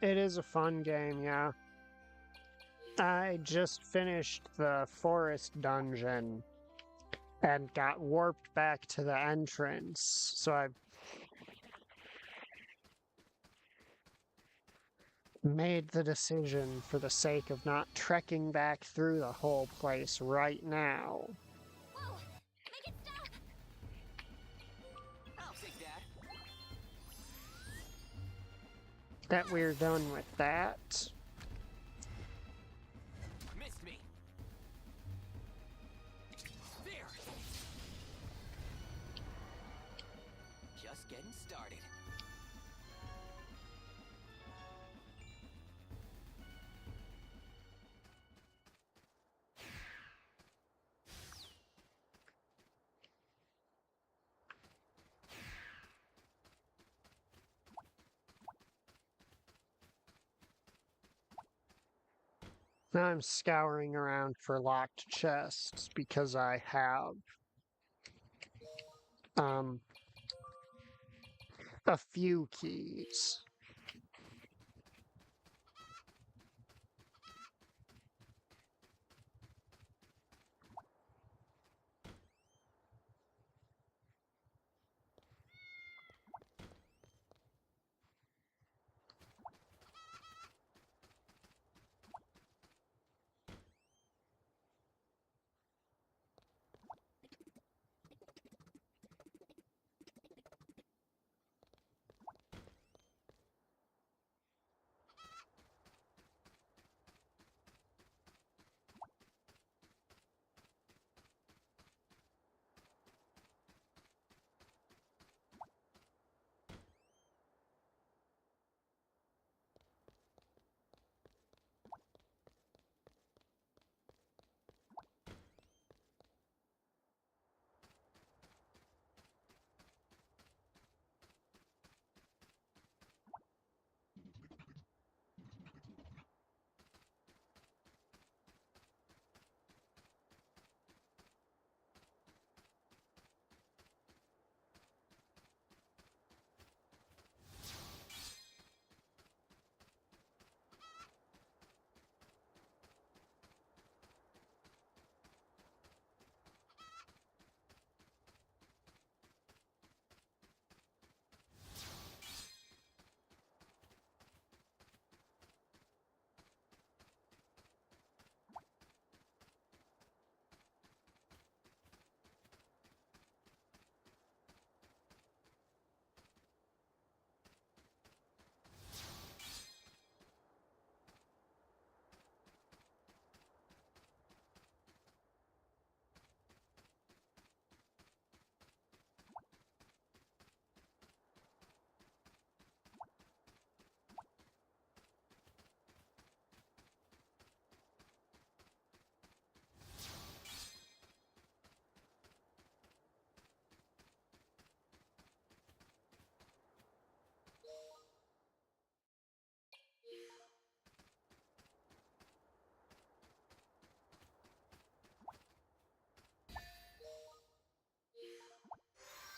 It is a fun game, yeah. I just finished the forest dungeon and got warped back to the entrance, so I've made the decision for the sake of not trekking back through the whole place right now. Whoa! Make it stop! I'll take that. That we're done with that. Missed me. There. Just getting started. Now I'm scouring around for locked chests because I have a few keys.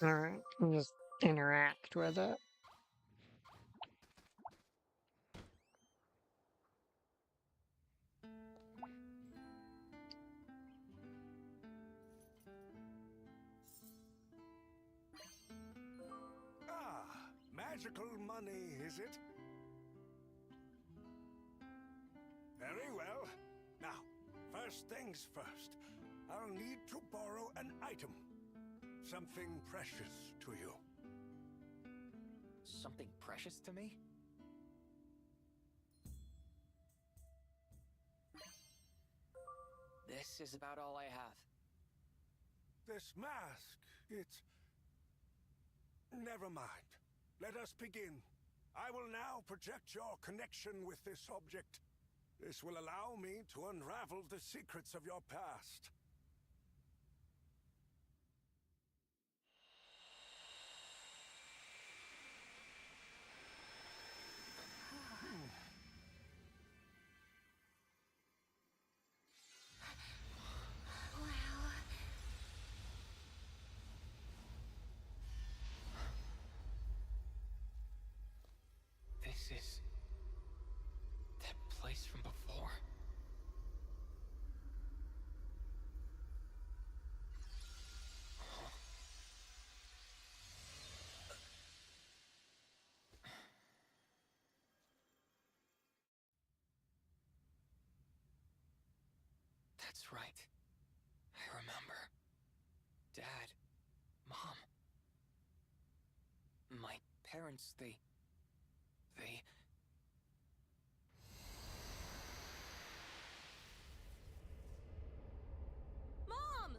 Alright, just interact with it. Ah, magical money, is it? Very well. Now, first things first. I'll need to borrow an item. Something precious to you. Something precious to me? This is about all I have. This mask, it's... Never mind. Let us begin. I will now project your connection with this object. This will allow me to unravel the secrets of your past. This is... that place from before. That's right. I remember. Dad, Mom. My parents, they... Mom!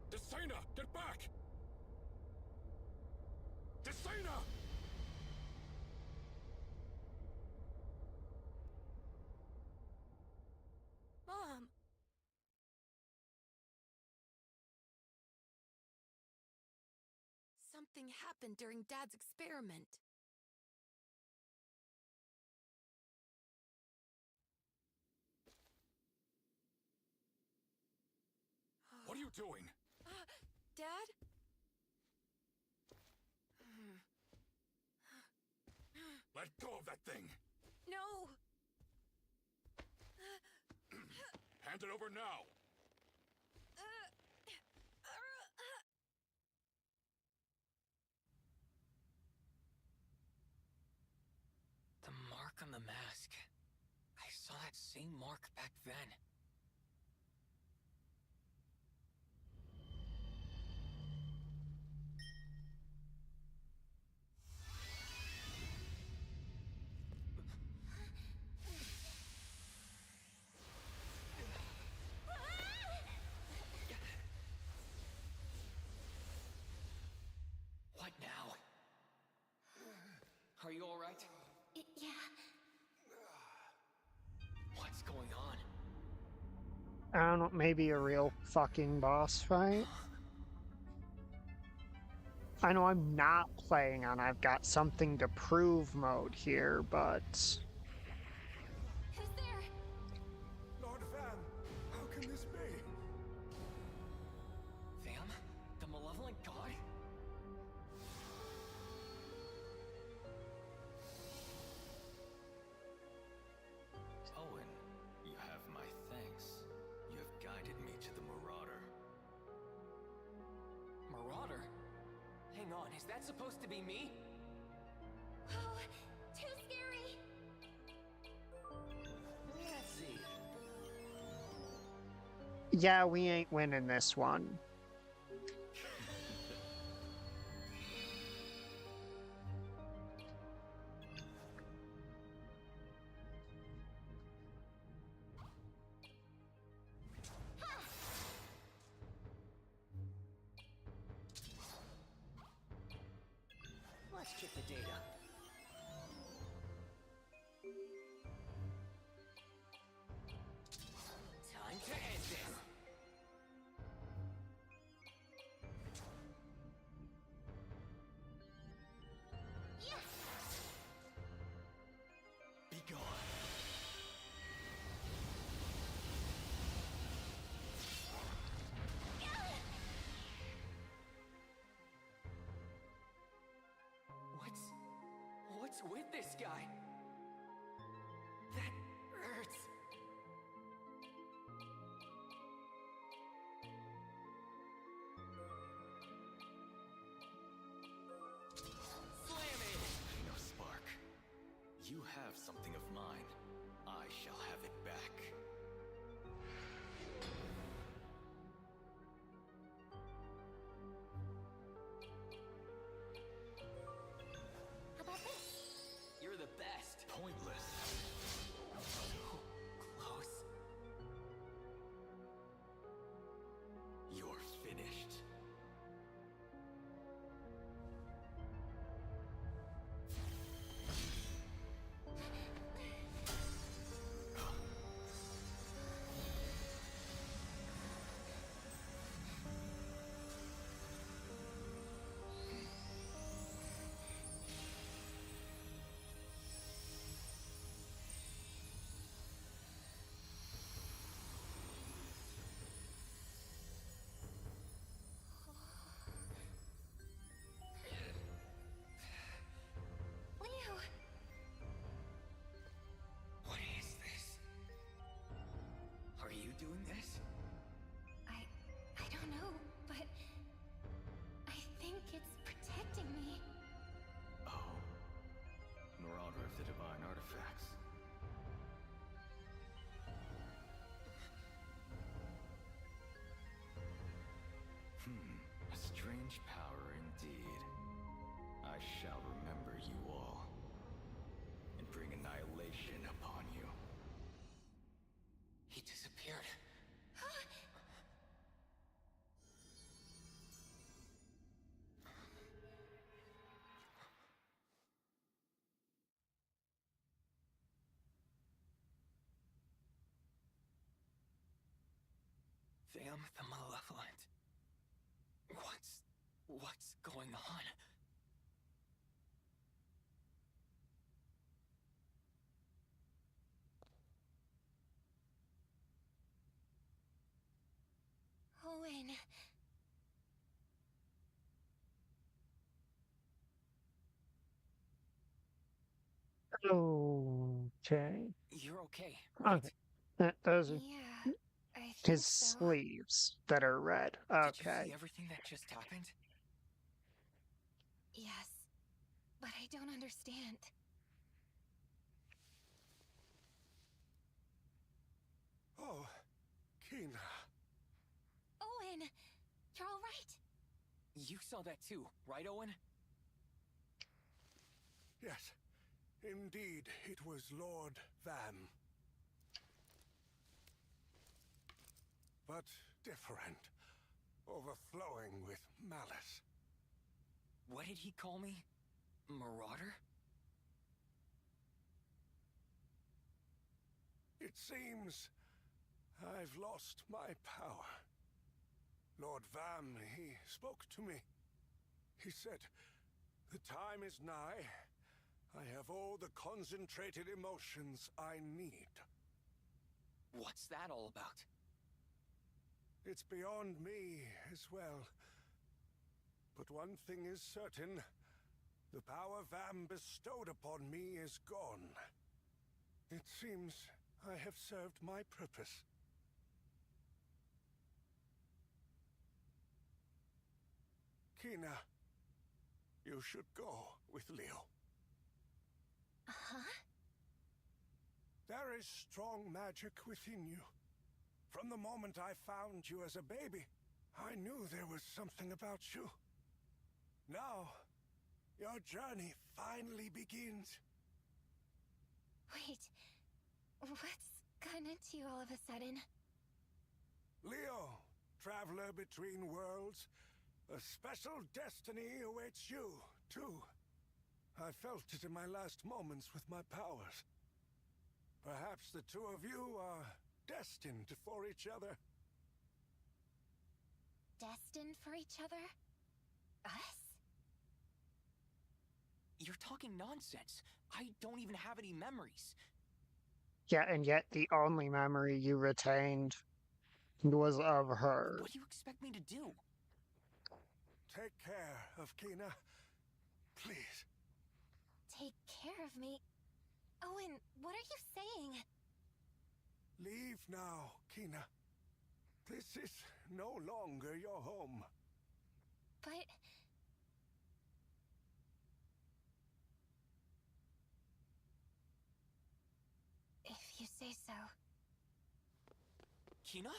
Desena, get back! Desena! Mom! Something happened during Dad's experiment. What are you doing? Dad? Let go of that thing! No! Hand it over now! The mark on the mask. I saw that same mark back then. What now? Are you all right? Yeah. What's going on? I don't know, maybe a real fucking boss fight? I know I'm not playing on I've got something to prove mode here, but... Who's there? Lord Van, how can this be? Vam? The malevolent god? Owen, you have my thanks. You have guided me to the Marauder. Marauder? Hang on, is that supposed to be me? Oh, too scary! Let's see. Yeah, we ain't winning this one. Let's check the data. Time to end this. Be gone. What's with this guy? That hurts. Slam it! No spark. You have something of mine. I shall have it back. How about this? You're the best. Pointless. So close. You're finished. Leo! What is this? Are you doing this? I don't know, but I think it's protecting me. Oh. Marauder of the Divine Artifacts. A strange power indeed. I shall remember you all, and bring annihilation upon you. He disappeared. Vam the Malevolent. What's going on? Owen. Okay. You're okay, right? Okay. Those are Yeah, I think his so. sleeves that are red. Did you Okay. see everything that just happened? Yes, but I don't understand. Oh, Kina. Owen! You're all right. You saw that too, right, Owen? Yes, indeed, it was Lord Vam. But different, overflowing with malice. What did he call me? Marauder? It seems I've lost my power. Lord Vam, he spoke to me. He said, the time is nigh. I have all the concentrated emotions I need. What's that all about? It's beyond me as well. But one thing is certain. The power Vam bestowed upon me is gone. It seems I have served my purpose. Kina, you should go with Leo. Huh? There is strong magic within you. From the moment I found you as a baby, I knew there was something about you. Now, your journey finally begins. Wait, what's gotten into you all of a sudden? Leo, traveler between worlds, a special destiny awaits you, too. I felt it in my last moments with my powers. Perhaps the two of you are destined for each other. Destined for each other? Us? You're talking nonsense. I don't even have any memories. Yeah, and yet the only memory you retained was of her. What do you expect me to do? Take care of Kina. Please. Take care of me. Owen, what are you saying? Leave now, Kina. This is no longer your home. But... if you say so. Kina?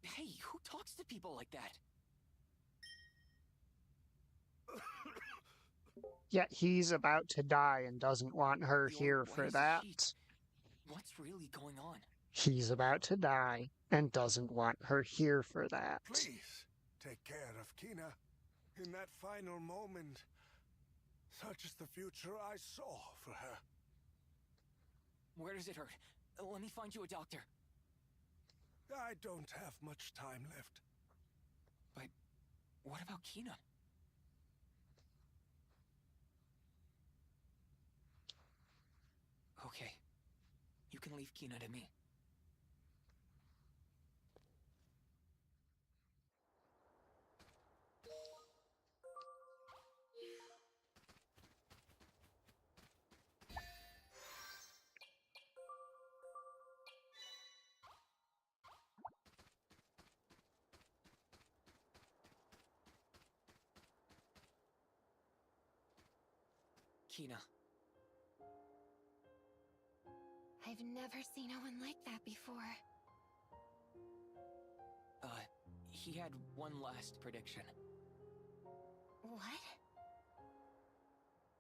Hey, who talks to people like that? Yet he's about to die and doesn't want her Your here why for is that. she... What's really going on? He's about to die and doesn't want her here for that. Please, take care of Kina. In that final moment, such is the future I saw for her. Where does it hurt? Let me find you a doctor. I don't have much time left. But what about Kina? Okay. You can leave Kina to me. Kina. I've never seen Owen like that before. He had one last prediction. What?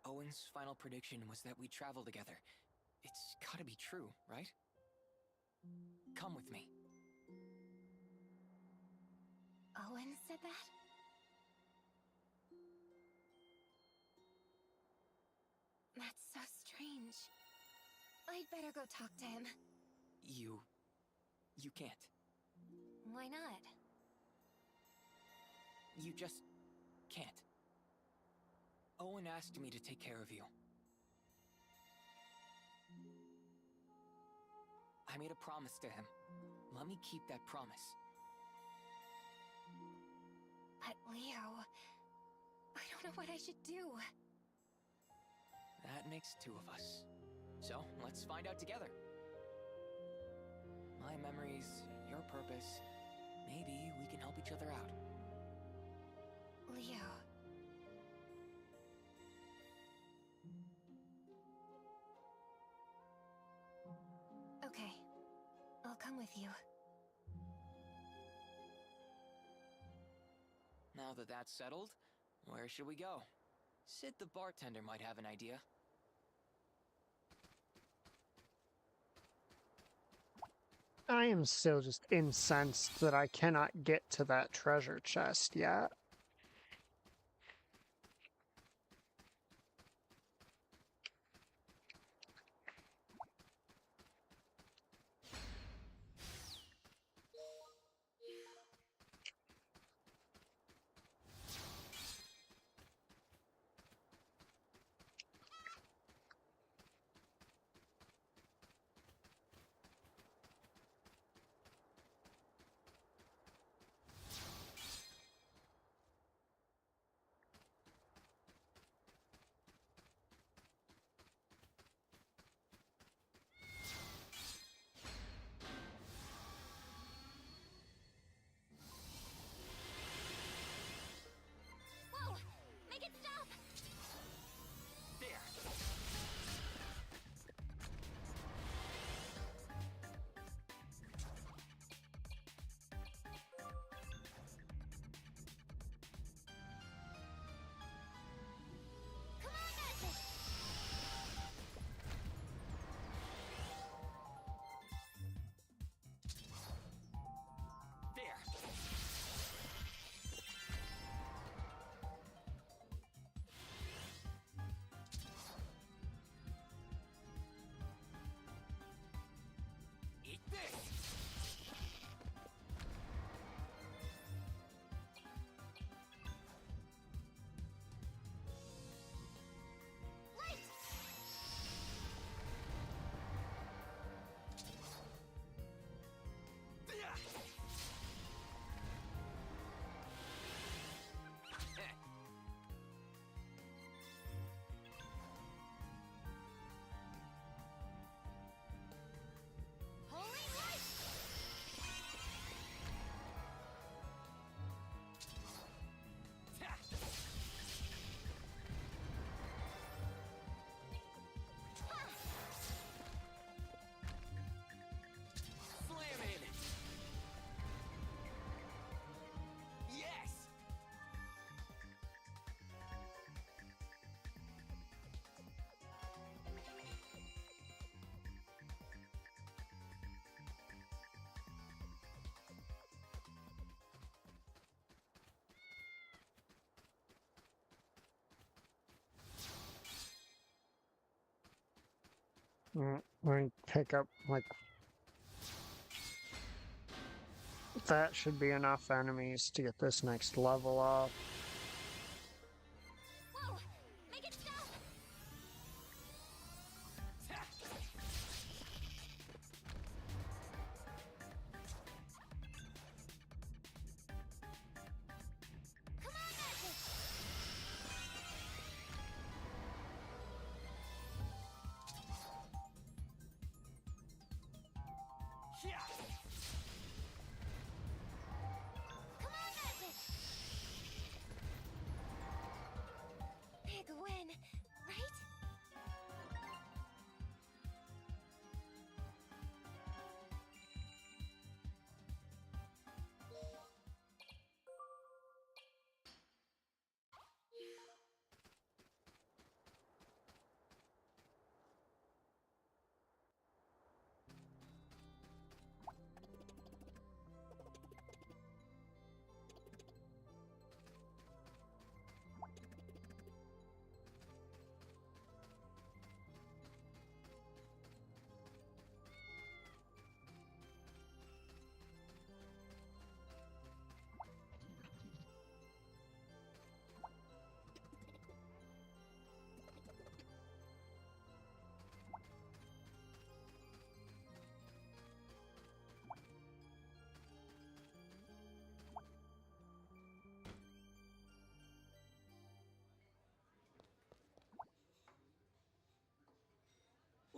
Owen's final prediction was that we'd travel together. It's gotta be true, right? Come with me. Owen said that? That's so strange. I'd better go talk to him. You can't. Why not? You just can't. Owen asked me to take care of you. I made a promise to him. Let me keep that promise. But Leo... I don't know what I should do. That makes two of us. So, let's find out together. My memories, your purpose. Maybe we can help each other out. Leo... okay. I'll come with you. Now that that's settled, where should we go? Sid the bartender might have an idea. I am still just incensed that I cannot get to that treasure chest yet. We pick up, like, that should be enough enemies to get this next level up. Whoa! Make it stop! Come on, Magic! Come on, Magic! Big win, right?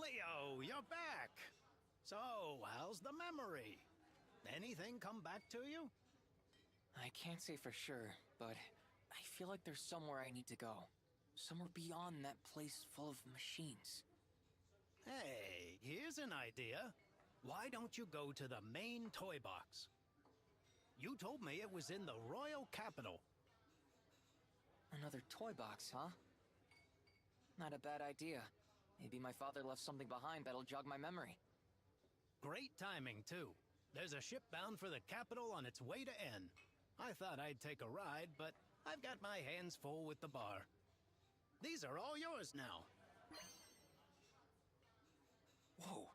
Leo, you're back! So, how's the memory? Anything come back to you? I can't say for sure, but I feel like there's somewhere I need to go. Somewhere beyond that place full of machines. Hey, here's an idea. Why don't you go to the main toy box? You told me it was in the royal capital. Another toy box, huh? Not a bad idea. Maybe my father left something behind that'll jog my memory. Great timing, too. There's a ship bound for the capital on its way to N. I thought I'd take a ride, but I've got my hands full with the bar. These are all yours now. Whoa,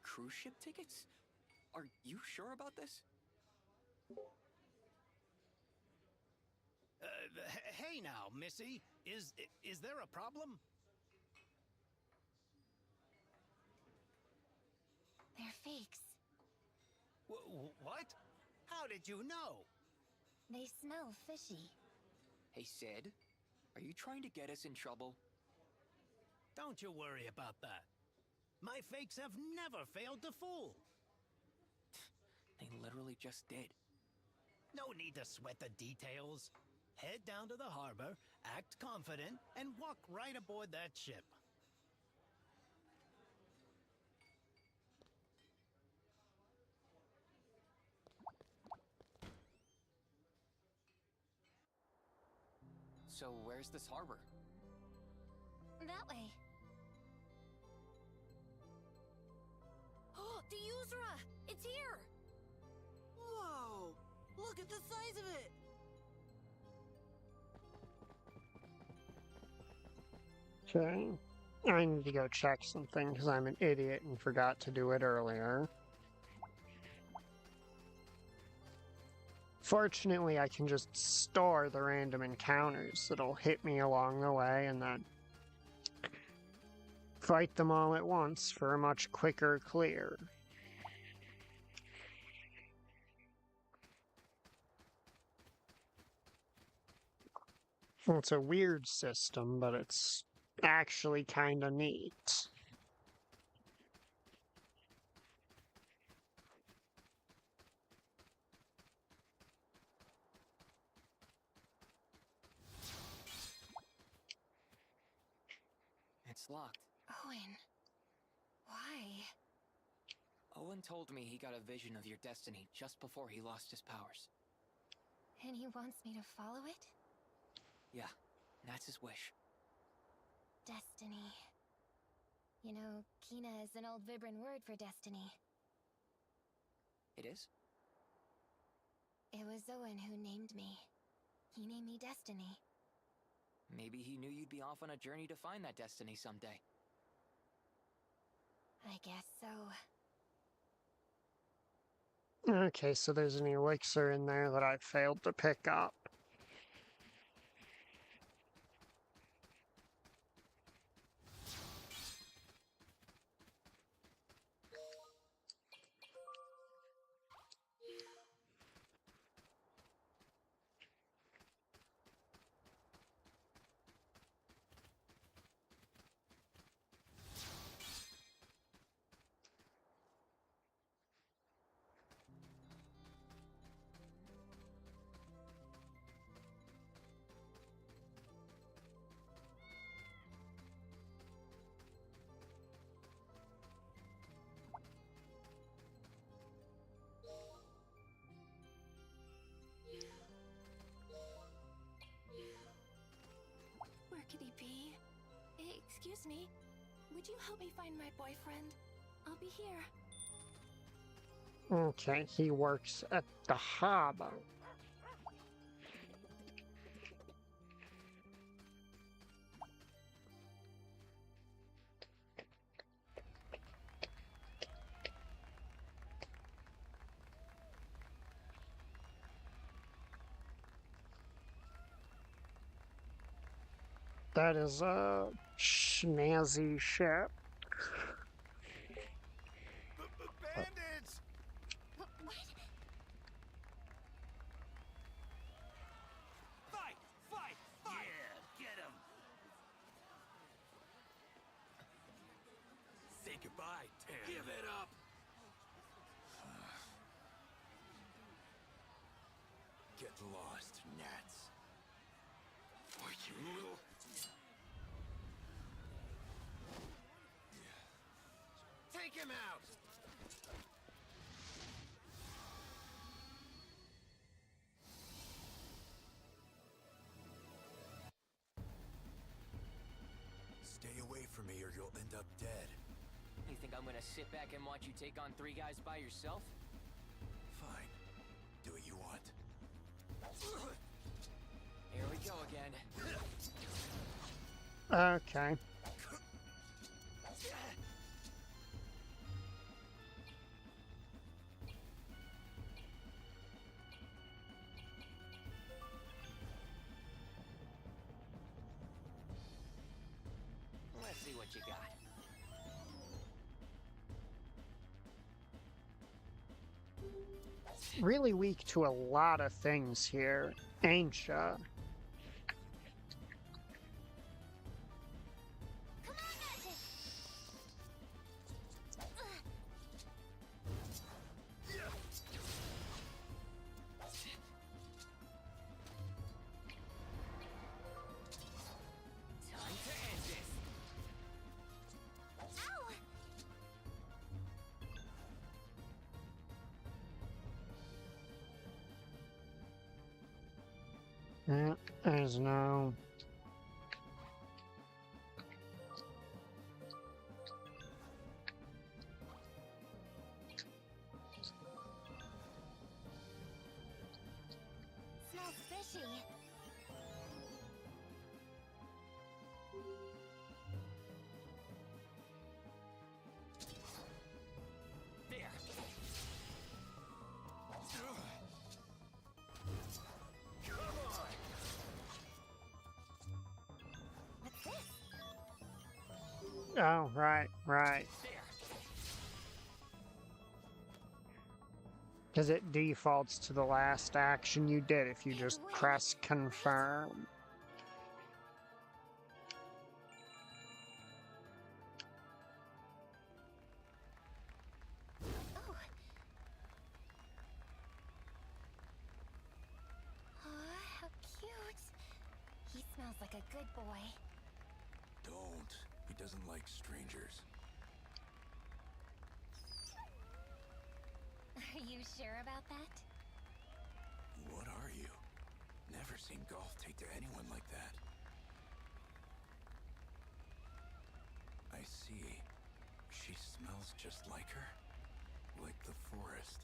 cruise ship tickets? Are you sure about this? Hey now, Missy. Is there a problem? They're fakes. What? How did you know? They smell fishy. Hey, Sid, are you trying to get us in trouble? Don't you worry about that. My fakes have never failed to fool. They literally just did. No need to sweat the details. Head down to the harbor, act confident, and walk right aboard that ship. So where's this harbor? That way. Oh, the Yuzra! It's here! Whoa! Look at the size of it! Okay. I need to go check something because I'm an idiot and forgot to do it earlier. Fortunately, I can just store the random encounters that'll hit me along the way and then fight them all at once for a much quicker clear. Well, it's a weird system, but it's actually kinda neat. It's locked. Owen. Why? Owen told me he got a vision of your destiny just before he lost his powers. And he wants me to follow it? Yeah, that's his wish. Destiny. You know, Kina is an old Vibran word for destiny. It is? It was Owen who named me. He named me Destiny. Maybe he knew you'd be off on a journey to find that destiny someday. I guess so. Okay, so there's an elixir in there that I failed to pick up. Where could he be? Excuse me. Would you help me find my boyfriend? I'll be here. Okay, he works at the harbor. That is a snazzy ship. Bandits! What? Fight! Fight! Fight! Yeah, get him! Say goodbye, Tim. Give it up! Get lost, gnats. Or you will... Take him out! Stay away from me or you'll end up dead. You think I'm gonna sit back and watch you take on 3 guys by yourself? Fine. Do what you want. Here we go again. Okay. Let's see what you got. Really weak to a lot of things here, ain't ya? Come on, magic! Time to end this. Ow! There's no... Smells fishy. There. What's this? Oh, right. There. Because it defaults to the last action you did if you just press confirm. Oh. Aw, how cute. He smells like a good boy. Don't. He doesn't like strangers. Are you sure about that? What are you? Never seen Golf take to anyone like that. I see. She smells just like her? Like the forest.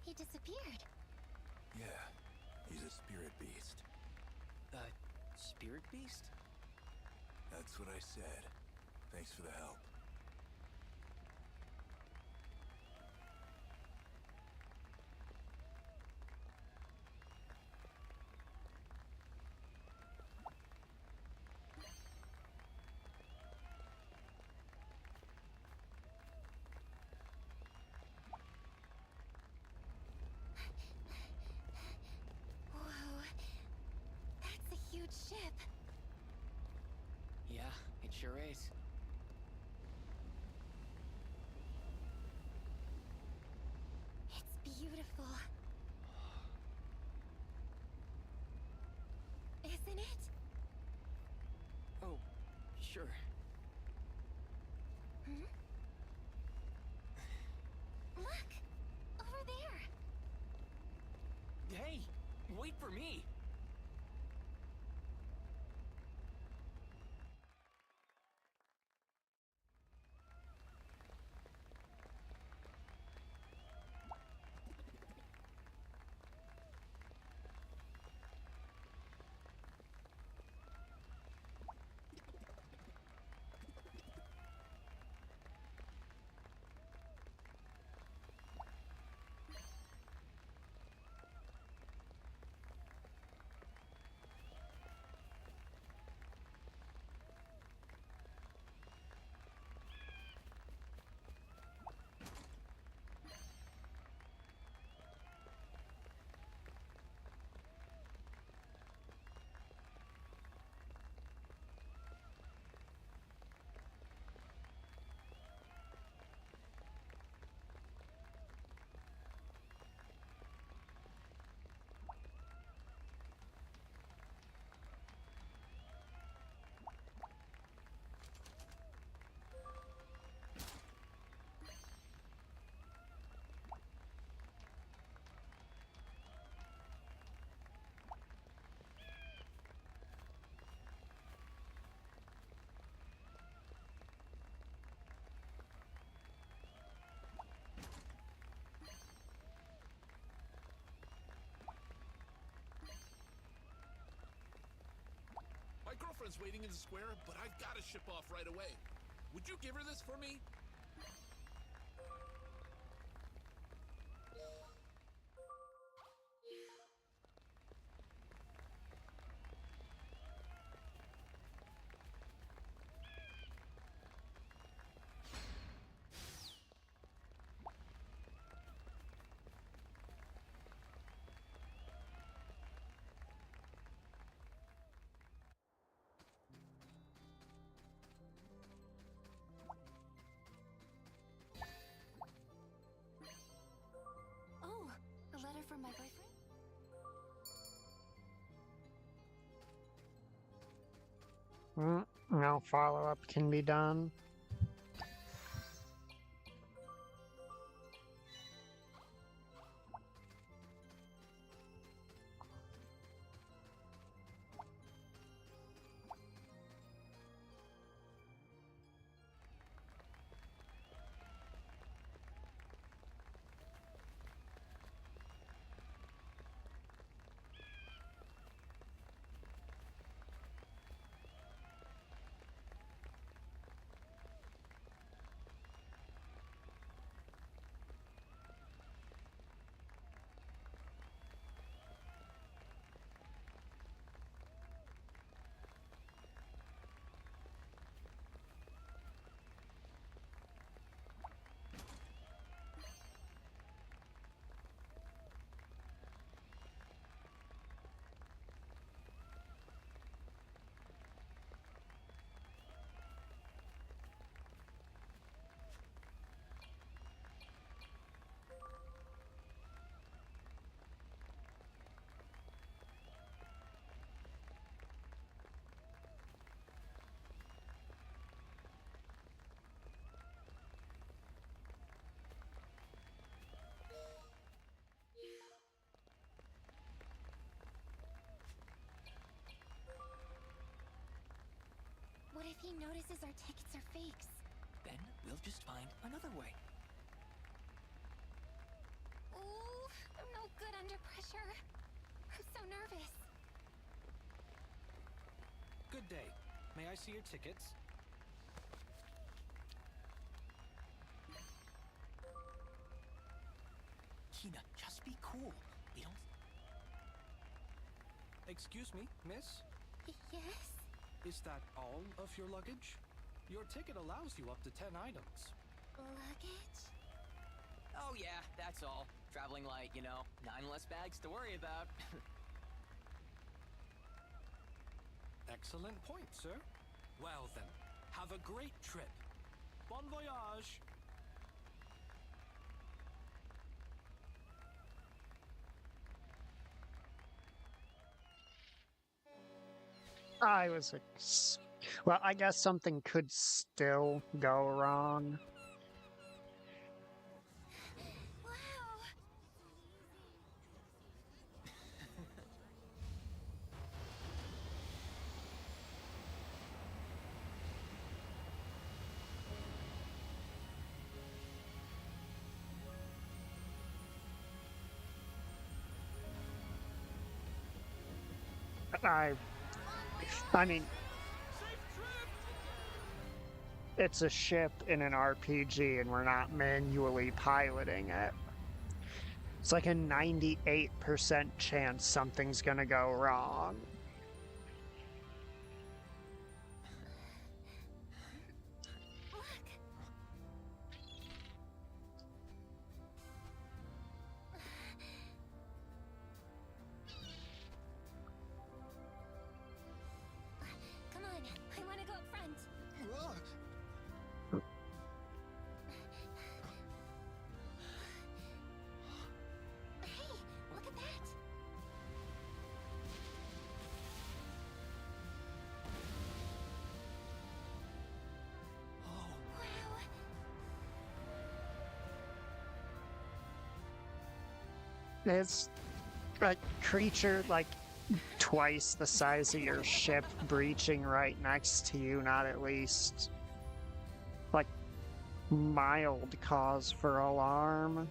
He disappeared. Yeah, he's a spirit beast. Spirit beast? That's what I said. Thanks for the help. Whoa. That's a huge ship. Yeah, it sure is. It's beautiful. Isn't it? Oh, sure. Hmm? Look! Over there! Hey, wait for me! My girlfriend's waiting in the square, but I've got to ship off right away. Would you give her this for me? Oh, a letter from my boyfriend? No follow-up can be done. What if he notices our tickets are fakes? Then we'll just find another way. Ooh, I'm no good under pressure. I'm so nervous. Good day. May I see your tickets? Kina, just be cool. They don't... Excuse me, miss? Yes? Is that all of your luggage? Your ticket allows you up to 10 items. Luggage? Oh yeah, that's all. Traveling light, 9 less bags to worry about. Excellent point, sir. Well then, have a great trip. Bon voyage! Well, I guess something could still go wrong. Wow! I mean, it's a ship in an RPG and we're not manually piloting it. It's like a 98% chance something's gonna go wrong. Come on, I want to go up front. Hey, look at that. Wow. It's a creature like twice the size of your ship breaching right next to you, not at least like mild cause for alarm.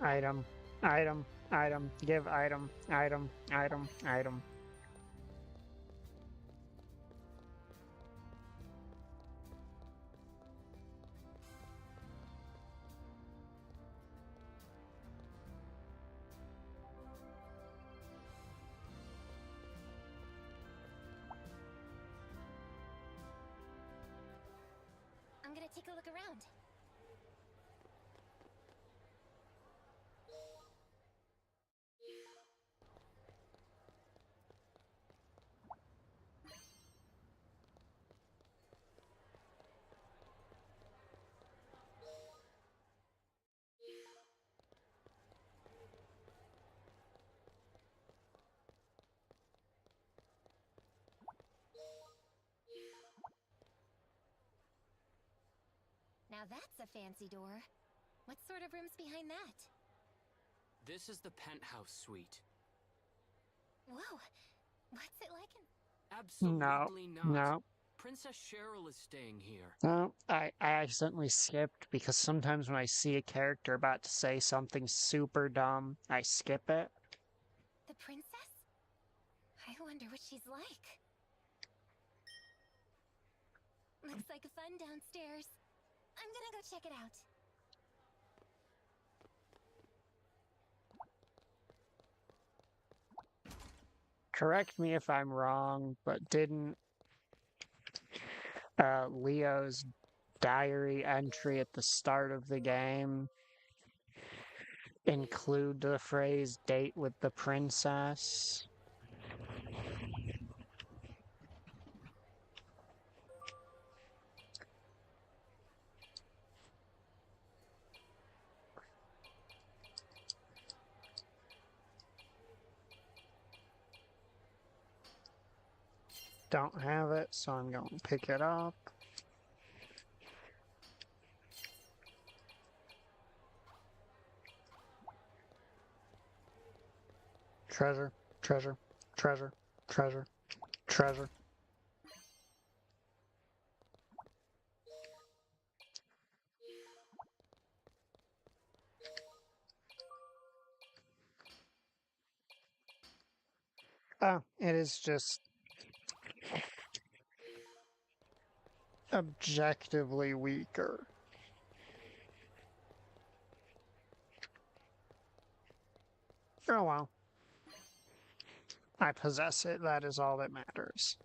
Item, item, item, give item, item, item, item. I'm gonna take a look around. Now that's a fancy door. What sort of room's behind that? This is the penthouse suite. Whoa, what's it like in... Absolutely not. No. Princess Cheryl is staying here. No, I accidentally skipped because sometimes when I see a character about to say something super dumb, I skip it. The princess? I wonder what she's like. Looks like fun downstairs. I'm gonna go check it out. Correct me if I'm wrong, but didn't Leo's diary entry at the start of the game include the phrase date with the princess? Don't have it, so I'm going to pick it up. Treasure, treasure, treasure, treasure, treasure. Oh, it is just objectively weaker. Oh well. I possess it, that is all that matters.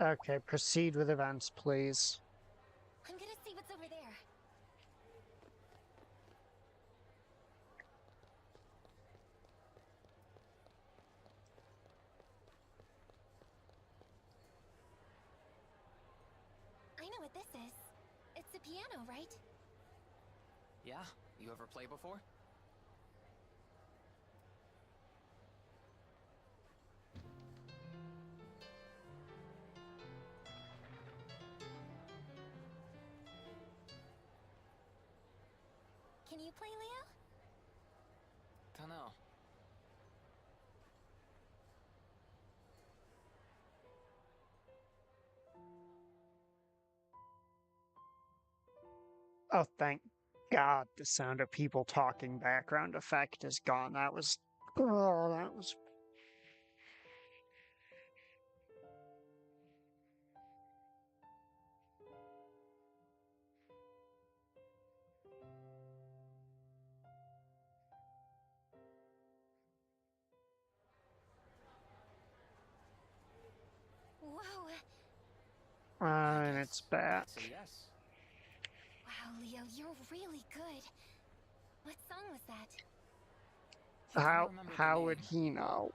Okay, proceed with events, please. I'm gonna see what's over there. I know what this is. It's a piano, right? Yeah? You ever play before? Can you play, Leo? Dunno. Oh, thank God the sound of people talking background effect is gone. That was... Oh, that was... Whoa! And it's back. That's a yes. Wow, Leo, you're really good. What song was that? I don't remember the How would name, he know?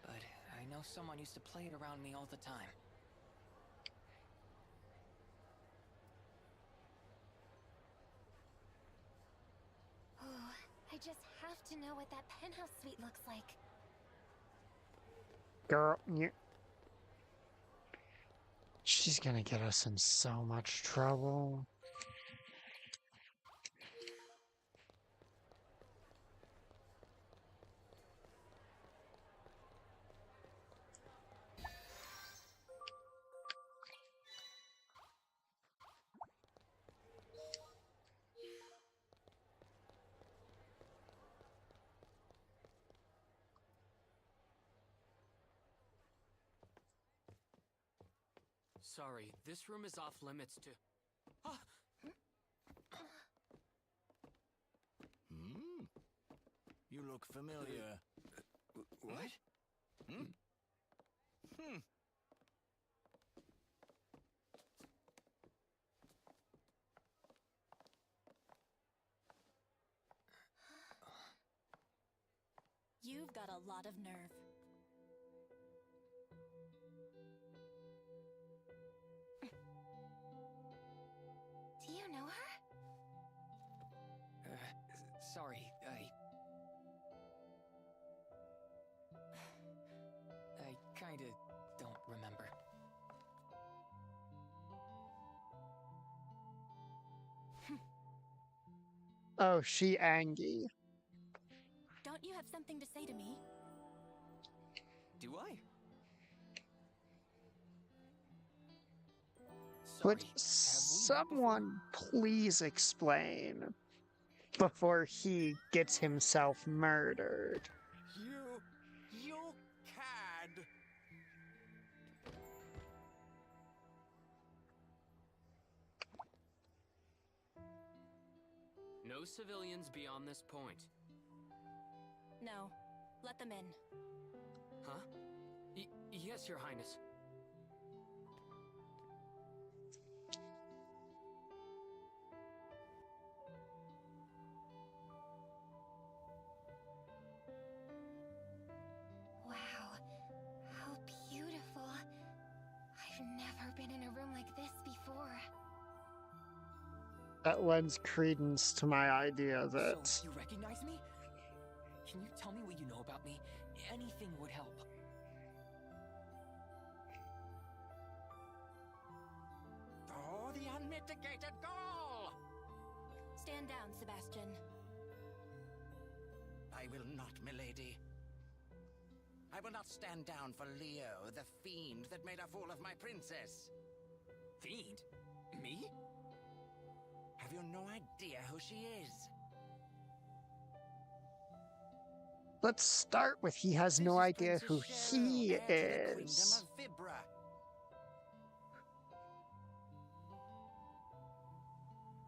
but I know someone used to play it around me all the time. Oh, I just have to know what that penthouse suite looks like. Girl, you... She's gonna get us in so much trouble. Sorry, this room is off limits to... Ah! You look familiar. What? You've got a lot of nerve. Do you know her? Sorry, I kinda don't remember. Oh, she Angie. Don't you have something to say to me? Do I? Would Sorry, have we met someone please explain before he gets himself murdered? You cad! No civilians beyond this point. No. Let them in. Huh? Yes, Your Highness. Wow. How beautiful. I've never been in a room like this before. That lends credence to my idea that... So, you recognize me? Can you tell me what you know about me? Anything would help. Oh, the unmitigated gall! Stand down, Sebastian. I will not, milady. I will not stand down for Leo, the fiend that made a fool of my princess. Fiend? Me? Have you no idea who she is? Let's start with he has no idea who he is.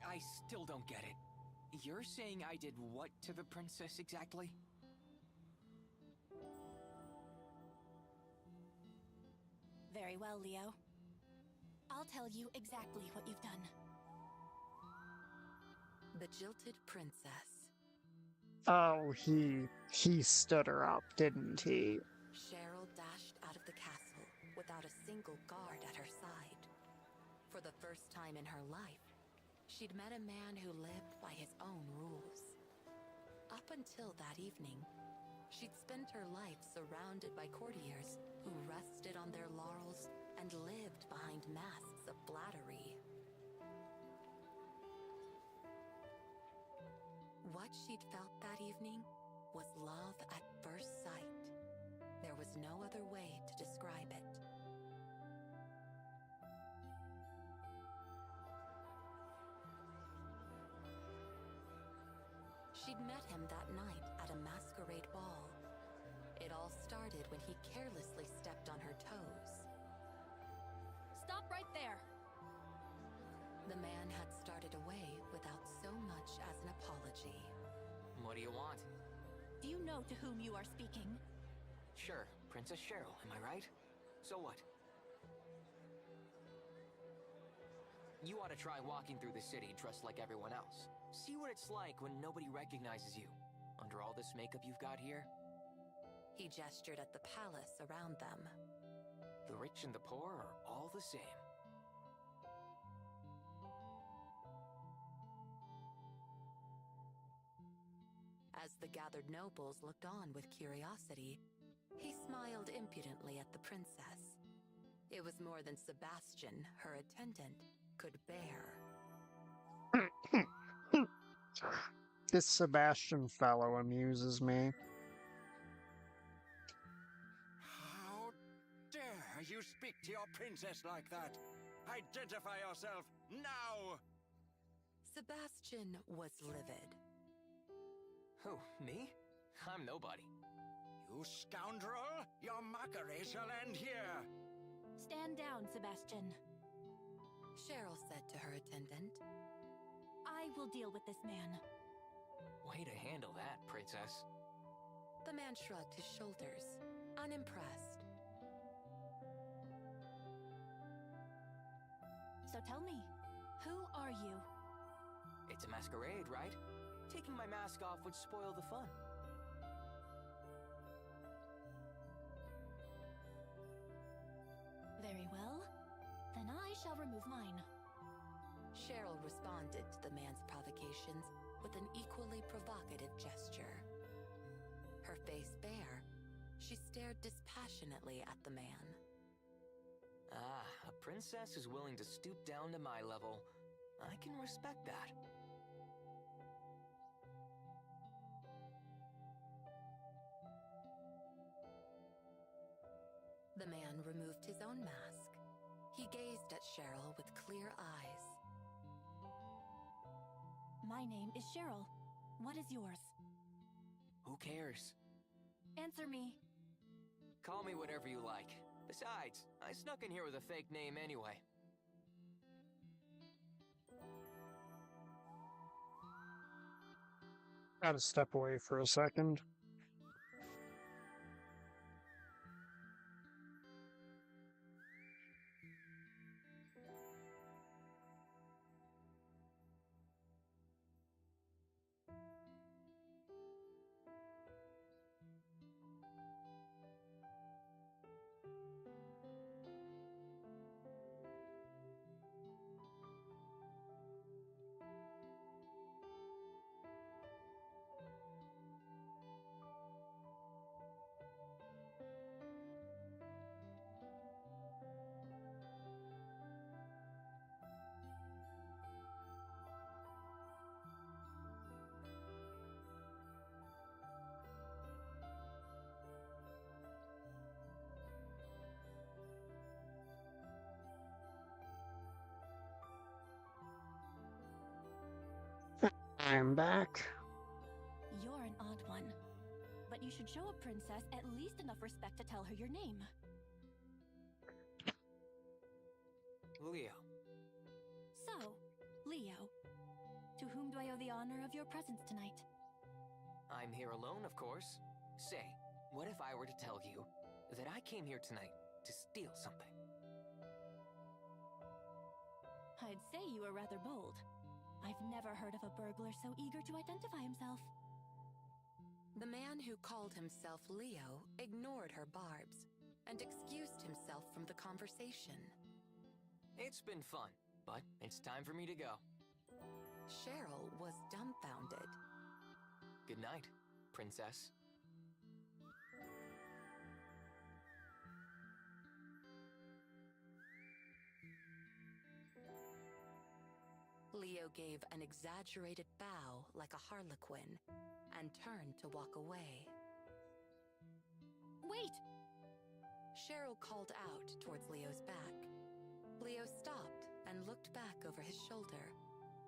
I still don't get it. You're saying I did what to the princess exactly? Very well, Leo. I'll tell you exactly what you've done. The Jilted Princess. Oh, he stood her up, didn't he? Cheryl dashed out of the castle without a single guard at her side. For the first time in her life, she'd met a man who lived by his own rules. Up until that evening, she'd spent her life surrounded by courtiers who rested on their laurels and lived behind masks of flattery. What she'd felt that evening was love at first sight. There was no other way to describe it. She'd met him that night at a masquerade ball. It all started when he carelessly stepped on her toes. Stop right there! The man had started away without so much as an apology. What do you want? Do you know to whom you are speaking? Sure, Princess Cheryl, am I right? So what? You ought to try walking through the city dressed like everyone else. See what it's like when nobody recognizes you. Under all this makeup you've got here. He gestured at the palace around them. The rich and the poor are all the same. As the gathered nobles looked on with curiosity, he smiled impudently at the princess. It was more than Sebastian, her attendant, could bear. This Sebastian fellow amuses me. How dare you speak to your princess like that? Identify yourself now! Sebastian was livid. Who, me? I'm nobody. You scoundrel! Your mockery shall end here! Stand down, Sebastian. Cheryl said to her attendant. I will deal with this man. Way to handle that, Princess. The man shrugged his shoulders, unimpressed. So tell me, who are you? It's a masquerade, right? Taking my mask off would spoil the fun. Very well. Then I shall remove mine. Cheryl responded to the man's provocations with an equally provocative gesture. Her face bare, she stared dispassionately at the man. Ah, a princess is willing to stoop down to my level. I can respect that. The man removed his own mask. He gazed at Cheryl with clear eyes. My name is Cheryl. What is yours? Who cares? Answer me. Call me whatever you like. Besides, I snuck in here with a fake name anyway. Gotta step away for a second. I'm back. You're an odd one. But you should show a princess at least enough respect to tell her your name. Leo. So, Leo, to whom do I owe the honor of your presence tonight? I'm here alone, of course. Say, what if I were to tell you that I came here tonight to steal something? I'd say you were rather bold. I've never heard of a burglar so eager to identify himself. The man who called himself Leo ignored her barbs and excused himself from the conversation. It's been fun, but it's time for me to go. Cheryl was dumbfounded. Good night, Princess. Leo gave an exaggerated bow like a harlequin and turned to walk away. Wait! Cheryl called out towards Leo's back. Leo stopped and looked back over his shoulder,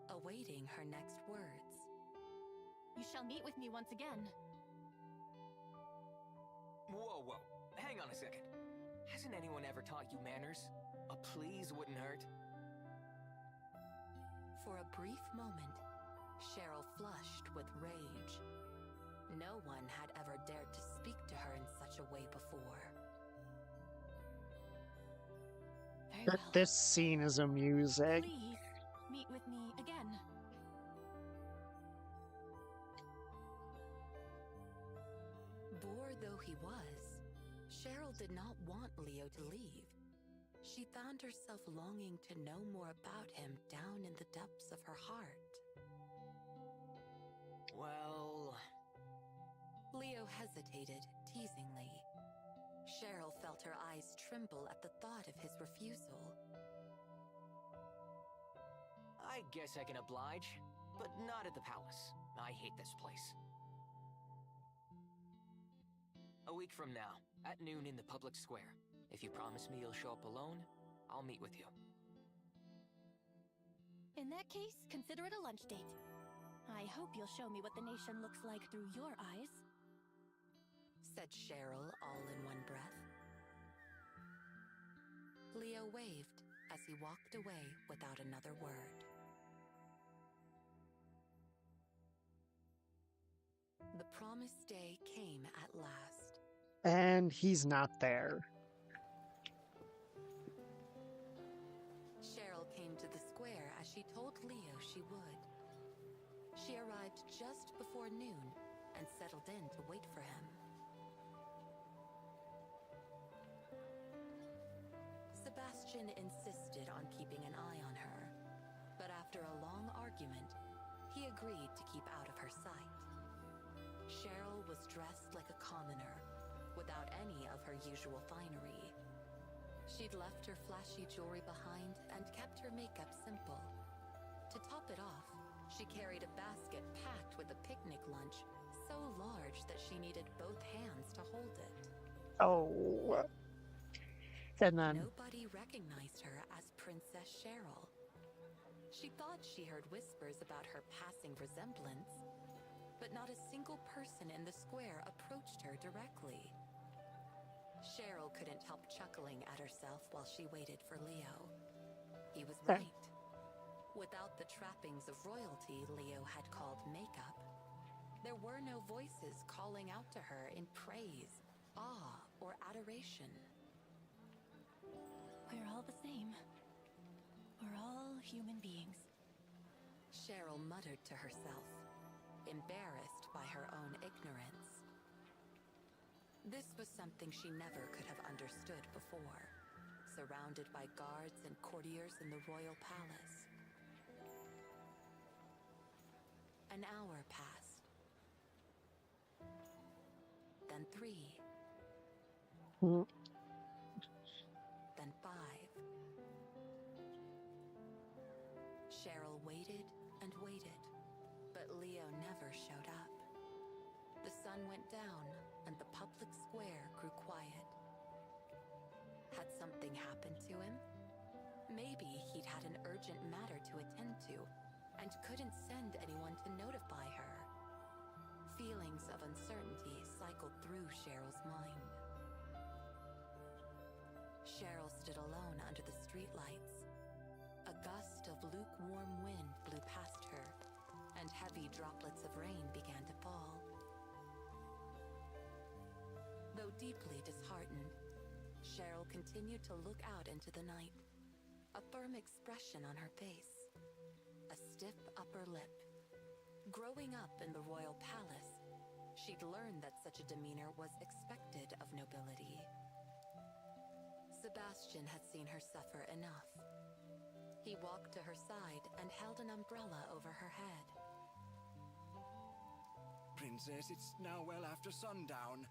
awaiting her next words. You shall meet with me once again. Whoa, whoa. Hang on a second. Hasn't anyone ever taught you manners? A please wouldn't hurt. For a brief moment, Cheryl flushed with rage. No one had ever dared to speak to her in such a way before. Very well. This scene is amusing. Please, meet with me again. Bored though he was, Cheryl did not want Leo to leave. She found herself longing to know more about him down in the depths of her heart. Well... Leo hesitated, teasingly. Cheryl felt her eyes tremble at the thought of his refusal. I guess I can oblige, but not at the palace. I hate this place. A week from now, at noon in the public square. If you promise me you'll show up alone, I'll meet with you. In that case, consider it a lunch date. I hope you'll show me what the nation looks like through your eyes, said Cheryl all in one breath. Leo waved as he walked away without another word. The promised day came at last. And he's not there. Cheryl came to the square as she told Leo she would. She arrived just before noon and settled in to wait for him. Sebastian insisted on keeping an eye on her, but after a long argument, he agreed to keep out of her sight. Cheryl was dressed like a commoner, without any of her usual finery. She'd left her flashy jewelry behind and kept her makeup simple. To top it off, she carried a basket packed with a picnic lunch so large that she needed both hands to hold it. Oh. And then... Nobody recognized her as Princess Cheryl. She thought she heard whispers about her passing resemblance, but not a single person in the square approached her directly. Cheryl couldn't help chuckling at herself while she waited for Leo. He was right. Without the trappings of royalty Leo had called makeup, there were no voices calling out to her in praise, awe, or adoration. We're all the same. We're all human beings. Cheryl muttered to herself, embarrassed by her own ignorance. This was something she never could have understood before, surrounded by guards and courtiers in the royal palace. An hour passed. Then 3. Then 5. Cheryl waited and waited, but Leo never showed up. The sun went down and the public square grew quiet. Had something happened to him? Maybe he'd had an urgent matter to attend to and couldn't send anyone to notify her. Feelings of uncertainty cycled through Cheryl's mind. Cheryl stood alone under the streetlights. A gust of lukewarm wind blew past her, and heavy droplets of rain began to fall. Though deeply disheartened, Cheryl continued to look out into the night, a firm expression on her face, a stiff upper lip. Growing up in the royal palace, she'd learned that such a demeanor was expected of nobility. Sebastian had seen her suffer enough. He walked to her side and held an umbrella over her head. Princess, it's now well after sundown.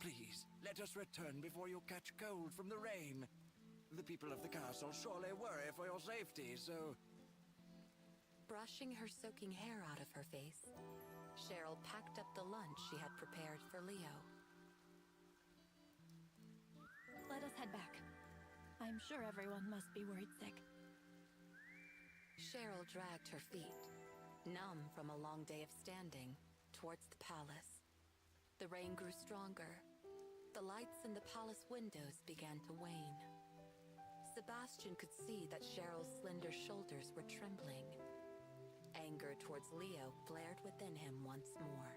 Please, let us return before you catch cold from the rain. The people of the castle surely worry for your safety, so... Brushing her soaking hair out of her face, Cheryl packed up the lunch she had prepared for Leo. Let us head back. I'm sure everyone must be worried sick. Cheryl dragged her feet, numb from a long day of standing, towards the palace. The rain grew stronger. The lights in the palace windows began to wane. Sebastian could see that Cheryl's slender shoulders were trembling. Anger towards Leo flared within him once more.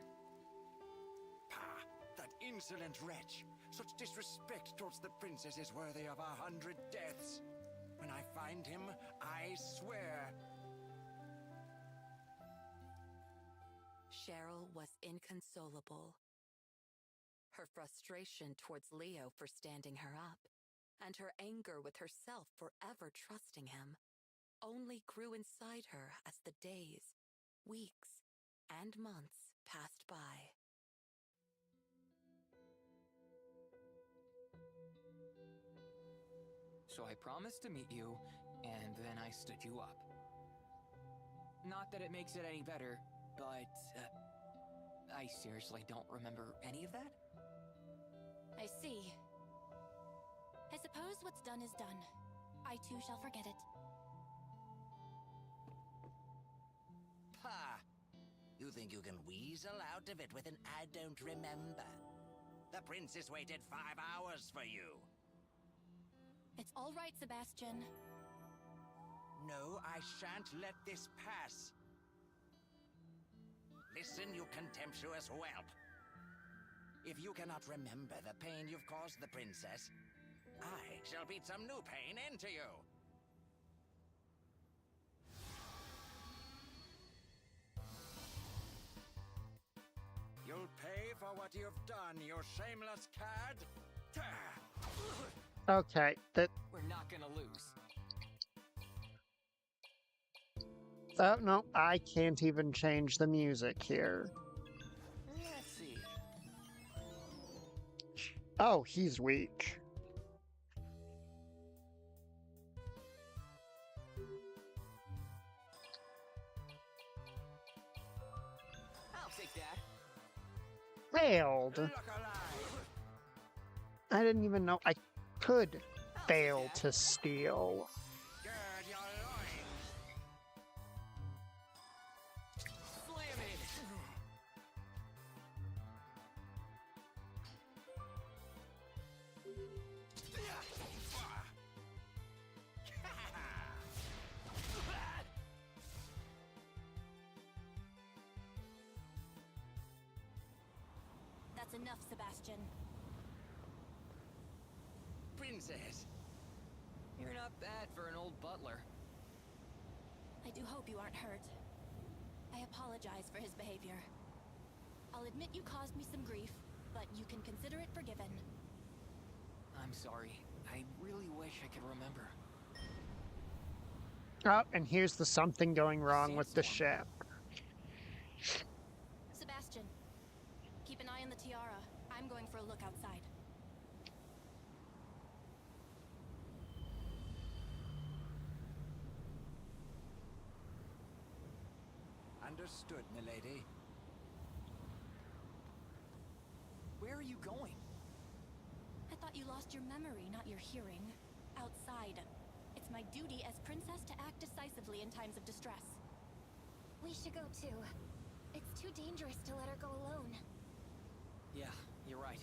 Pah! That insolent wretch! Such disrespect towards the princess is worthy of 100 deaths! When I find him, I swear... Cheryl was inconsolable. Her frustration towards Leo for standing her up, and her anger with herself for ever trusting him, only grew inside her as the days, weeks, and months passed by. So I promised to meet you, and then I stood you up. Not that it makes it any better, but I seriously don't remember any of that? I see. I suppose what's done is done. I too shall forget it. Pah! You think you can weasel out of it with an I don't remember? The princess waited 5 hours for you. It's all right, Sebastian. No, I shan't let this pass. Listen, you contemptuous whelp. If you cannot remember the pain you've caused the princess, I shall beat some new pain into you. You'll pay for what you've done, you shameless cad. Okay, that... We're not gonna lose. Oh, no, I can't even change the music here. Let's see. Oh, he's weak. I'll take that. Failed. I didn't even know I could fail to steal. Slam it. That's enough, Sebastian. Princess. You're not bad for an old butler. I do hope you aren't hurt. I apologize for his behavior. I'll admit you caused me some grief, but you can consider it forgiven. I'm sorry. I really wish I could remember. Oh, and here's the something going wrong with the ship. Sebastian, keep an eye on the tiara. I'm going for a look outside. Understood, milady. Where are you going? I thought you lost your memory, not your hearing. Outside. It's my duty as princess to act decisively in times of distress. We should go too. It's too dangerous to let her go alone. Yeah, you're right.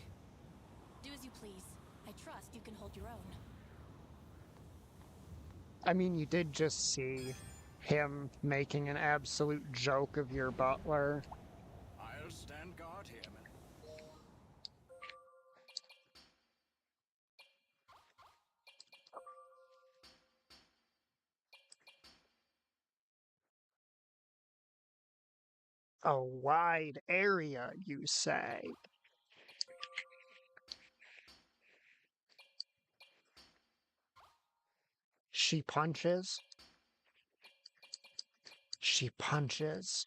Do as you please. I trust you can hold your own. I mean, you did just see him making an absolute joke of your butler. I'll stand guard here. A wide area, you say? She punches. She punches.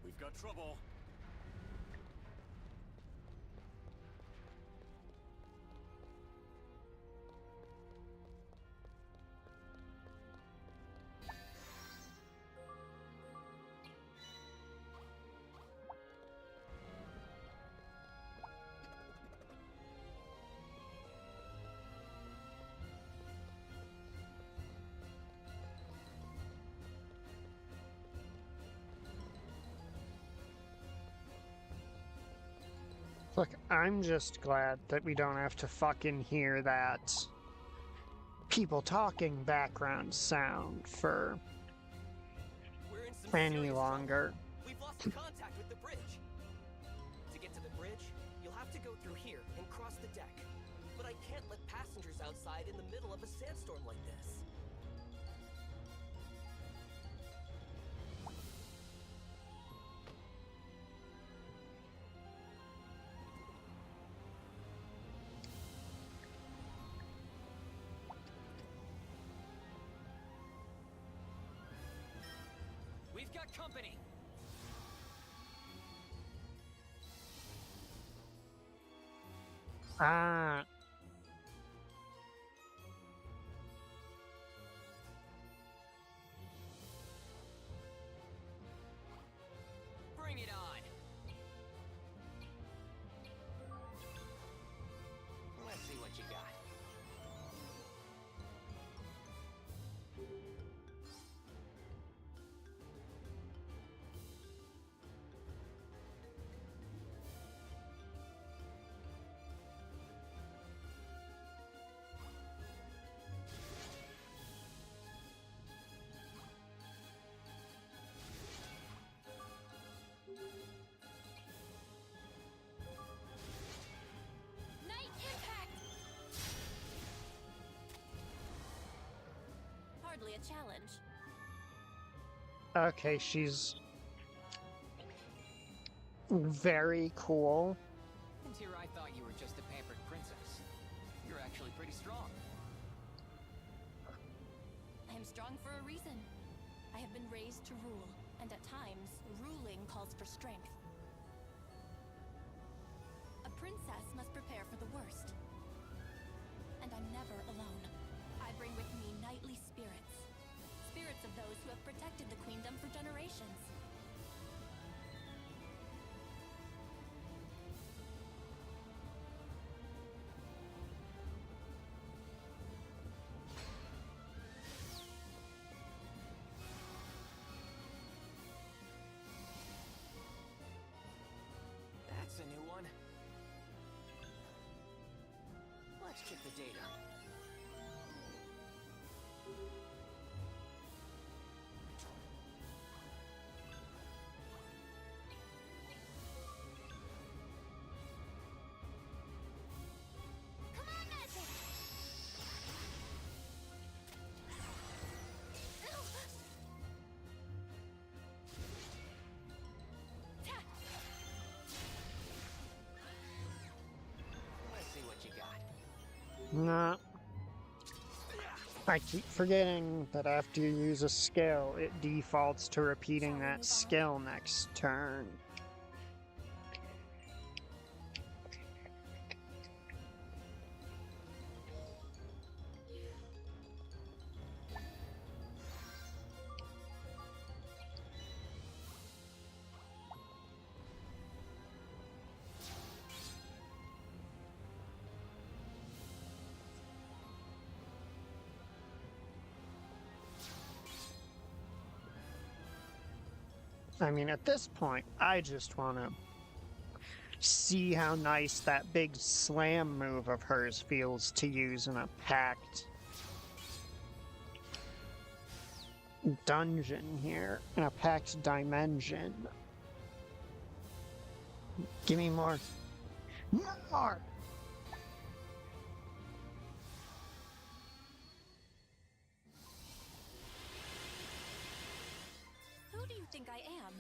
We've got trouble. Look, I'm just glad that we don't have to fucking hear that people talking background sound for any longer. We've lost contact with the bridge. To get to the bridge, you'll have to go through here and cross the deck. But I can't let passengers outside in the middle of a sandstorm like this. We've got company. Ah. Bring it on. a challenge. Okay, she's very cool. Until I thought you were just a pampered princess. You're actually pretty strong. I am strong for a reason. I have been raised to rule, and at times, ruling calls for strength. A princess must prepare for the worst. And I'm never alone. I bring with me knightly spirits. Spirits of those who have protected the queendom for generations. That's a new one. Let's check the data. Come on, Magic! Let's see what you got. Nah. I keep forgetting that after you use a skill, it defaults to repeating that skill next turn. I mean, at this point, I just want to see how nice that big slam move of hers feels to use in a packed dungeon here, in a packed dimension. Give me more. More! Who do you think I am?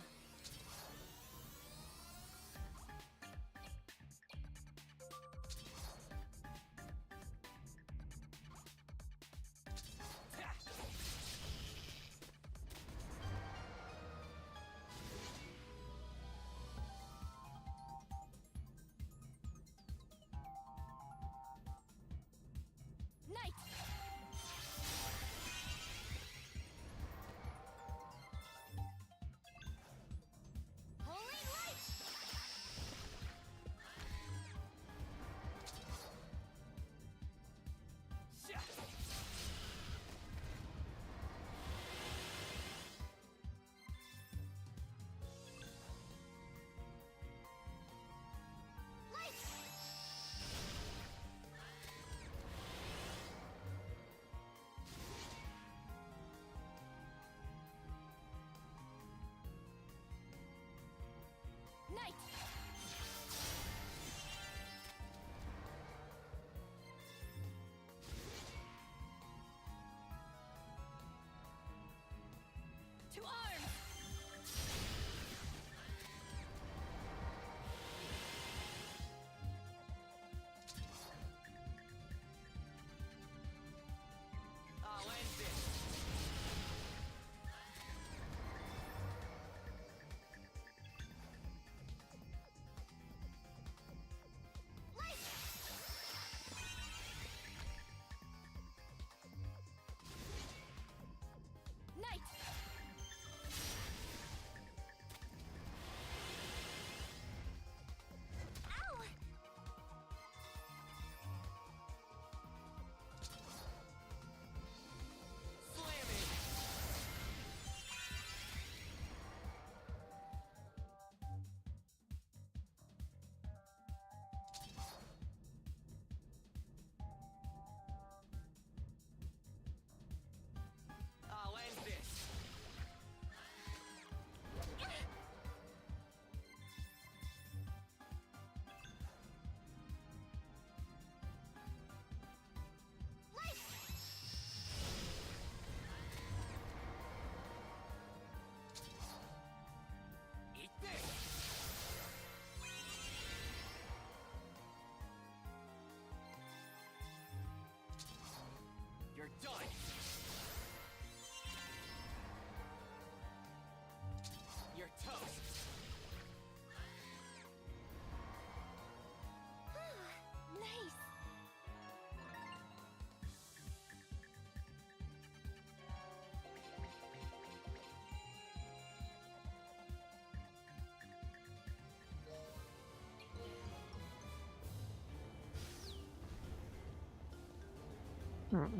Knight!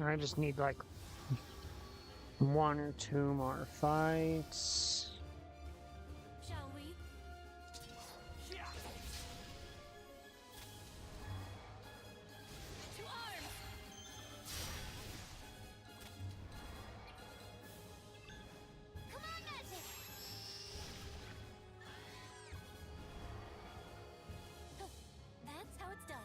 I just need like 1 or 2 more fights. Shall we? To arms! Come on, magic! That's how it's done.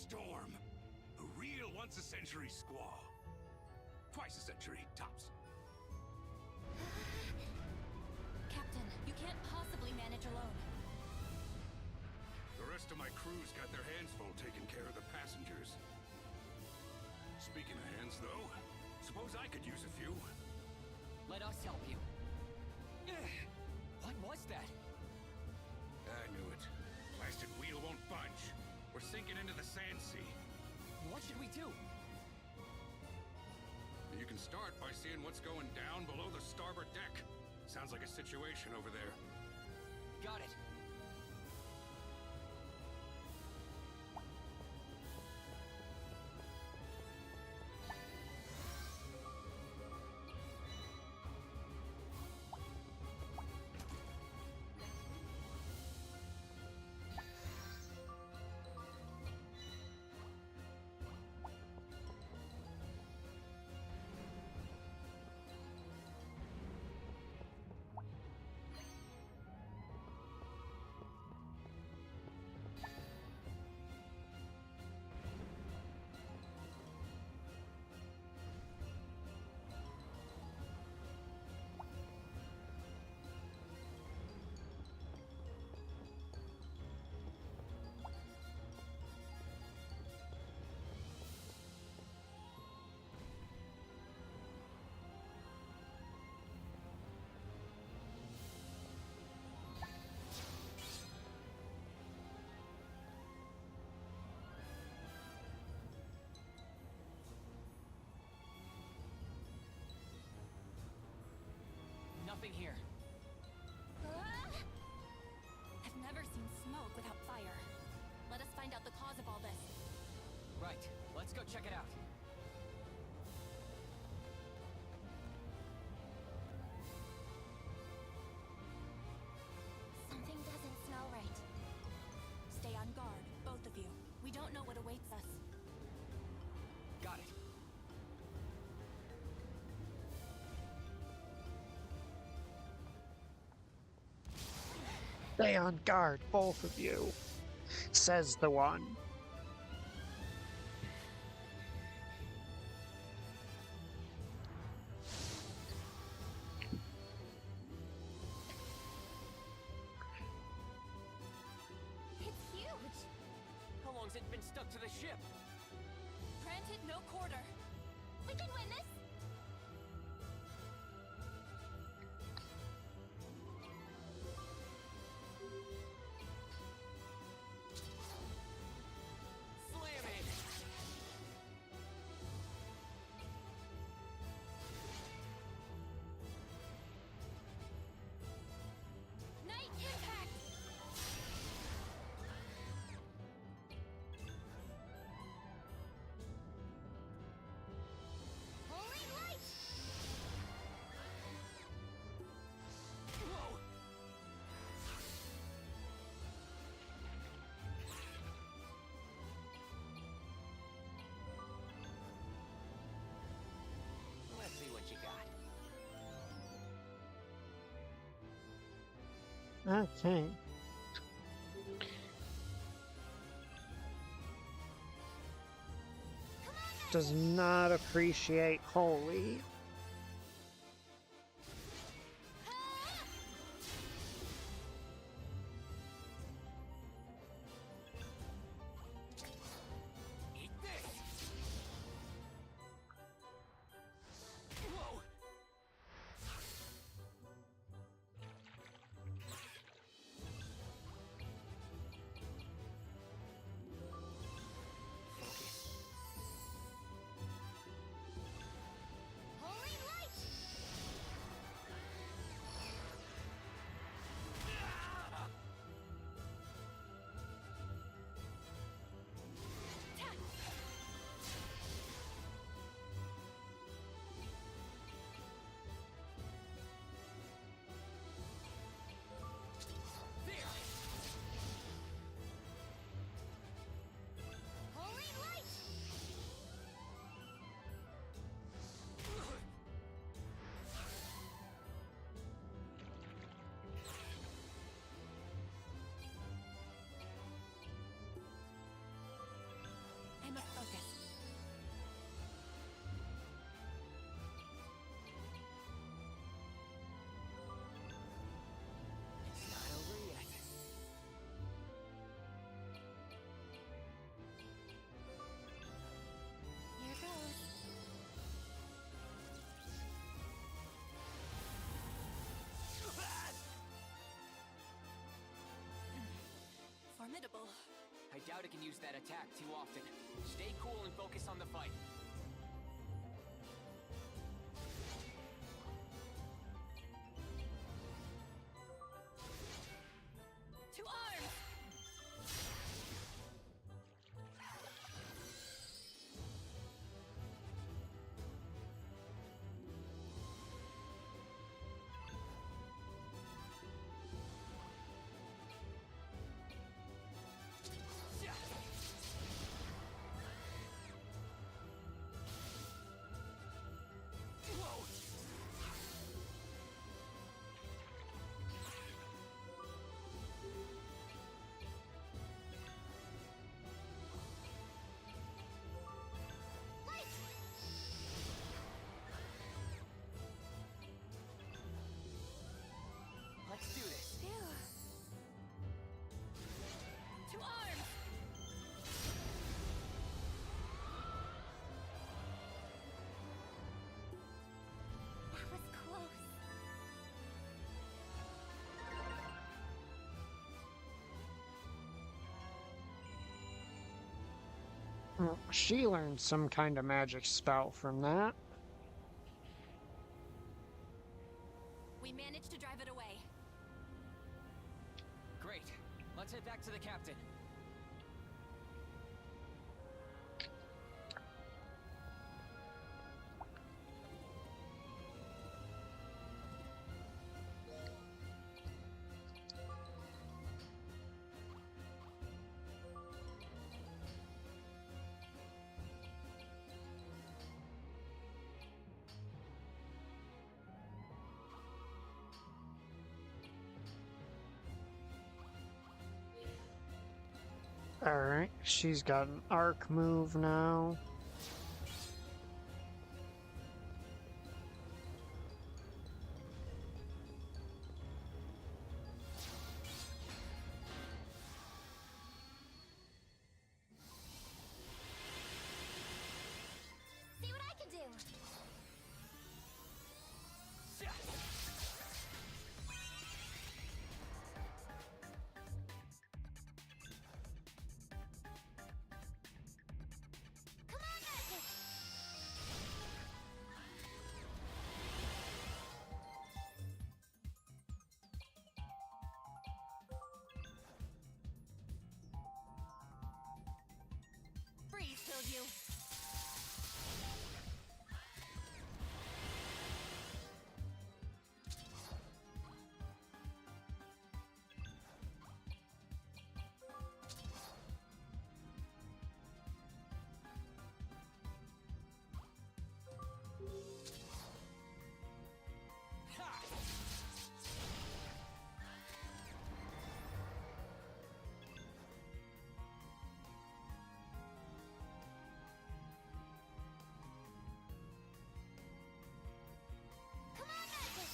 Storm! A real once-a-century squall. Twice a century, tops. Captain, you can't possibly manage alone. The rest of my crew's got their hands full taking care of the passengers. Speaking of hands, though, suppose I could use a few. Let us help you. What was that? I knew it. Blasted wheel won't budge. We're sinking into the sand sea. What should we do? You can start by seeing what's going down below the starboard deck. Sounds like a situation over there. Got it. nothing here. I've never seen smoke without fire. Let us find out the cause of all this. Right, let's go check it out. Something doesn't smell right. Stay on guard, both of you. We don't know what awaits us. Got it. Stay on guard, both of you, says the one. It's huge! How long's it been stuck to the ship? Granted, no quarter. We can win this! Slam it! Night impact! Holy light! Whoa! Let's see what you got. Okay. Does not appreciate holy. Eat this! Whoa! Holy light! Holy light! I must focus. It's not over yet. Here goes. Formidable. I doubt it can use that attack too often. Stay cool and focus on the fight. To arms! Let's do this. Phew. To arms! That was close. Well, she learned some kind of magic spell from that. We managed to drive it away. Great. Let's head back to the captain. Alright, she's got an arc move now. See what I can do. Come on, Magic! Freeze killed you. Come on, Magic!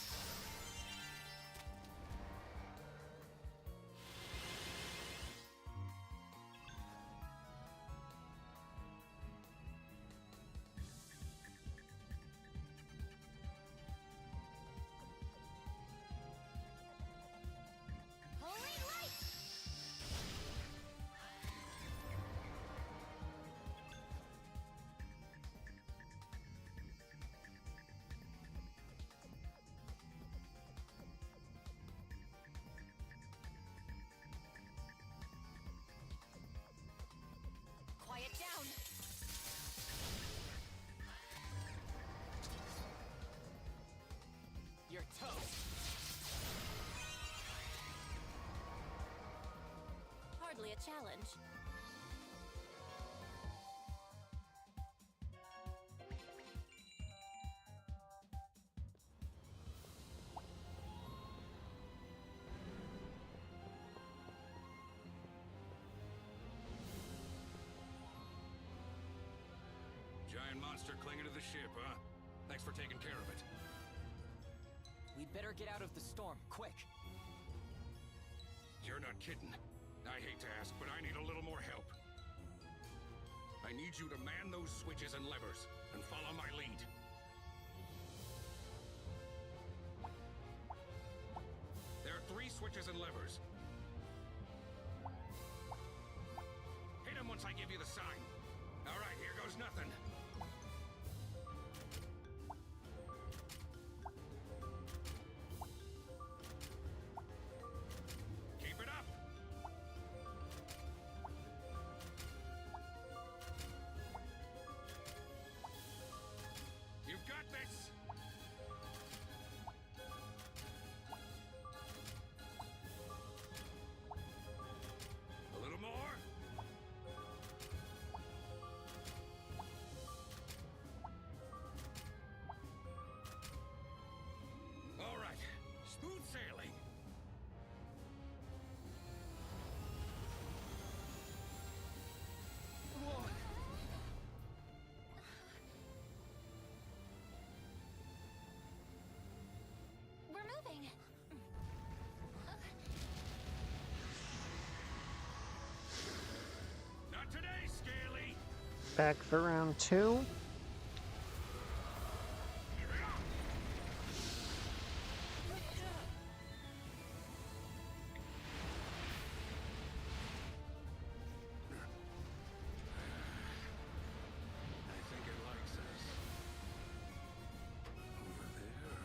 Holy light! Quiet down. You're toast. Hardly a challenge. Giant monster clinging to the ship, huh? Thanks for taking care of it. We'd better get out of the storm, quick. You're not kidding. I hate to ask, but I need a little more help. I need you to man those switches and levers, and follow my lead. There are 3 switches and levers. Hit them once I give you the sign. All right, here goes nothing. Keep it up. You've got this. A little more. All right, smooth sailing. We're moving. Not today, Scaly. Back for round 2. I think it likes us. Over there.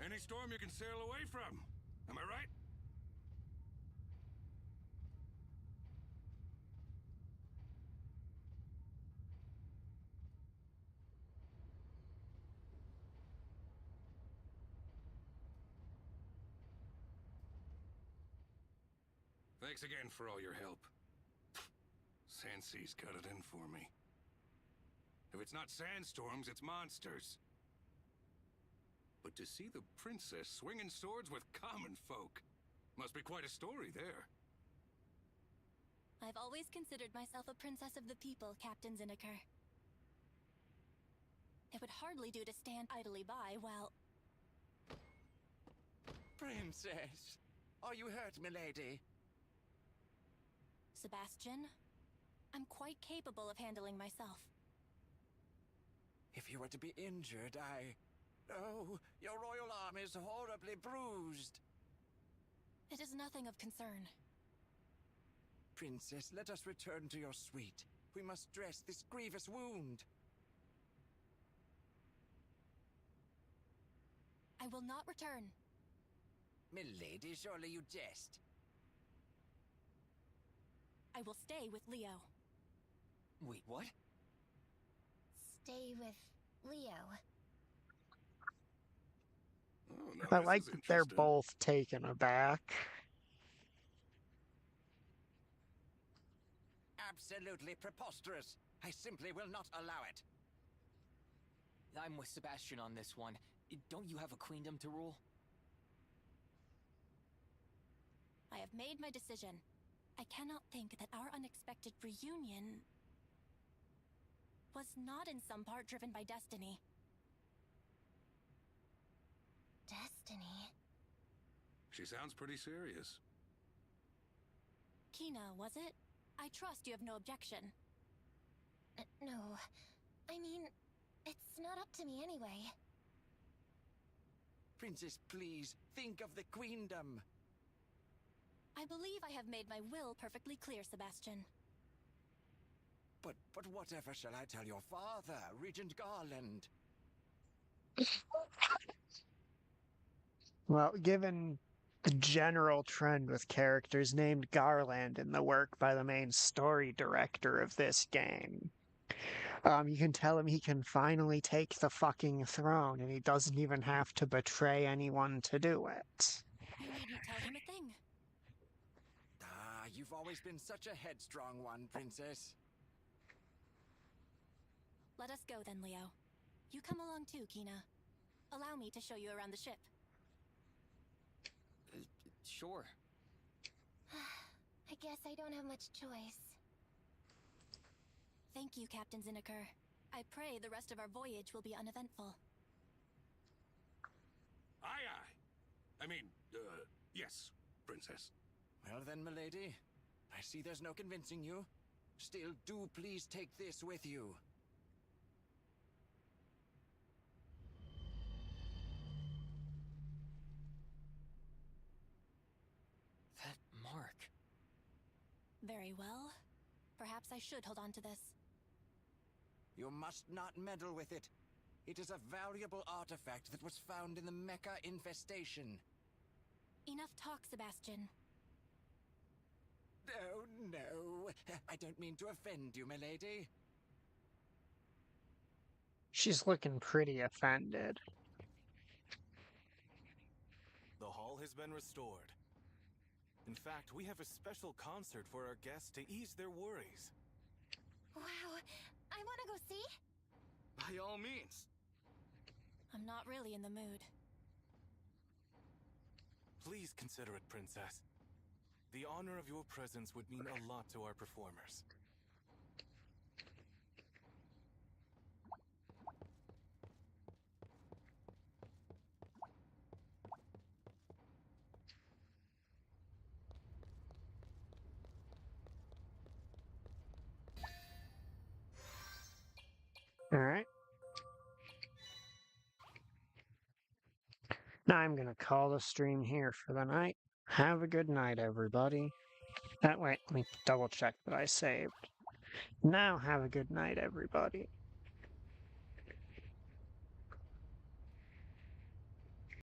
Any storm you can sail away from. Am I right? Thanks again for all your help. Sansea's got it in for me. If it's not sandstorms, it's monsters. But to see the princess swinging swords with common folk must be quite a story there. I've always considered myself a princess of the people, Captain Zinneker. It would hardly do to stand idly by while... Princess! Are you hurt, milady? Sebastian, I'm quite capable of handling myself. If you were to be injured, Oh, your royal arm is horribly bruised. It is nothing of concern. Princess, let us return to your suite. We must dress this grievous wound. I will not return. Milady, surely you jest. I will stay with Leo. Wait, what? Stay with Leo. Oh, no, I this like is that they're interesting. both taken aback. Absolutely preposterous. I simply will not allow it. I'm with Sebastian on this one. Don't you have a queendom to rule? I have made my decision. I cannot think that our unexpected reunion was not in some part driven by destiny. Destiny? She sounds pretty serious. Kina, was it? I trust you have no objection. No. I mean, it's not up to me anyway. Princess, please, think of the queendom. I believe I have made my will perfectly clear, Sebastian. But whatever shall I tell your father, Regent Garland? Well, given the general trend with characters named Garland in the work by the main story director of this game, you can tell him he can finally take the fucking throne and he doesn't even have to betray anyone to do it. You needn't tell him a thing. Ah, you've always been such a headstrong one, Princess. Let us go then, Leo. You come along too, Kina. Allow me to show you around the ship. Sure. I guess I don't have much choice. Thank you, Captain Zinneker. I pray the rest of our voyage will be uneventful. Aye, aye. I mean, yes, Princess. Well then, milady, I see there's no convincing you. Still, do please take this with you. That mark. Very well. Perhaps I should hold on to this. You must not meddle with it. It is a valuable artifact that was found in the Mecha infestation. Enough talk, Sebastian. Oh, no. I don't mean to offend you, milady. She's looking pretty offended. The hall has been restored. In fact, we have a special concert for our guests to ease their worries. Wow, I want to go see? By all means. I'm not really in the mood. Please consider it, Princess. The honor of your presence would mean a lot to our performers. Alright. Now I'm going to call the stream here for the night. Have a good night, everybody. Wait, let me double check that I saved. Now have a good night, everybody.